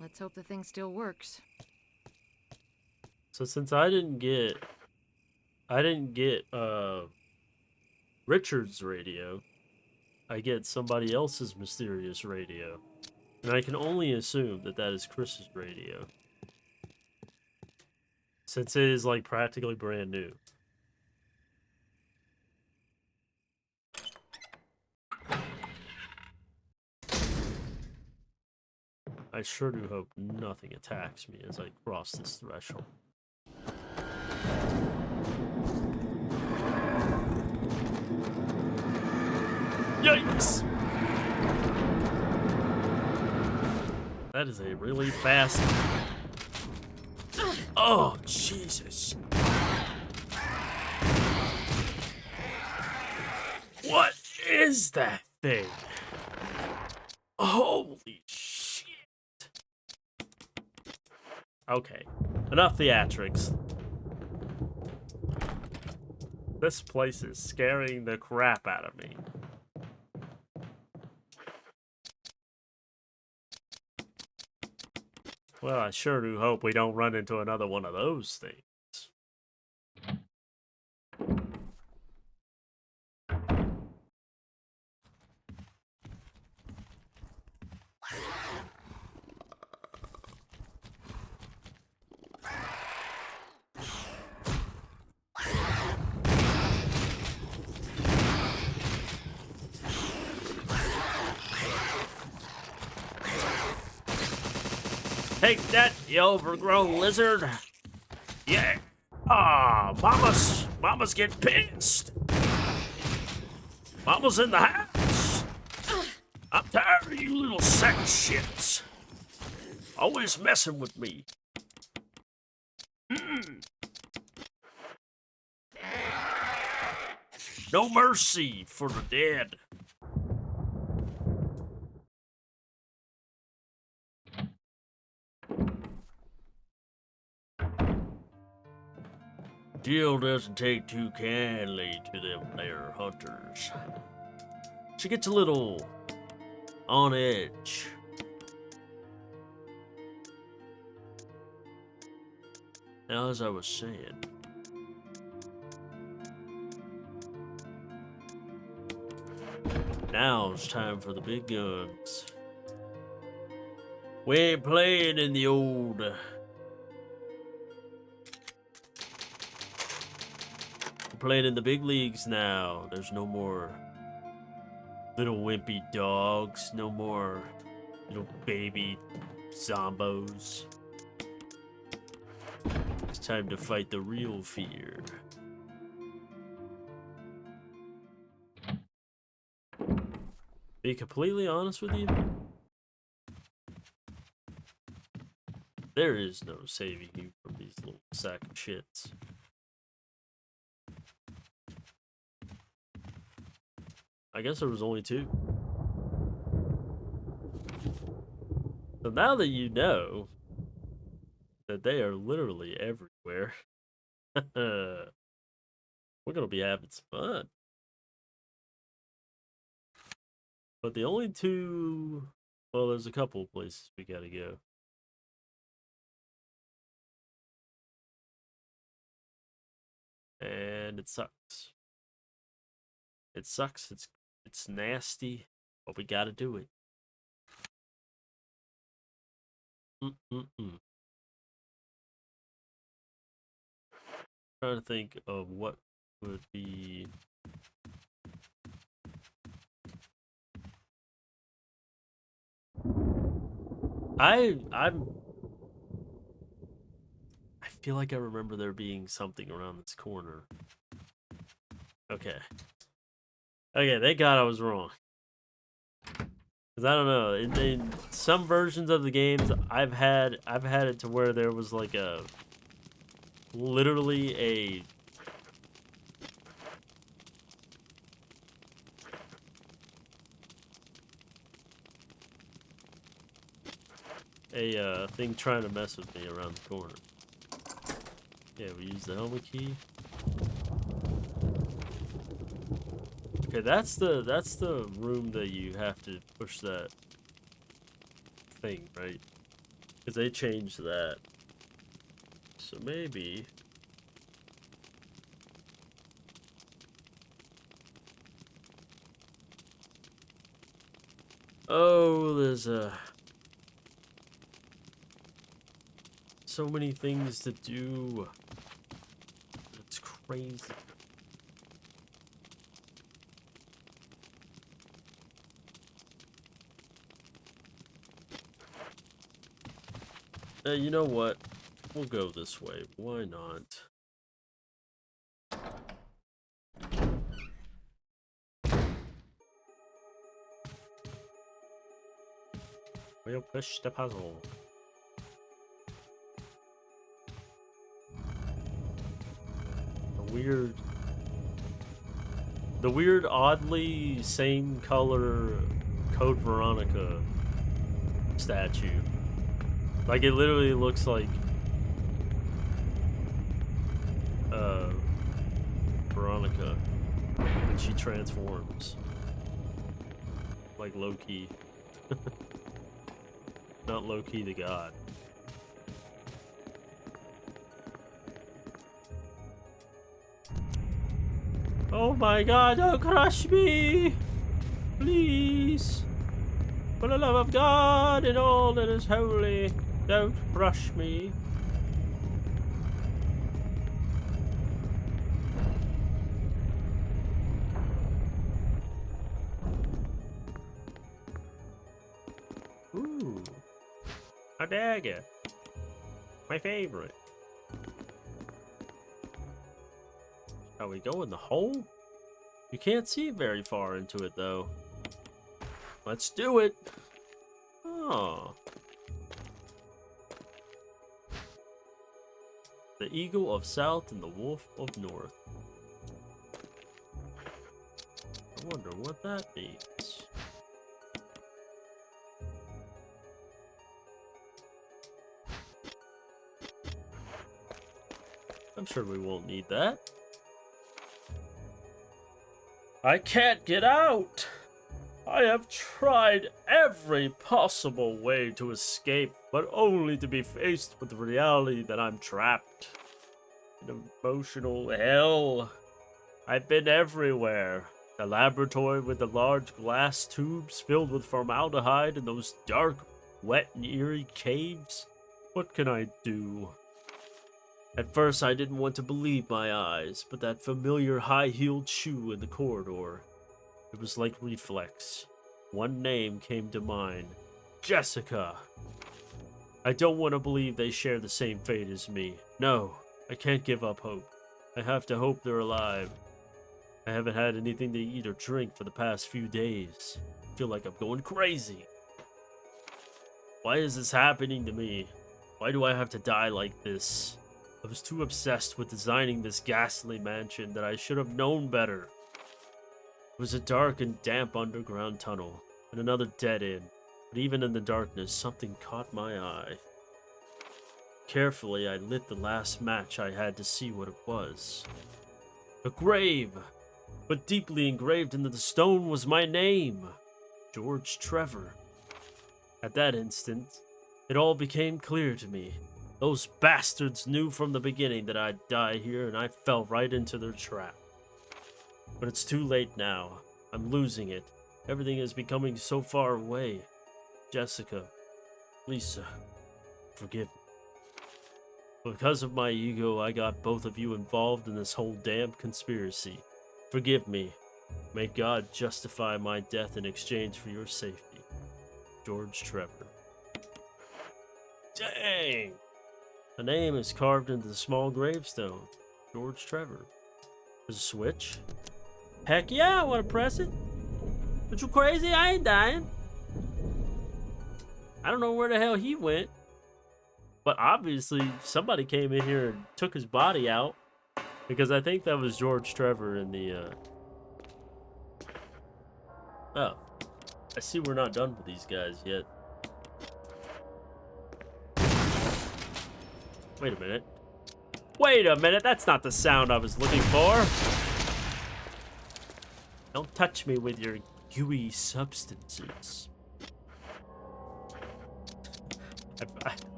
Let's hope the thing still works. So since I didn't get Richard's radio, I get somebody else's mysterious radio. And I can only assume that that is Chris's radio. Since it is like practically brand new. I sure do hope nothing attacks me as I cross this threshold. Yikes! That is a really fast... Oh, Jesus. is that thing? Holy shit. Okay, enough theatrics. This place is scaring the crap out of me. Well, I sure do hope we don't run into another one of those things. Take that, you overgrown lizard. Yeah. Ah, Mama's getting pissed. Mama's in the house. I'm tired of you little sack of shits. Always messing with me. No mercy for the dead. Jill doesn't take too kindly to them there hunters. She gets a little on edge. Now, as I was saying, now it's time for the big guns. We ain't playing in the old... We're playing in the big leagues now. There's no more little wimpy dogs. No more little baby zombos. It's time to fight the real fear. Be completely honest with you, there is no saving you from these little sack of shits. I guess there was only two. So now that you know that they are literally everywhere, we're gonna be having some fun. But the only two, well, there's a couple of places we gotta go. And it sucks. It sucks. It's nasty, but we gotta do it. Trying to think of what would be. I feel like I remember there being something around this corner. Okay. Okay, thank God I was wrong. Cause I don't know. In some versions of the games I've had it to where there was like a literally a thing trying to mess with me around the corner. Yeah, we use the helmet key. Okay, that's the room that you have to push that thing, right? Because they changed that. So maybe. Oh, there's so many things to do. It's crazy. You know what? We'll go this way. Why not? We'll push the puzzle. A weird The weird, oddly same color Code Veronica statue. Like, it literally looks like Veronica when she transforms. Like Loki. Not Loki the god. Oh my god, don't crush me! Please! For the love of God and all that is holy, don't crush me. Ooh. A dagger. My favorite. Shall we go in the hole? You can't see very far into it, though. Let's do it. Oh. The Eagle of South and the Wolf of North. I wonder what that means. I'm sure we won't need that. I can't get out! I have tried every possible way to escape, but only to be faced with the reality that I'm trapped in emotional hell. I've been everywhere. The laboratory with the large glass tubes filled with formaldehyde and those dark, wet and eerie caves. What can I do? At first, I didn't want to believe my eyes, but that familiar high-heeled shoe in the corridor, it was like reflex. One name came to mind. Jessica. I don't want to believe they share the same fate as me. No, I can't give up hope. I have to hope they're alive. I haven't had anything to eat or drink for the past few days. I feel like I'm going crazy. Why is this happening to me? Why do I have to die like this? I was too obsessed with designing this ghastly mansion that I should have known better. It was a dark and damp underground tunnel, and another dead end, but even in the darkness, something caught my eye. Carefully, I lit the last match I had to see what it was. A grave! But deeply engraved into the stone was my name, George Trevor. At that instant, it all became clear to me. Those bastards knew from the beginning that I'd die here, and I fell right into their trap. But it's too late now. I'm losing it. Everything is becoming so far away. Jessica, Lisa, forgive me. Because of my ego, I got both of you involved in this whole damn conspiracy. Forgive me. May God justify my death in exchange for your safety. George Trevor. Dang! The name is carved into the small gravestone. George Trevor. There's a switch? Heck yeah, I want to press it. But you crazy? I ain't dying. I don't know where the hell he went. But obviously, somebody came in here and took his body out. Because I think that was George Trevor in the, Oh. I see we're not done with these guys yet. Wait a minute. Wait a minute, that's not the sound I was looking for. Don't touch me with your gooey substances.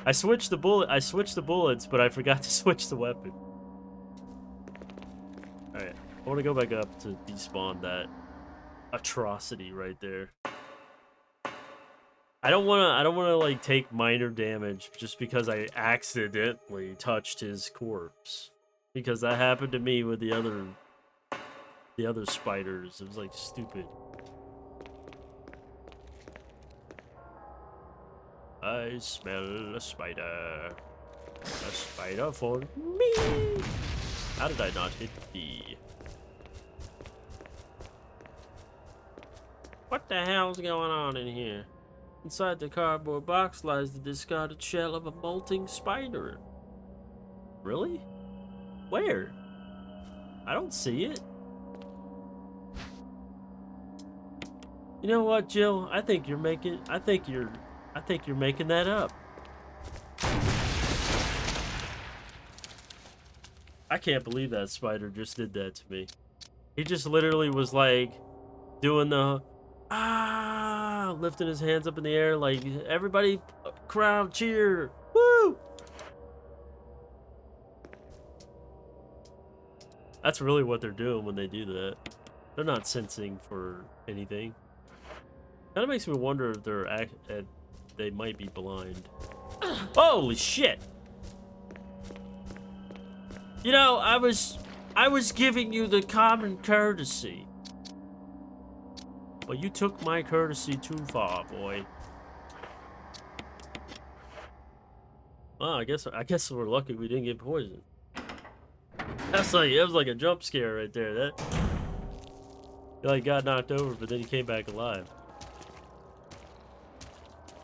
I switched the bullet. I switched the bullets, but I forgot to switch the weapon. All right, I want to go back up to despawn that atrocity right there. I don't want to like take minor damage just because I accidentally touched his corpse, because that happened to me with the other spiders. It was like stupid. I smell a spider. A spider for me. How did I not hit B? What the hell's going on in here? Inside the cardboard box lies the discarded shell of a molting spider. Really? Where? I don't see it. You know what, Jill? I think you're making that up. I can't believe that spider just did that to me. He just literally was like doing the lifting his hands up in the air like everybody crowd cheer. Woo! That's really what they're doing when they do that. They're not sensing for anything. Kind of makes me wonder if they might be blind. Holy shit! You know, I was giving you the common courtesy. But you took my courtesy too far, boy. Well, I guess we're lucky we didn't get poisoned. It was like a jump scare right there. That he like got knocked over, but then he came back alive.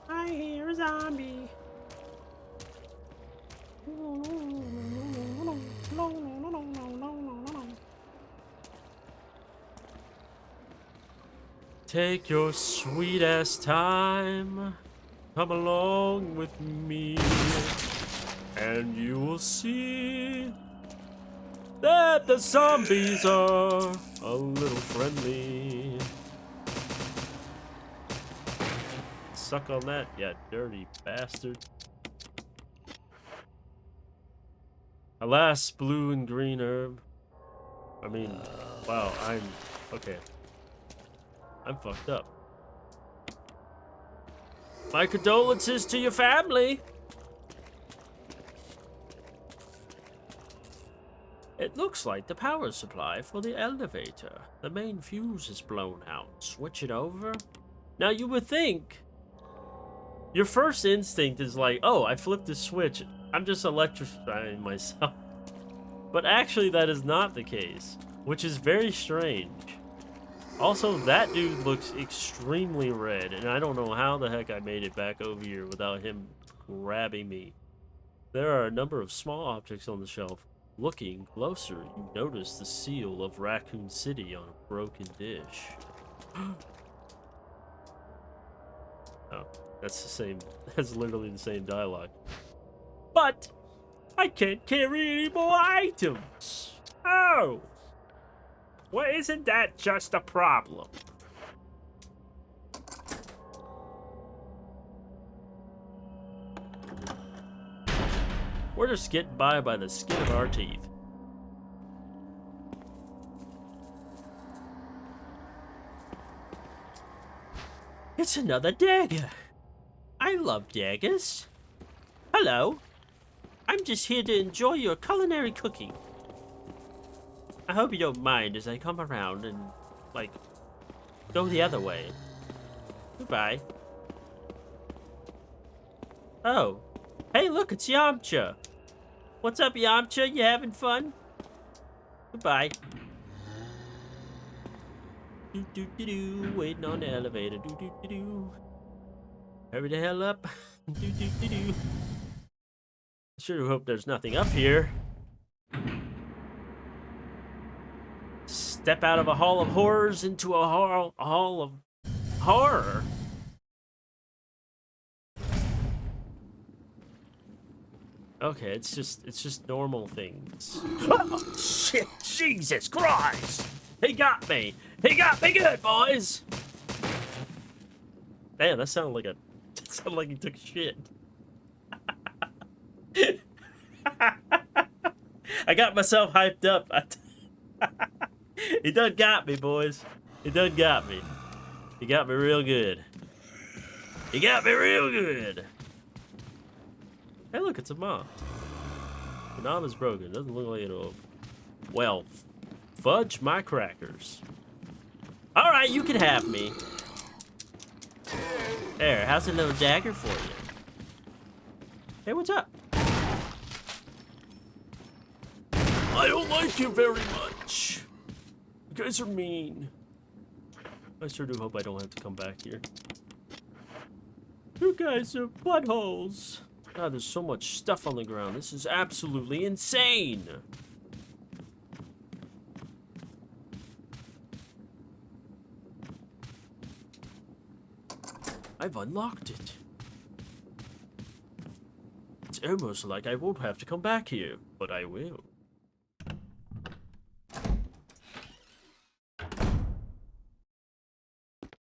I hear a zombie. Take your sweet ass time. Come along with me, and you will see that the zombies are a little friendly. Suck on that, you dirty bastard. Alas, blue and green herb. I mean, wow, okay. I'm fucked up. My condolences to your family. It looks like the power supply for the elevator. The main fuse is blown out. Switch it over. Now you would think your first instinct is like, oh, I flipped the switch. I'm just electrifying myself. But actually that is not the case, which is very strange. Also, that dude looks extremely red, and I don't know how the heck I made it back over here without him grabbing me. There are a number of small objects on the shelf. Looking closer, you notice the seal of Raccoon City on a broken dish. Oh, that's the same. That's literally the same dialogue. But I can't carry any more items. Oh. Well, isn't that just a problem? We're just getting by the skin of our teeth. It's another dagger. I love daggers. Hello. I'm just here to enjoy your culinary cooking. I hope you don't mind as I come around and, like, go the other way. Goodbye. Oh. Hey, look, it's Yamcha. What's up, Yamcha? You having fun? Goodbye. Do-do-do-do. Waiting on the elevator. Do-do-do-do. Hurry the hell up. Do-do-do-do. I sure hope there's nothing up here. Step out of a hall of horrors into a hall of horror. Okay, it's just normal things. Oh, shit, Jesus Christ! He got me! He got me good, boys! Damn, that sounded like he took a shit. I got myself hyped up. He done got me, boys. He done got me. He got me real good. He got me real good. Hey, look, it's a knob. The knob is broken. It doesn't look like it'll... Well, fudge my crackers. All right, you can have me. There, how's a little dagger for you? Hey, what's up? I don't like you very much. You guys are mean. I sure do hope I don't have to come back here. You guys are buttholes. God, there's so much stuff on the ground. This is absolutely insane. I've unlocked it. It's almost like I won't have to come back here, but I will.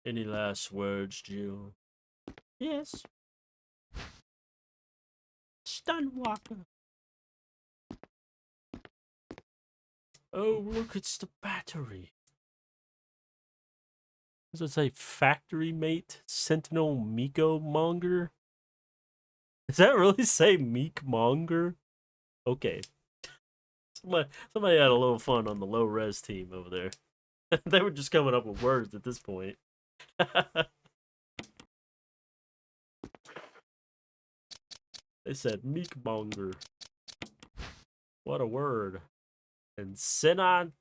Any last words, Jill? Yes. Stunwalker. Oh, look, it's the battery. Does it say factory mate? Sentinel Miko Monger? Does that really say Meek Monger? Okay. Somebody had a little fun on the low res team over there. They were just coming up with words at this point. They said Meek Monger. What a word. And Senatiropa.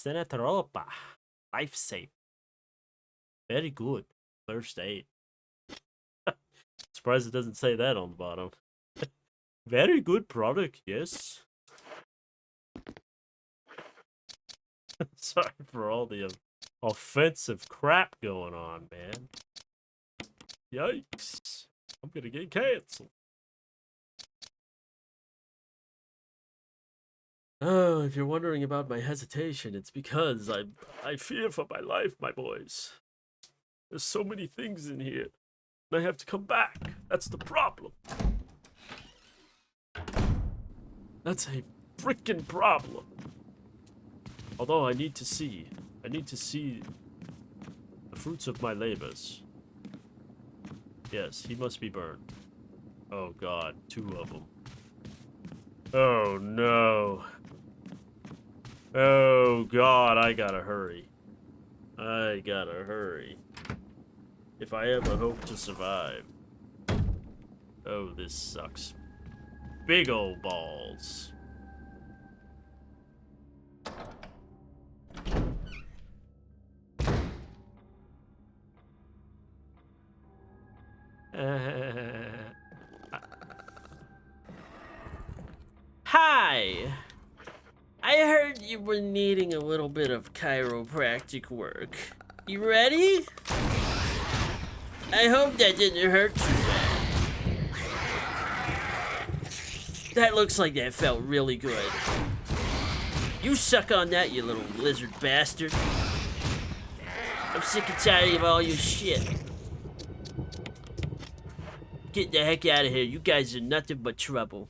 Senatiropa. Life safe. Very good. First aid. Surprised it doesn't say that on the bottom. Very good product, yes. Sorry for all the offensive crap going on, man. Yikes. I'm gonna get canceled. Oh, if you're wondering about my hesitation, it's because I fear for my life, my boys. There's so many things in here, and I have to come back. That's the problem. That's a freaking problem. Although I need to see the fruits of my labors. Yes, he must be burned. Oh God, 2 of them. Oh no. Oh God, I gotta hurry. I gotta hurry. If I ever hope to survive. Oh, this sucks. Big ol' balls. Hi! I heard you were needing a little bit of chiropractic work. You ready? I hope that didn't hurt you bad. That looks like that felt really good. You suck on that, you little lizard bastard. I'm sick and tired of all your shit. Get the heck out of here. You guys are nothing but trouble.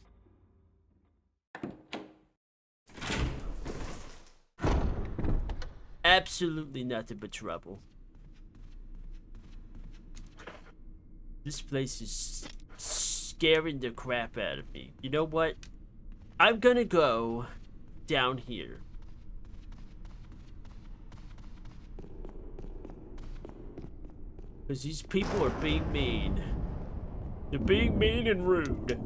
Absolutely nothing but trouble. This place is scaring the crap out of me. You know what? I'm gonna go down here. Because these people are being mean. They're being mean and rude.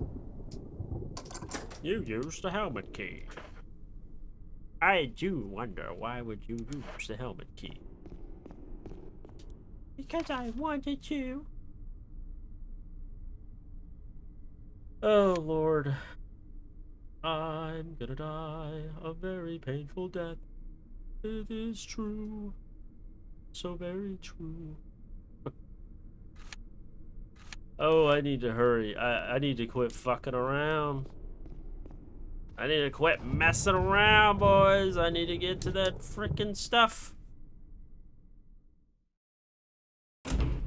You used the helmet key. I do wonder, why would you use the helmet key? Because I wanted to. Oh, Lord. I'm gonna die a very painful death. It is true. So very true. Oh, I need to hurry. I need to quit fucking around. I need to quit messing around, boys. I need to get to that frickin' stuff.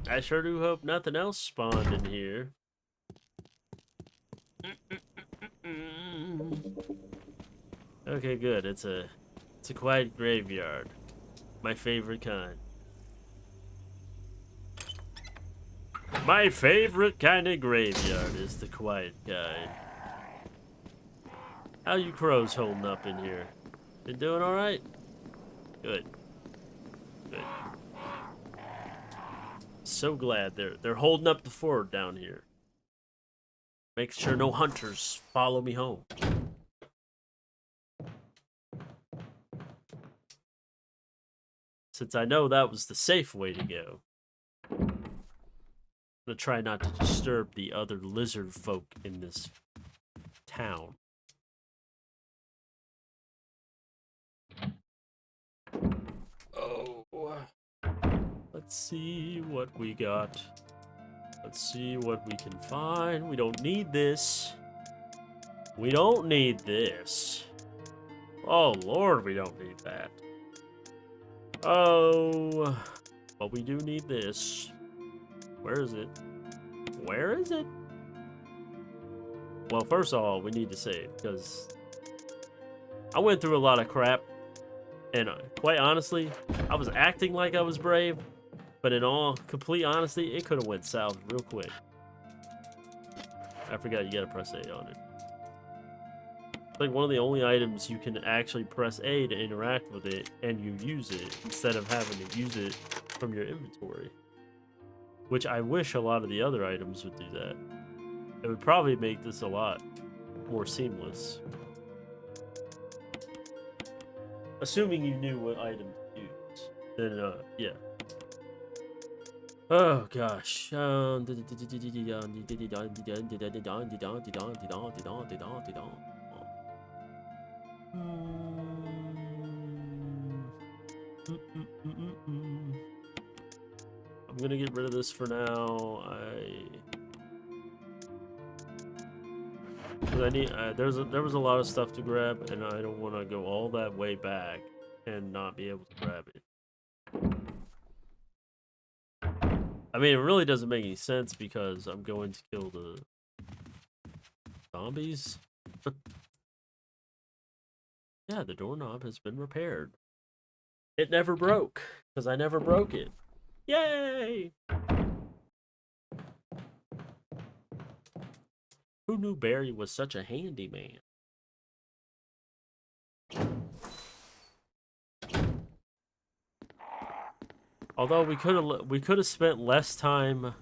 I sure do hope nothing else spawned in here. Okay, good. It's a quiet graveyard. My favorite kind. My favorite kind of graveyard is the quiet kind. How you crows holding up in here? Been doing all right? Good. Good. So glad they're holding up the fort down here. Make sure no hunters follow me home. Since I know that was the safe way to go. I'm gonna try not to disturb the other lizard folk in this town. Oh. Let's see what we got. Let's see what we can find. We don't need this. We don't need this. Oh, Lord, we don't need that. Oh, but we do need this. Where is it? Where is it? Well, first of all, we need to save, because I went through a lot of crap, and quite honestly, I was acting like I was brave, but in all complete honesty, it could have went south real quick. I forgot you gotta press A on it. It's like one of the only items you can actually press A to interact with it, and you use it, instead of having to use it from your inventory. Which I wish a lot of the other items would do that. It would probably make this a lot more seamless. Assuming you knew what item to use. Then, yeah. Oh, gosh. I'm gonna get rid of this for now. Cause I need. There was a lot of stuff to grab, and I don't want to go all that way back and not be able to grab it. I mean, it really doesn't make any sense because I'm going to kill the zombies. Yeah, the doorknob has been repaired. It never broke because I never broke it. Yay! Who knew Barry was such a handyman? Although we could have spent less time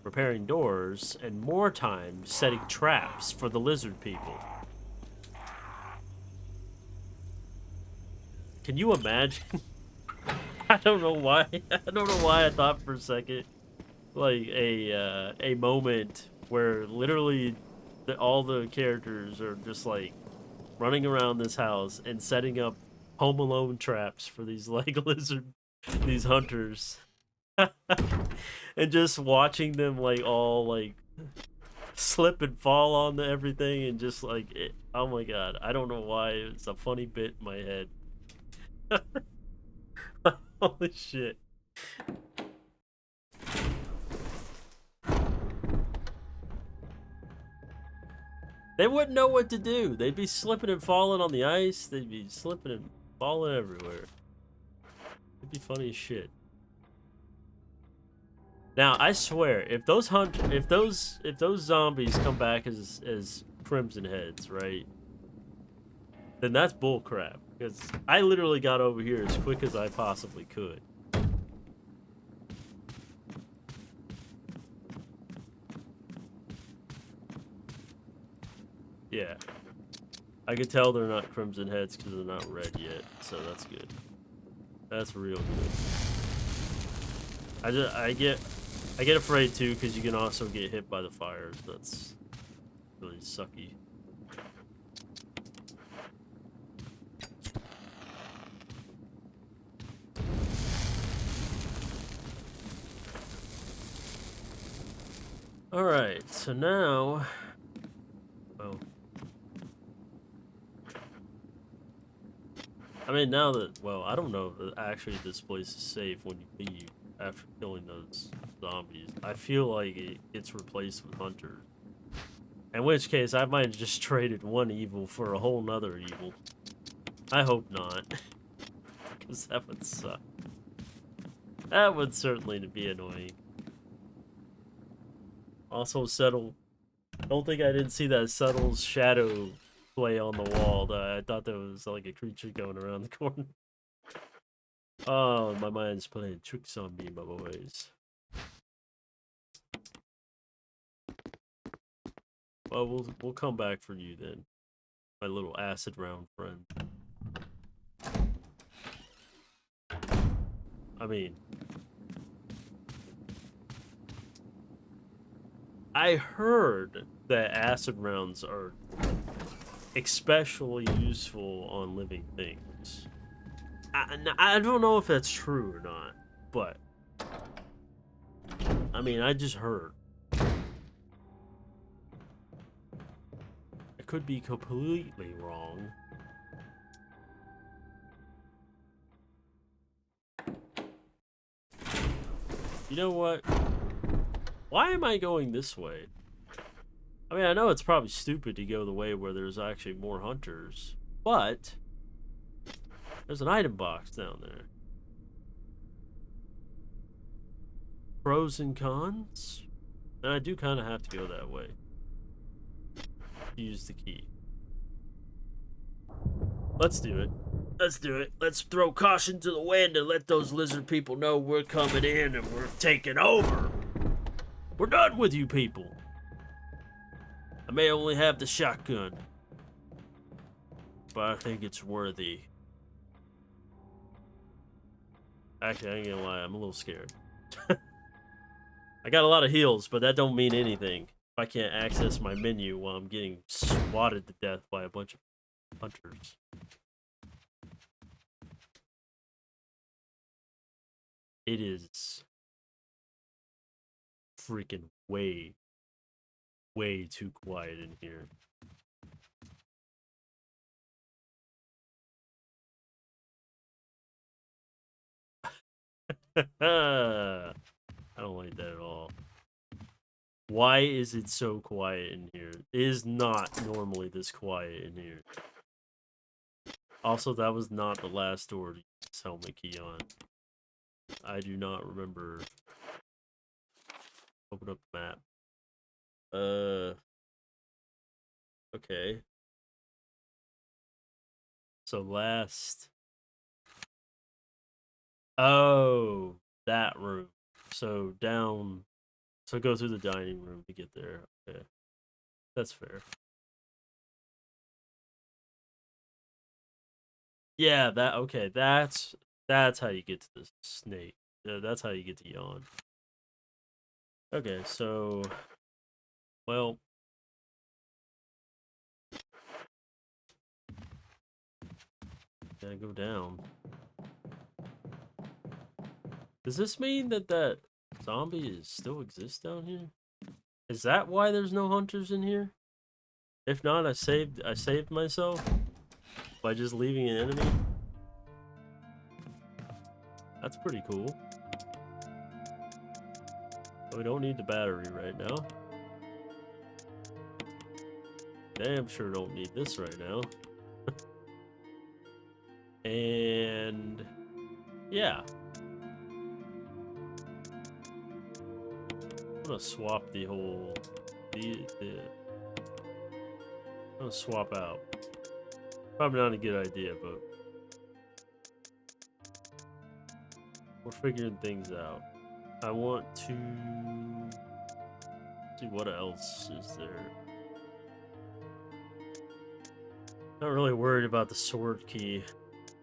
repairing doors and more time setting traps for the lizard people. Can you imagine? I don't know why. I don't know why I thought for a second, like a moment where literally all the characters are just like running around this house and setting up Home Alone traps for these like these hunters, and just watching them like all like slip and fall on everything, and just like oh my god, I don't know why it's a funny bit in my head. Holy shit. They wouldn't know what to do. They'd be slipping and falling on the ice. They'd be slipping and falling everywhere. It'd be funny as shit. Now, I swear, if those zombies come back as Crimson Heads, right? Then that's bullcrap. Because I literally got over here as quick as I possibly could. Yeah. I can tell they're not Crimson Heads because they're not red yet, so that's good. That's real good. I get afraid too because you can also get hit by the fires. That's really sucky. All right, so now, well, I mean now that, well, I don't know if actually this place is safe when you leave after killing those zombies. I feel like it gets replaced with hunters. In which case, I might have just traded one evil for a whole nother evil. I hope not, because that would suck. That would certainly be annoying. Also, subtle. Don't think I didn't see that subtle shadow play on the wall. I thought that was like a creature going around the corner. Oh, my mind's playing tricks on me, my boys. Well, we'll come back for you then, my little acid round friend. I mean, I heard that acid rounds are especially useful on living things. I don't know if that's true or not, but mean, I just heard. I could be completely wrong. You know what? Why am I going this way? I mean, I know it's probably stupid to go the way where there's actually more hunters, but there's an item box down there. Pros and cons? And I do kind of have to go that way. Use the key. Let's do it. Let's do it. Let's throw caution to the wind and let those lizard people know we're coming in and we're taking over. We're done with you people. I may only have the shotgun, but I think it's worthy. Actually, I ain't gonna lie, I'm a little scared. I got a lot of heals, but that don't mean anything if I can't access my menu while I'm getting swatted to death by a bunch of hunters. It is freaking way too quiet in here. I don't like that at all. Why is it so quiet in here? It is not normally this quiet in here. Also, that was not the last door to use helmet key on. I do not remember. Open up the map. Okay. So last. Oh, that room. So down. So go through the dining room to get there. Okay. That's fair. Yeah, okay, that's how you get to the snake. Yeah, that's how you get to yawn. Okay, so well, gotta go down. Does this mean that zombie still exists down here? Is that why there's no hunters in here? If not, I saved myself by just leaving an enemy. That's pretty cool. But we don't need the battery right now. Damn sure don't need this right now. And yeah. I'm gonna swap the whole I'm gonna swap out. Probably not a good idea, but we're figuring things out. I want to see what else is there. Not really worried about the sword key.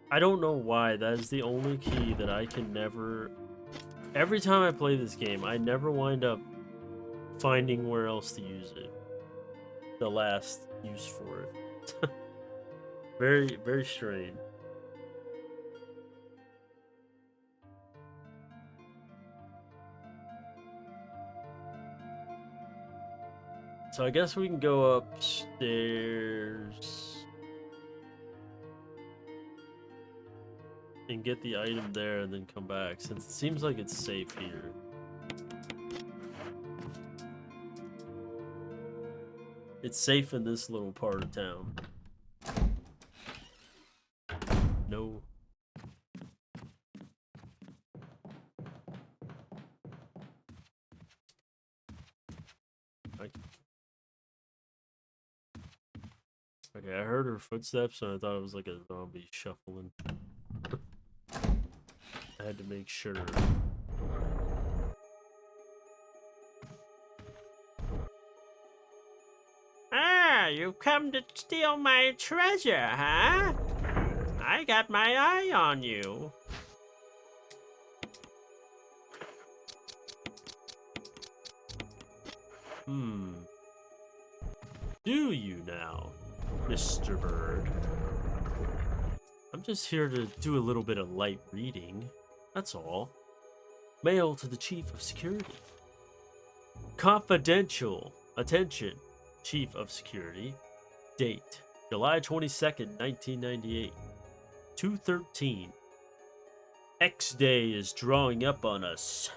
I don't know why. That is the only key that I can never. Every time I play this game, I never wind up finding where else to use it. The last use for it. Very, very strange. So I guess we can go upstairs and get the item there and then come back, since it seems like it's safe here. It's safe in this little part of town. No. Okay, I heard her footsteps and I thought it was like a zombie shuffling. I had to make sure. Ah, you've come to steal my treasure, huh? I got my eye on you. Do you now, Mr. Bird? I'm just here to do a little bit of light reading. That's all. Mail to the Chief of Security. Confidential. Attention. Chief of Security. Date. July 22nd, 1998. 2:13. X Day is drawing up on us.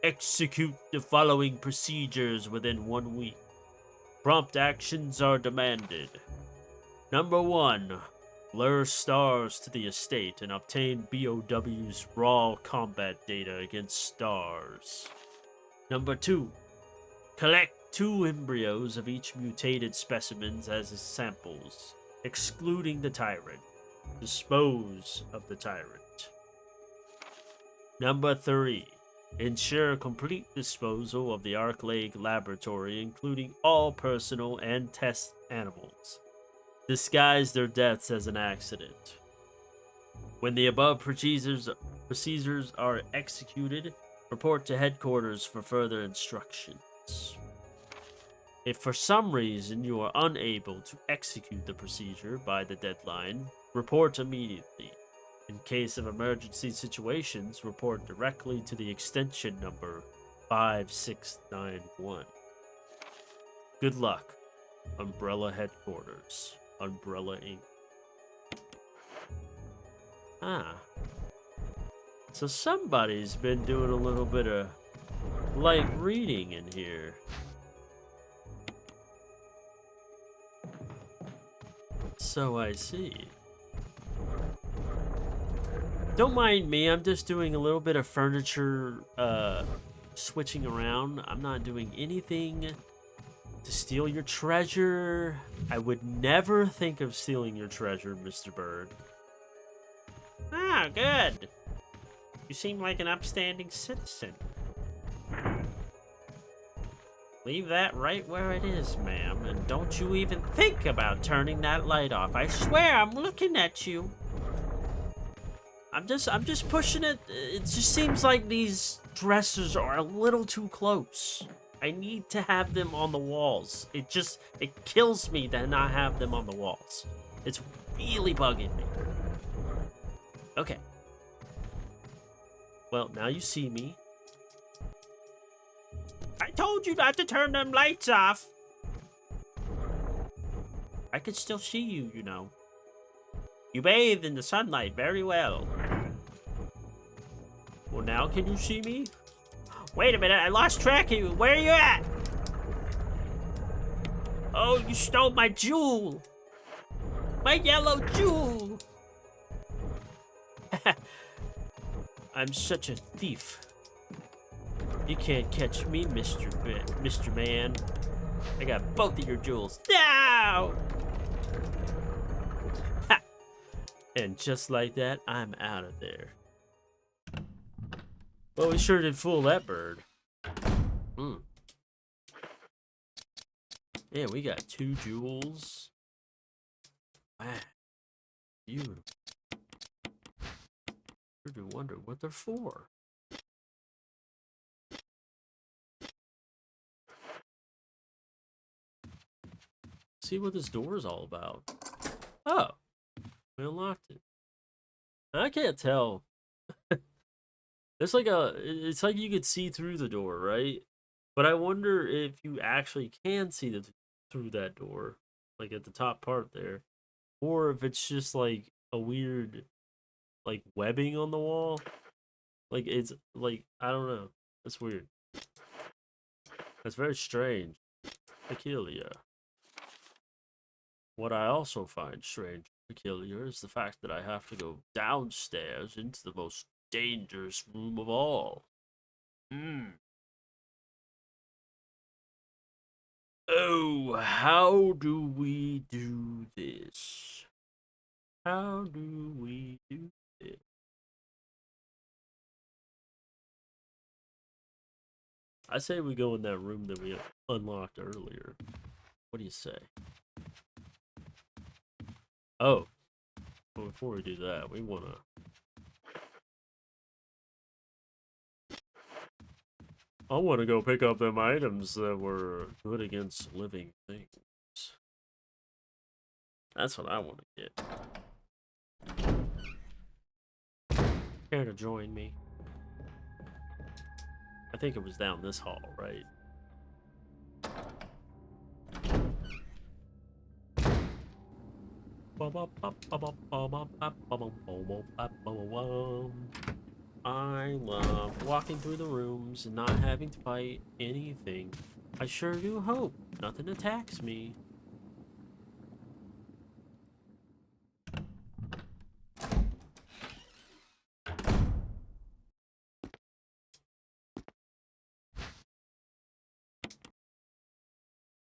Execute the following procedures within 1 week. Prompt actions are demanded. Number 1. Lure stars to the estate and obtain BOW's raw combat data against stars. Number 2. Collect 2 embryos of each mutated specimens as samples, excluding the tyrant. Dispose of the tyrant. Number 3. Ensure complete disposal of the Arc Lake laboratory, including all personal and test animals. Disguise their deaths as an accident. When the above procedures are executed, report to headquarters for further instructions. If for some reason you are unable to execute the procedure by the deadline, report immediately. In case of emergency situations, report directly to the extension number 5691. Good luck. Umbrella Headquarters. Umbrella Inc. So somebody's been doing a little bit of light reading in here. So I see. Don't mind me, I'm just doing a little bit of furniture switching around. I'm not doing anything to steal your treasure. I would never think of stealing your treasure, Mr. Bird. Ah, good. You seem like an upstanding citizen. Leave that right where it is, ma'am, and don't you even think about turning that light off. I swear I'm looking at you. I'm just pushing it. It just seems like these dressers are a little too close. I need to have them on the walls. It kills me to not have them on the walls. It's really bugging me. Okay. Well, now you see me. I told you not to turn them lights off. I can still see you, you know. You bathe in the sunlight very well. Well, now can you see me? Wait a minute, I lost track of you. Where are you at? Oh, you stole my jewel. My yellow jewel. I'm such a thief. You can't catch me, Mr. Man. I got both of your jewels. No! Ha! And just like that, I'm out of there. Well, we sure did fool that bird. Yeah, we got 2 jewels. Wow. Beautiful. I do wonder what they're for. See what this door is all about. Oh, we unlocked it. I can't tell. It's like you could see through the door, right? But I wonder if you actually can see through that door, like at the top part there, or if it's just like a weird, like webbing on the wall. Like it's like I don't know. That's weird. That's very strange, peculiar. What I also find strange, peculiar, is the fact that I have to go downstairs into the most dangerous room of all. Oh, how do we do this? How do we do this? I say we go in that room that we unlocked earlier. What do you say? Oh, well, before we do that, we want to... I want to go pick up them items that were good against living things. That's what I want to get. Care to join me? I think it was down this hall, right? I love walking through the rooms and not having to fight anything. I sure do hope nothing attacks me.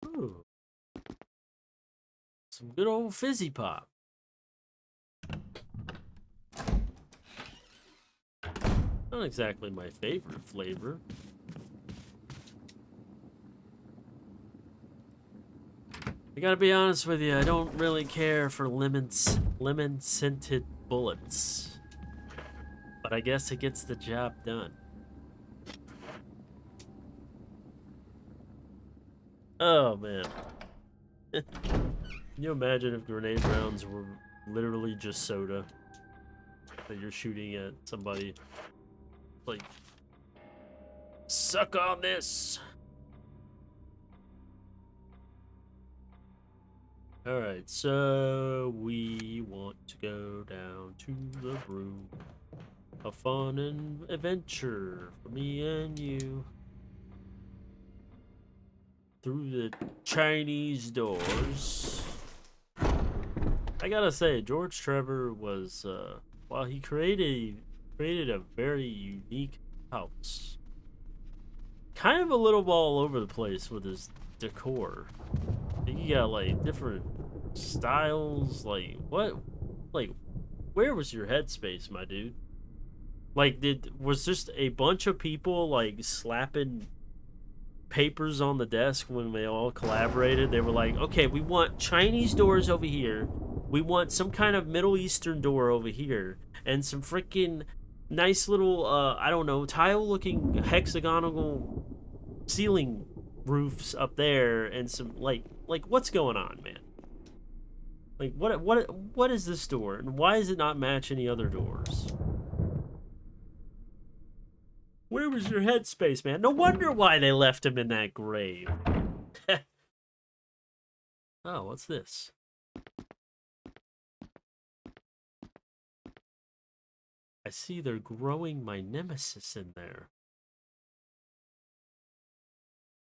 Ooh. Some good old fizzy pop. Not exactly my favorite flavor. I gotta be honest with you, I don't really care for lemon-scented bullets. But I guess it gets the job done. Oh, man. Can you imagine if grenade rounds were literally just soda? That you're shooting at somebody. Like, suck on this! Alright, so we want to go down to the room. A fun and adventure for me and you. Through the Chinese doors. I gotta say, George Trevor was, while he created a very unique house. Kind of a little all over the place with his decor. You got like different styles, like what, like where was your headspace, my dude? Like, was just a bunch of people like slapping papers on the desk when they all collaborated? They were like, okay, we want Chinese doors over here, we want some kind of Middle Eastern door over here, and some freaking nice little I don't know, tile looking hexagonal ceiling roofs up there, and some like what's going on, man? Like what is this door, and why does it not match any other doors? Where was your headspace, man? No wonder why they left him in that grave. Oh, what's this? I see they're growing my nemesis in there.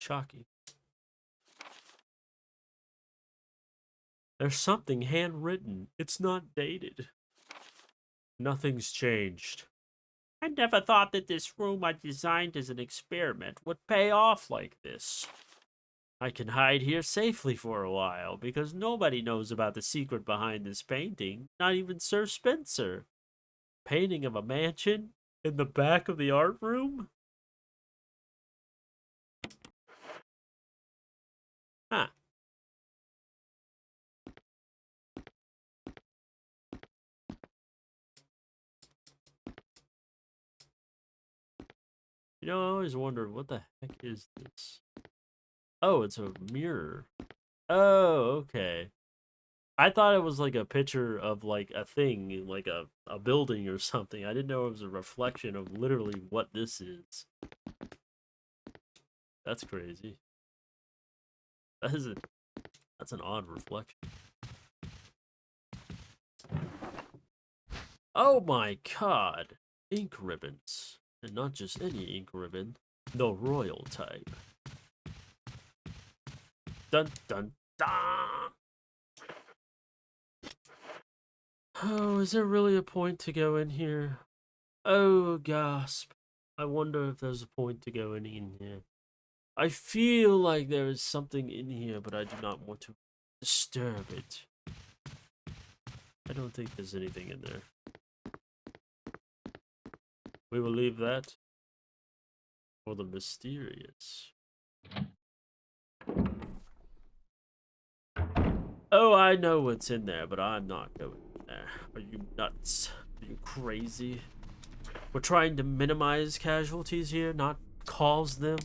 Shocking. There's something handwritten. It's not dated. Nothing's changed. I never thought that this room I designed as an experiment would pay off like this. I can hide here safely for a while, because nobody knows about the secret behind this painting, not even Sir Spencer. Painting of a mansion in the back of the art room? Huh. You know, I always wondered, what the heck is this? Oh, it's a mirror. Oh, okay. I thought it was like a picture of like a thing, like a building or something. I didn't know it was a reflection of literally what this is. That's crazy. That's an odd reflection. Oh my god. Ink ribbons. And not just any ink ribbon. The royal type. Dun dun dun! Oh, is there really a point to go in here? Oh, gasp. I wonder if there's a point to go in here. I feel like there is something in here, but I do not want to disturb it. I don't think there's anything in there. We will leave that for the mysterious. Oh, I know what's in there, but I'm not going in there. Are you nuts? Are you crazy? We're trying to minimize casualties here, not cause them.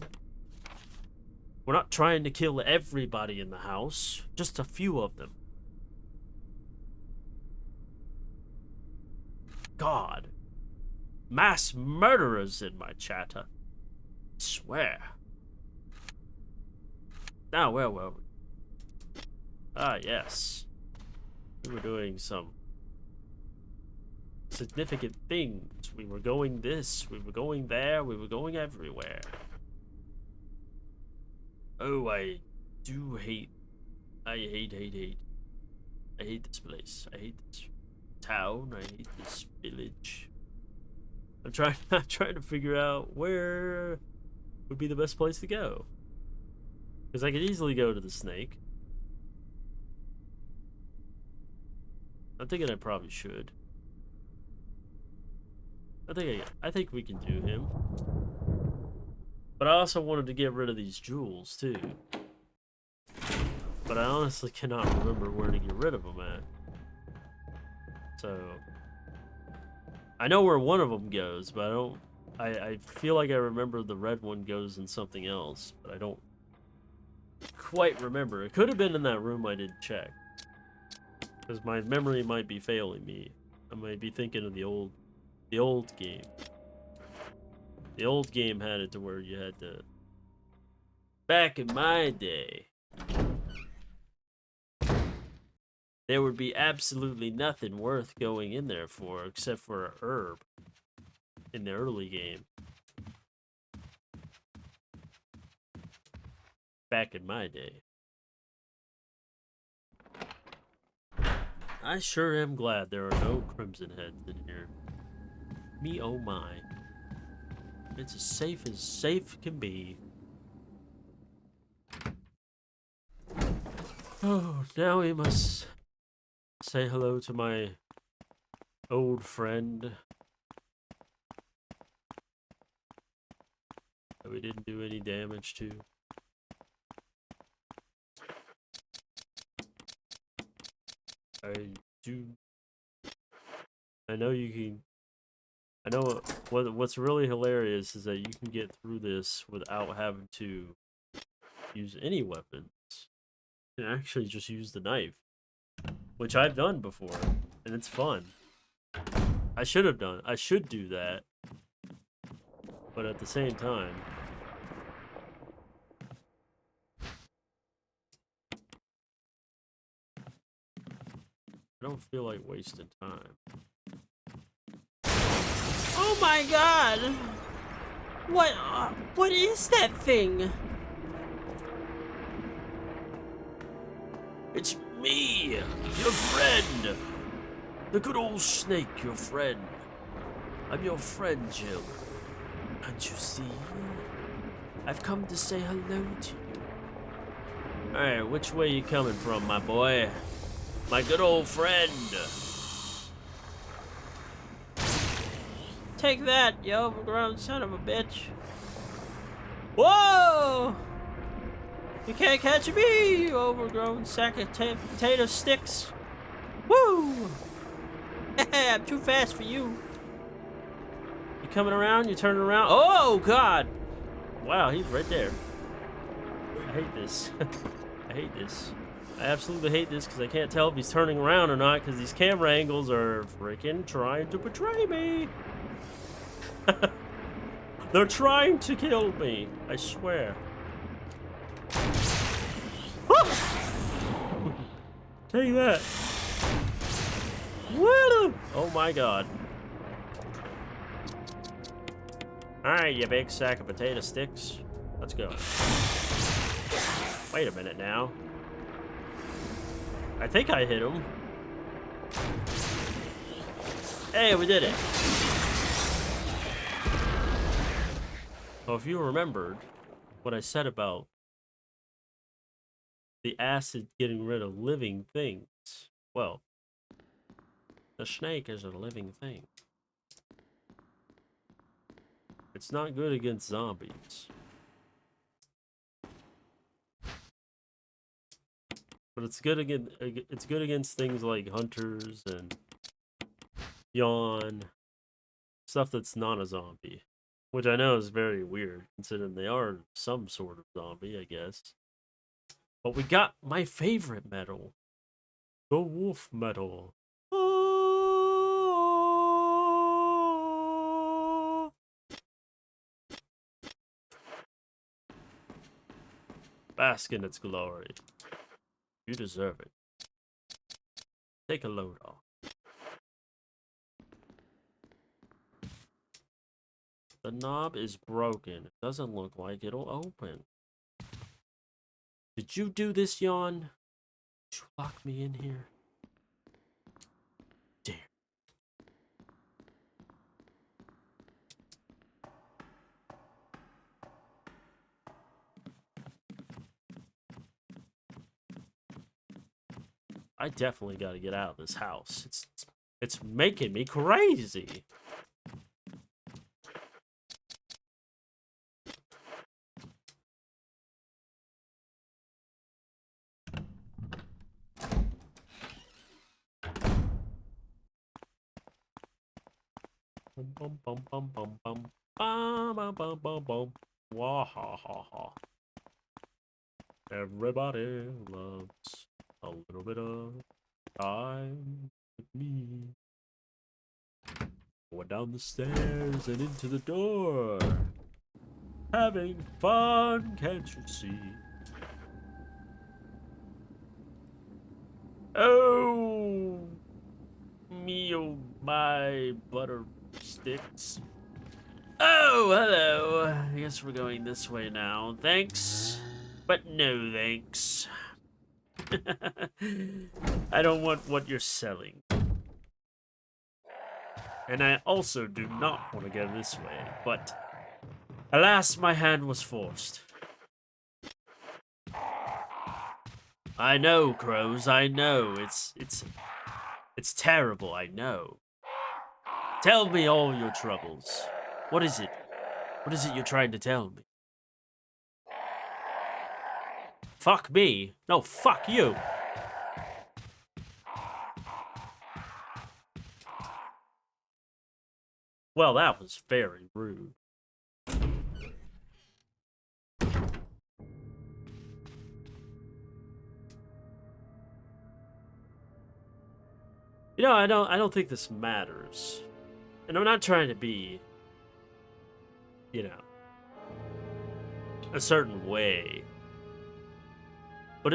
We're not trying to kill everybody in the house, just a few of them. God. Mass murderers in my chatter. I swear. Now, where were we? Ah, yes. We were doing some significant things. We were going this, we were going there, we were going everywhere. Oh, I do hate. I hate. I hate this place. I hate this town. I hate this village. I'm trying. I'm trying to figure out where would be the best place to go. Because I could easily go to the snake. I'm thinking I probably should. I think we can do him. But I also wanted to get rid of these jewels too. But I honestly cannot remember where to get rid of them at. So I know where one of them goes, but I don't. I feel like I remember the red one goes in something else, but I don't quite remember. It could have been in that room I didn't check, because my memory might be failing me. I might be thinking of the old game. The old game had it to where you had to. Back in my day, there would be absolutely nothing worth going in there for except for a herb in the early game. Back in my day. I sure am glad there are no crimson heads in here. Me oh my. It's as safe can be. Oh, now we must say hello to my old friend that we didn't do any damage to. I know you can. I know what's really hilarious is that you can get through this without having to use any weapons. You can actually just use the knife, which I've done before, and it's fun. I should do that, but at the same time, I don't feel like wasting time. Oh my god! What is that thing? It's me, your friend. The good old snake, your friend. I'm your friend, Jill. Can't you see? I've come to say hello to you. Alright, which way you coming from, my boy? My good old friend. Take that, you overgrown son of a bitch. Whoa! You can't catch me, you overgrown sack of potato sticks. Woo! I'm too fast for you. You coming around? You turning around? Oh, God! Wow, he's right there. I hate this. I hate this. I absolutely hate this because I can't tell if he's turning around or not because these camera angles are freaking trying to betray me. They're trying to kill me, I swear. Take that. Woo! Oh my god. Alright, you big sack of potato sticks. Let's go. Wait a minute now. I think I hit him. Hey, we did it. Well, if you remembered what I said about the acid getting rid of living things, well, the snake is a living thing. It's not good against zombies. But it's good against things like hunters and yawn, stuff that's not a zombie. Which I know is very weird, considering they are some sort of zombie, I guess. But we got my favorite metal. The wolf metal. Bask in its glory. You deserve it. Take a load off. The knob is broken. It doesn't look like it'll open. Did you do this, Yawn? Did you lock me in here? Damn. I definitely got to get out of this house. It's making me crazy. Bum bum bum bum bum bum bum bum bum bum. Wah ha ha ha. Everybody loves a little bit of time with me. Going down the stairs and into the door. Having fun, can't you see? Oh, me oh my butter sticks. Oh, hello. I guess we're going this way now. Thanks, but no thanks. I don't want what you're selling. And I also do not want to go this way, but alas, my hand was forced. I know, crows, I know. It's terrible, I know. Tell me all your troubles. What is it? What is it you're trying to tell me? Fuck me? No, fuck you. Well, that was very rude. You know, I don't think this matters. And I'm not trying to be, you know, a certain way. But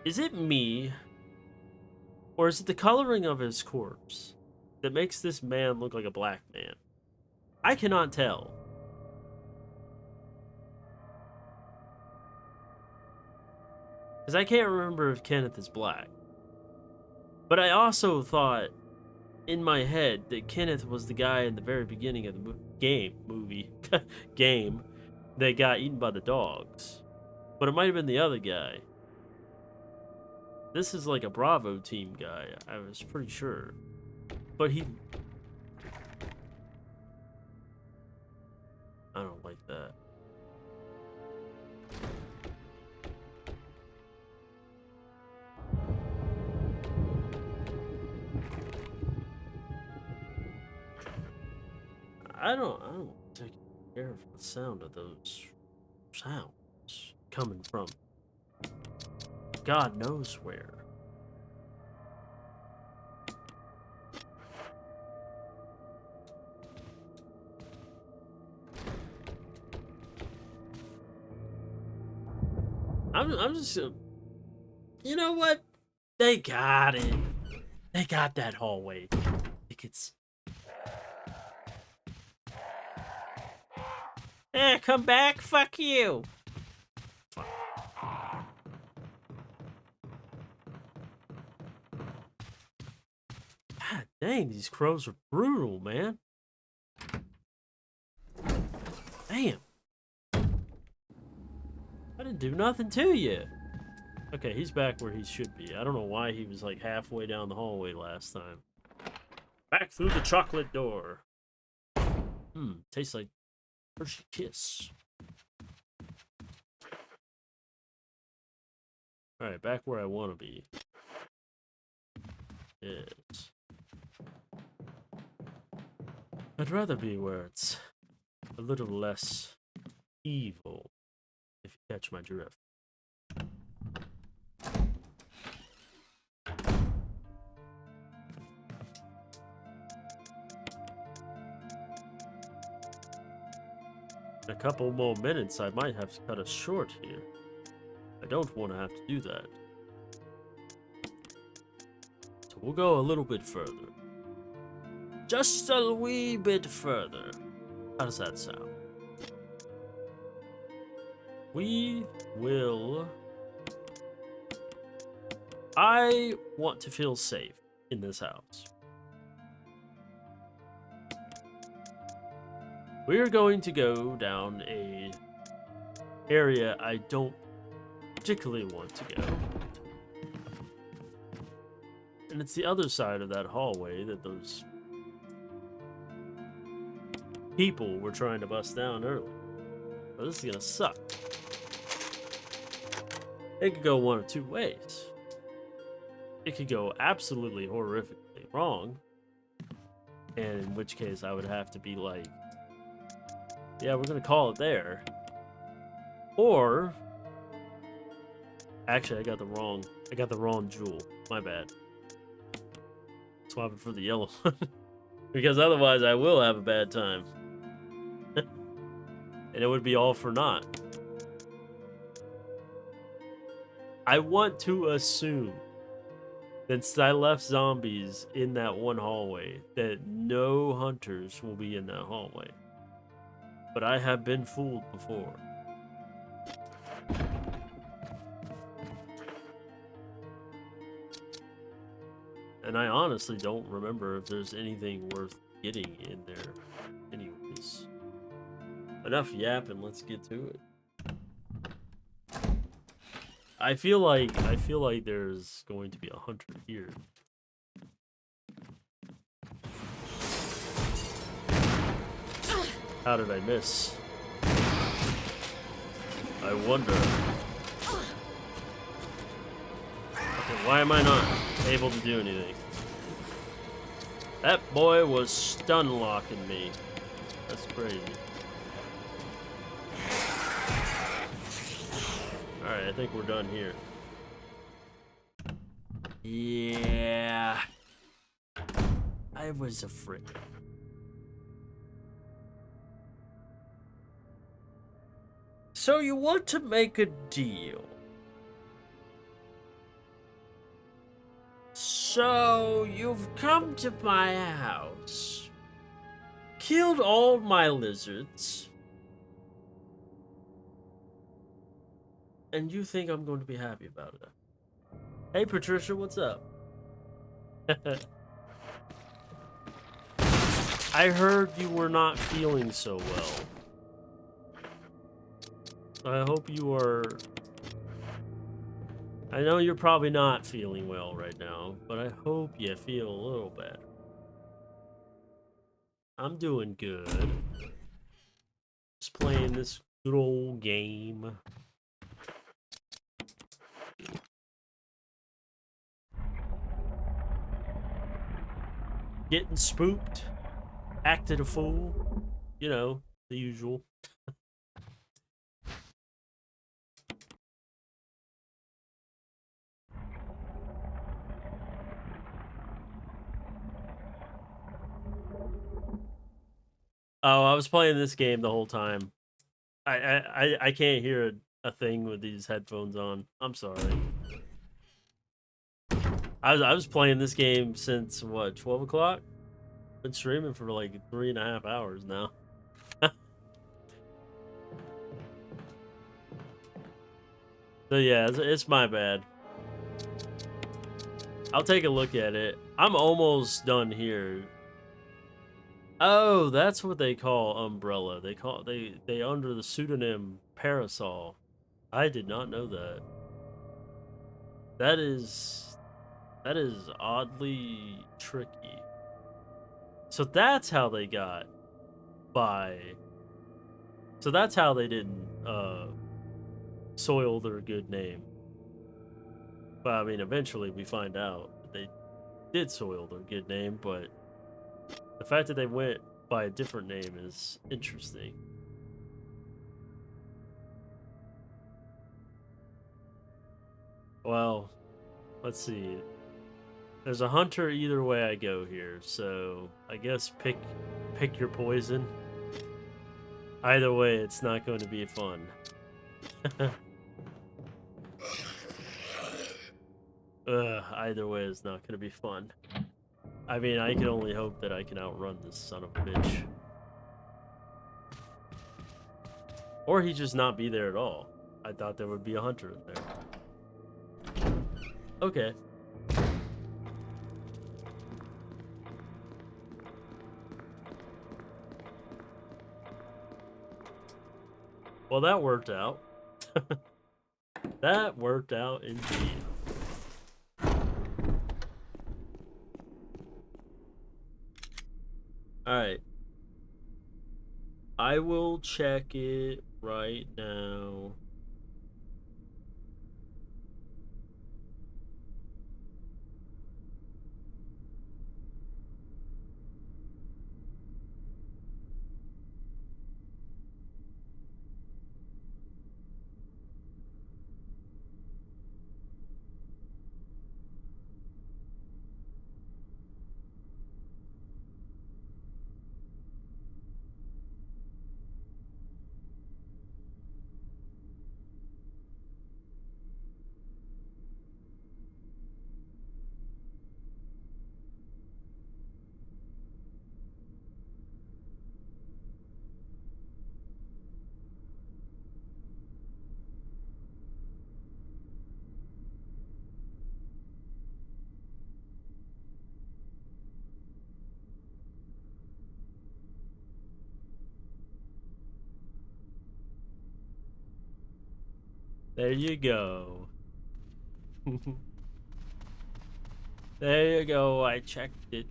is it me, or is it the coloring of his corpse that makes this man look like a black man? I cannot tell. Because I can't remember if Kenneth is black. But I also thought in my head that Kenneth was the guy in the very beginning of the game that got eaten by the dogs. But it might have been the other guy. This is like a Bravo team guy, I was pretty sure. But I don't like that. I don't take care of the sound of those sounds coming from God knows where. I'm just, you know what? They got it. They got that hallway tickets. Eh, come back. Fuck you. Fuck. God dang, these crows are brutal, man. Damn. I didn't do nothing to you. Okay, he's back where he should be. I don't know why he was like halfway down the hallway last time. Back through the chocolate door. Tastes like Hershey Kiss. Alright, back where I want to be. Yes. I'd rather be where it's a little less evil, if you catch my drift. In a couple more minutes, I might have to cut us short here. I don't want to have to do that. So We'll go a little bit further. Just a wee bit further. How does that sound? We will... I want to feel safe in this house. We're going to go down a area I don't particularly want to go. And it's the other side of that hallway that those people were trying to bust down earlier. So this is gonna suck. It could go one of two ways. It could go absolutely horrifically wrong, and in which case I would have to be like, yeah, we're gonna call it there. Or actually I got the wrong jewel. My bad. Swap it for the yellow one. Because otherwise I will have a bad time. And it would be all for naught. I want to assume that since I left zombies in that one hallway, that no hunters will be in that hallway. But I have been fooled before. And I honestly don't remember if there's anything worth getting in there anyways. Enough yapping, let's get to it. I feel like there's going to be a hunter here. How did I miss? I wonder. Okay, why am I not able to do anything? That boy was stun locking me. That's crazy. Alright, I think we're done here. Yeah. I was afraid. So you want to make a deal? So you've come to my house, killed all my lizards, and you think I'm going to be happy about it? Hey Patricia, what's up? I heard you were not feeling so well. I hope you are... I know you're probably not feeling well right now, but I hope you feel a little better. I'm doing good. Just playing this good old game. Getting spooked. Acted a fool. You know, the usual. Oh, I was playing this game the whole time. I can't hear a thing with these headphones on. I'm sorry. I was playing this game since what, 12 o'clock? Been streaming for like 3.5 hours now. So yeah, it's my bad. I'll take a look at it. I'm almost done here. Oh, that's what they call umbrella. They under the pseudonym parasol. I did not know that. That is oddly tricky. So that's how they got by. So that's how they didn't soil their good name. But I mean, eventually we find out that they did soil their good name, but the fact that they went by a different name is interesting. Well, let's see. There's a hunter either way I go here, so I guess pick your poison. Either way, it's not going to be fun. Either way is not gonna be fun. I mean, I can only hope that I can outrun this son of a bitch. Or he just not be there at all. I thought there would be a hunter in there. Okay. Well, that worked out. That worked out indeed. Alright. I will check it right now. There you go. There you go. I checked it.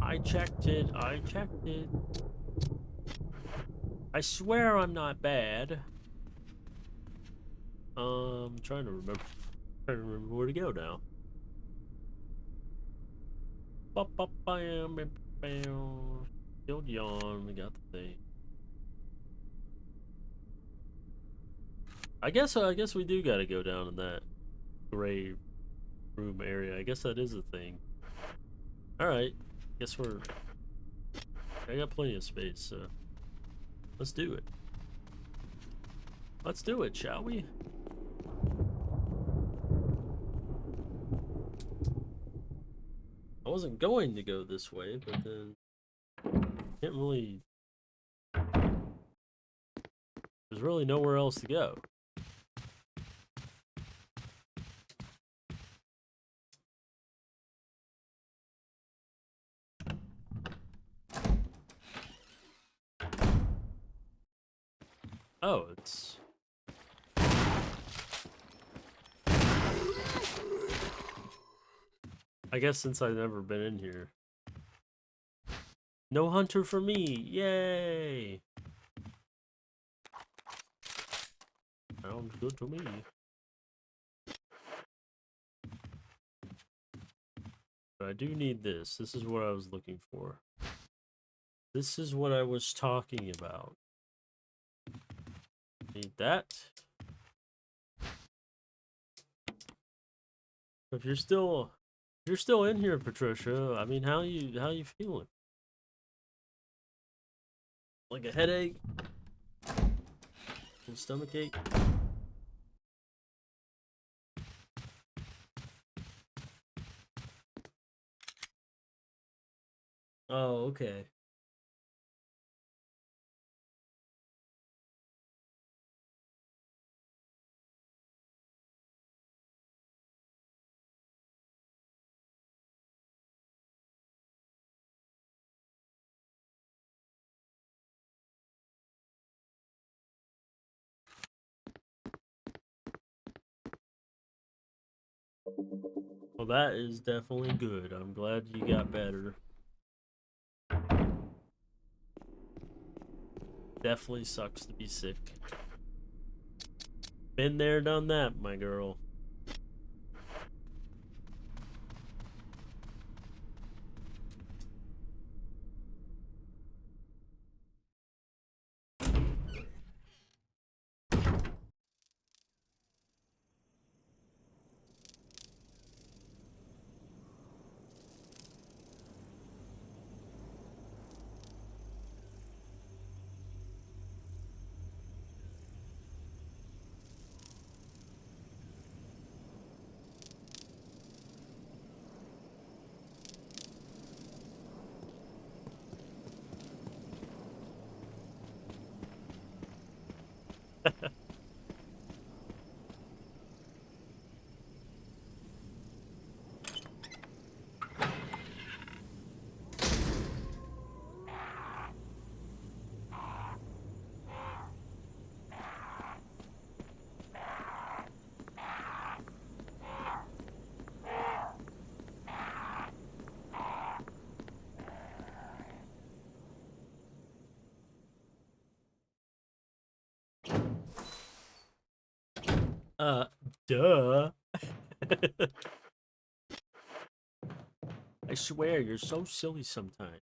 I checked it. I checked it. I swear I'm not bad. Trying to remember. Trying to remember where to go now. Killed yawn. We got the thing. I guess we do gotta go down in that gray room area. I guess that is a thing. Alright. Guess I got plenty of space, so let's do it. Let's do it, shall we? I wasn't going to go this way, but then can't really. There's really nowhere else to go. Oh, it's. I guess since I've never been in here. No hunter for me! Yay! Sounds good to me. But I do need this. This is what I was looking for. This is what I was talking about. Need that. If you're still in here, Patricia, I mean, how you feeling? Like a headache? And stomach ache? Oh, okay. Well, that is definitely good. I'm glad you got better. Definitely sucks to be sick. Been there, done that, my girl. Duh. I swear, you're so silly sometimes.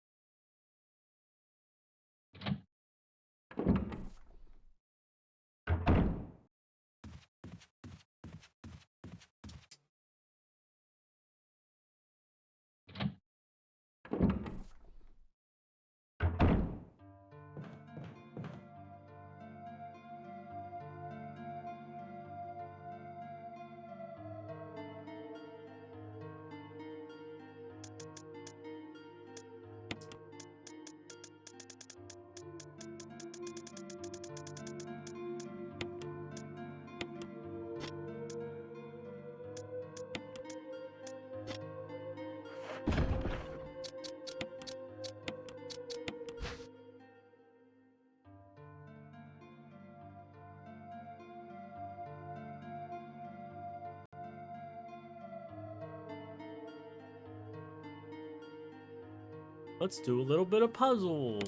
Let's do a little bit of puzzle.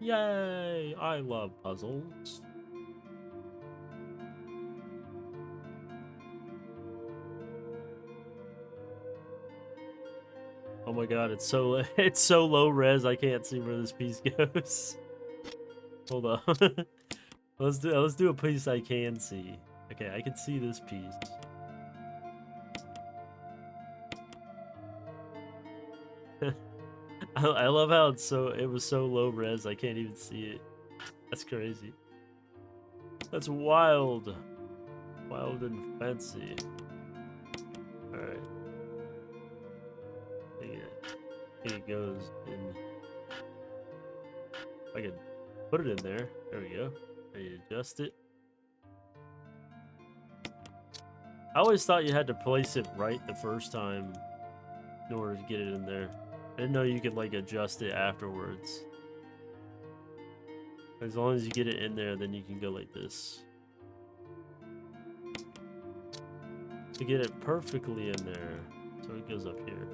Yay! I love puzzles. Oh my god, it's so it's so low res I can't see where this piece goes. Hold on. let's do a piece I can see. Okay, I can see this piece. I love how it was so low res I can't even see it. That's crazy. That's wild. Wild and fancy. Alright. I think it goes in. I can put it in there. There we go. Ready to adjust it. I always thought you had to place it right the first time in order to get it in there. I didn't know you could like adjust it afterwards. As long as you get it in there, then you can go like this. To get it perfectly in there. So it goes up here.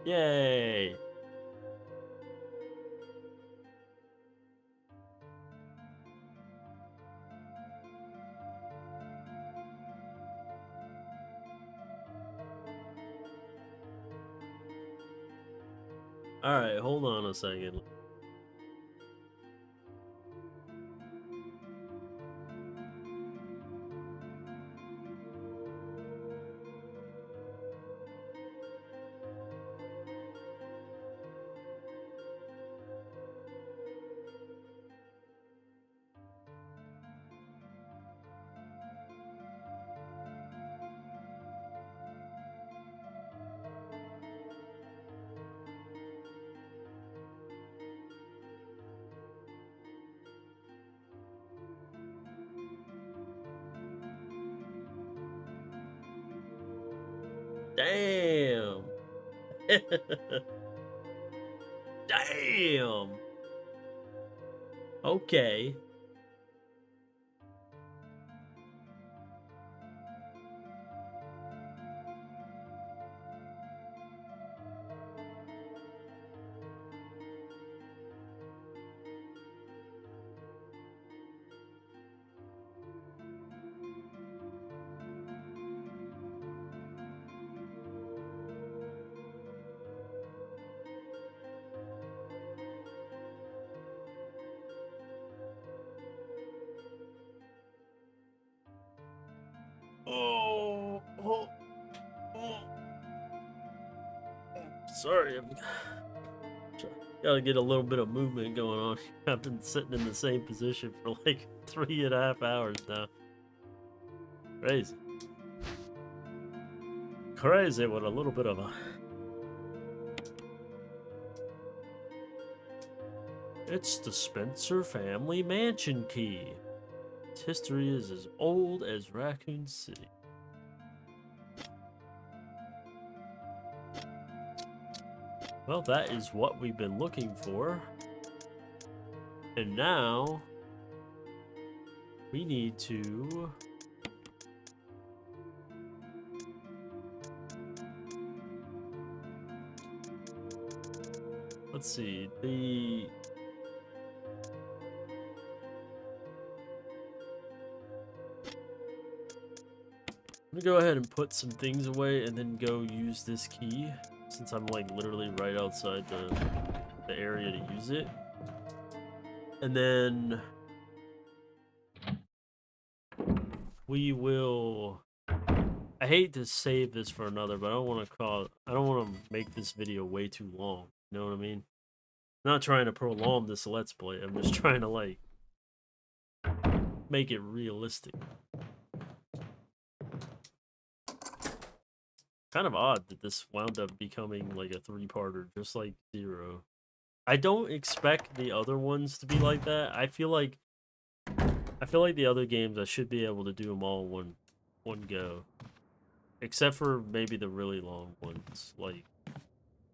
Yay! Alright, hold on a second. Damn! Damn! Okay. Sorry, gotta get a little bit of movement going on. I've been sitting in the same position for like 3.5 hours now. Crazy. Crazy with a little bit of a... It's the Spencer family mansion key. Its history is as old as Raccoon City. Well, that is what we've been looking for. And now we need to let's see, I'm gonna go ahead and put some things away and then go use this key since I'm like literally right outside the area to use it. And then we will, I hate to save this for another, but I don't want to make this video way too long. You know what I mean? I'm not trying to prolong this Let's Play. I'm just trying to like make it realistic. Kind of odd that this wound up becoming like a 3-parter, just like 0. I don't expect the other ones to be like that. I feel like the other games I should be able to do them all in one go, except for maybe the really long ones like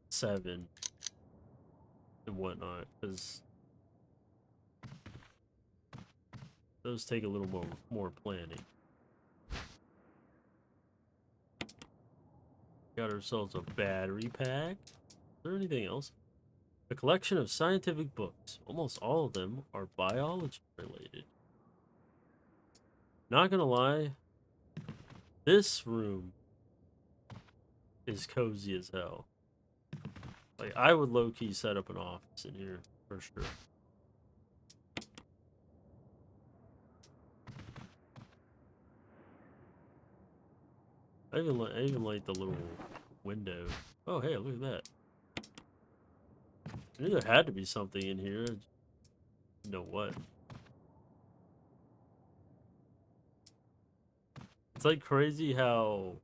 7 and whatnot, because those take a little more planning. Got ourselves a battery pack. Is there anything else? A collection of scientific books. Almost all of them are biology related. Not gonna lie, this room is cozy as hell. Like, I would low-key set up an office in here for sure. I even like the little window. Oh, hey, look at that. I knew there had to be something in here. You know what? It's like crazy how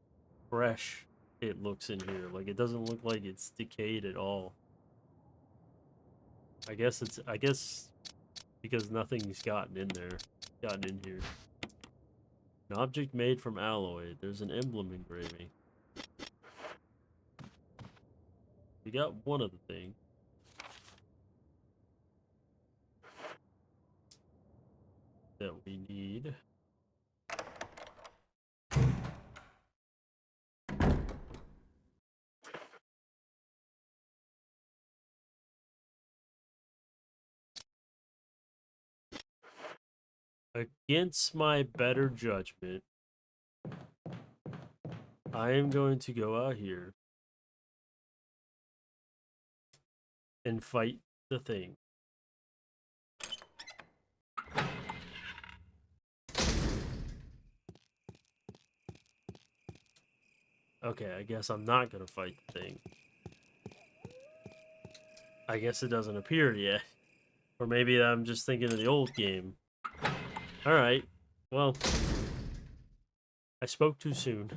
fresh it looks in here. Like, it doesn't look like it's decayed at all. I guess because nothing's gotten in here. An object made from alloy. There's an emblem engraving. We got one of the things. That we need. Against my better judgment, I am going to go out here and fight the thing. Okay, I guess I'm not gonna fight the thing. I guess it doesn't appear yet. Or maybe I'm just thinking of the old game. Alright, well, I spoke too soon.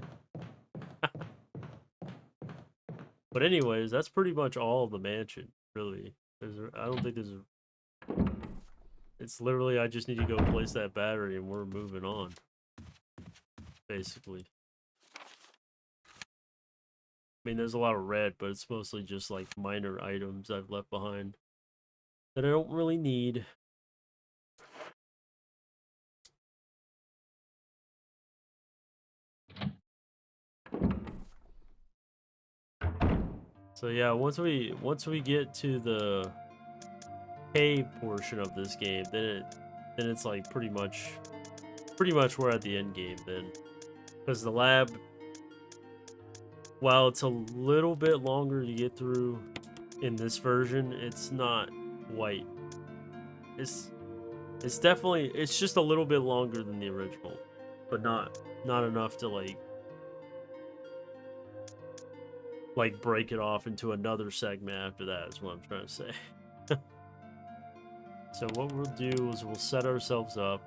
But anyways, that's pretty much all of the mansion, really. I don't think there's a... It's literally, I just need to go place that battery and we're moving on. Basically. I mean, there's a lot of red, but it's mostly just like minor items I've left behind that I don't really need. So yeah, once we get to the pay portion of this game, then it's like pretty much we're at the end game then, because the lab, while it's a little bit longer to get through in this version, it's not quite. It's definitely, it's just a little bit longer than the original, but not enough to like break it off into another segment after that, is what I'm trying to say. So what we'll do is we'll set ourselves up.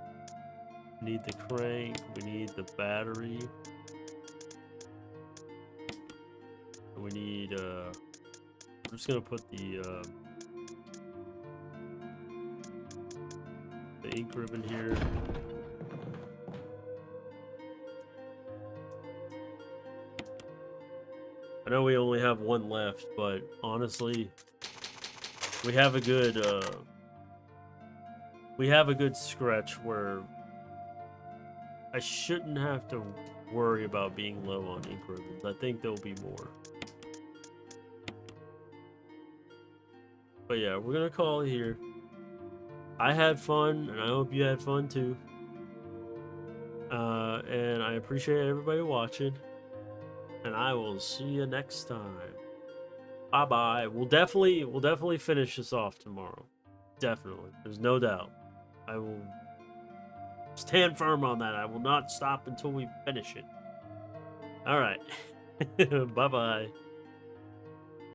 We need the crank, we need the battery. We need, I'm just gonna put the the ink ribbon here. I know we only have one left, but honestly, we have a good stretch where I shouldn't have to worry about being low on ink ribbons. I think there'll be more. But yeah, we're gonna call it here. I had fun, and I hope you had fun too. And I appreciate everybody watching. And I will see you next time. Bye bye. We'll definitely finish this off tomorrow. Definitely. There's no doubt. I will stand firm on that. I will not stop until we finish it. Alright. Bye bye.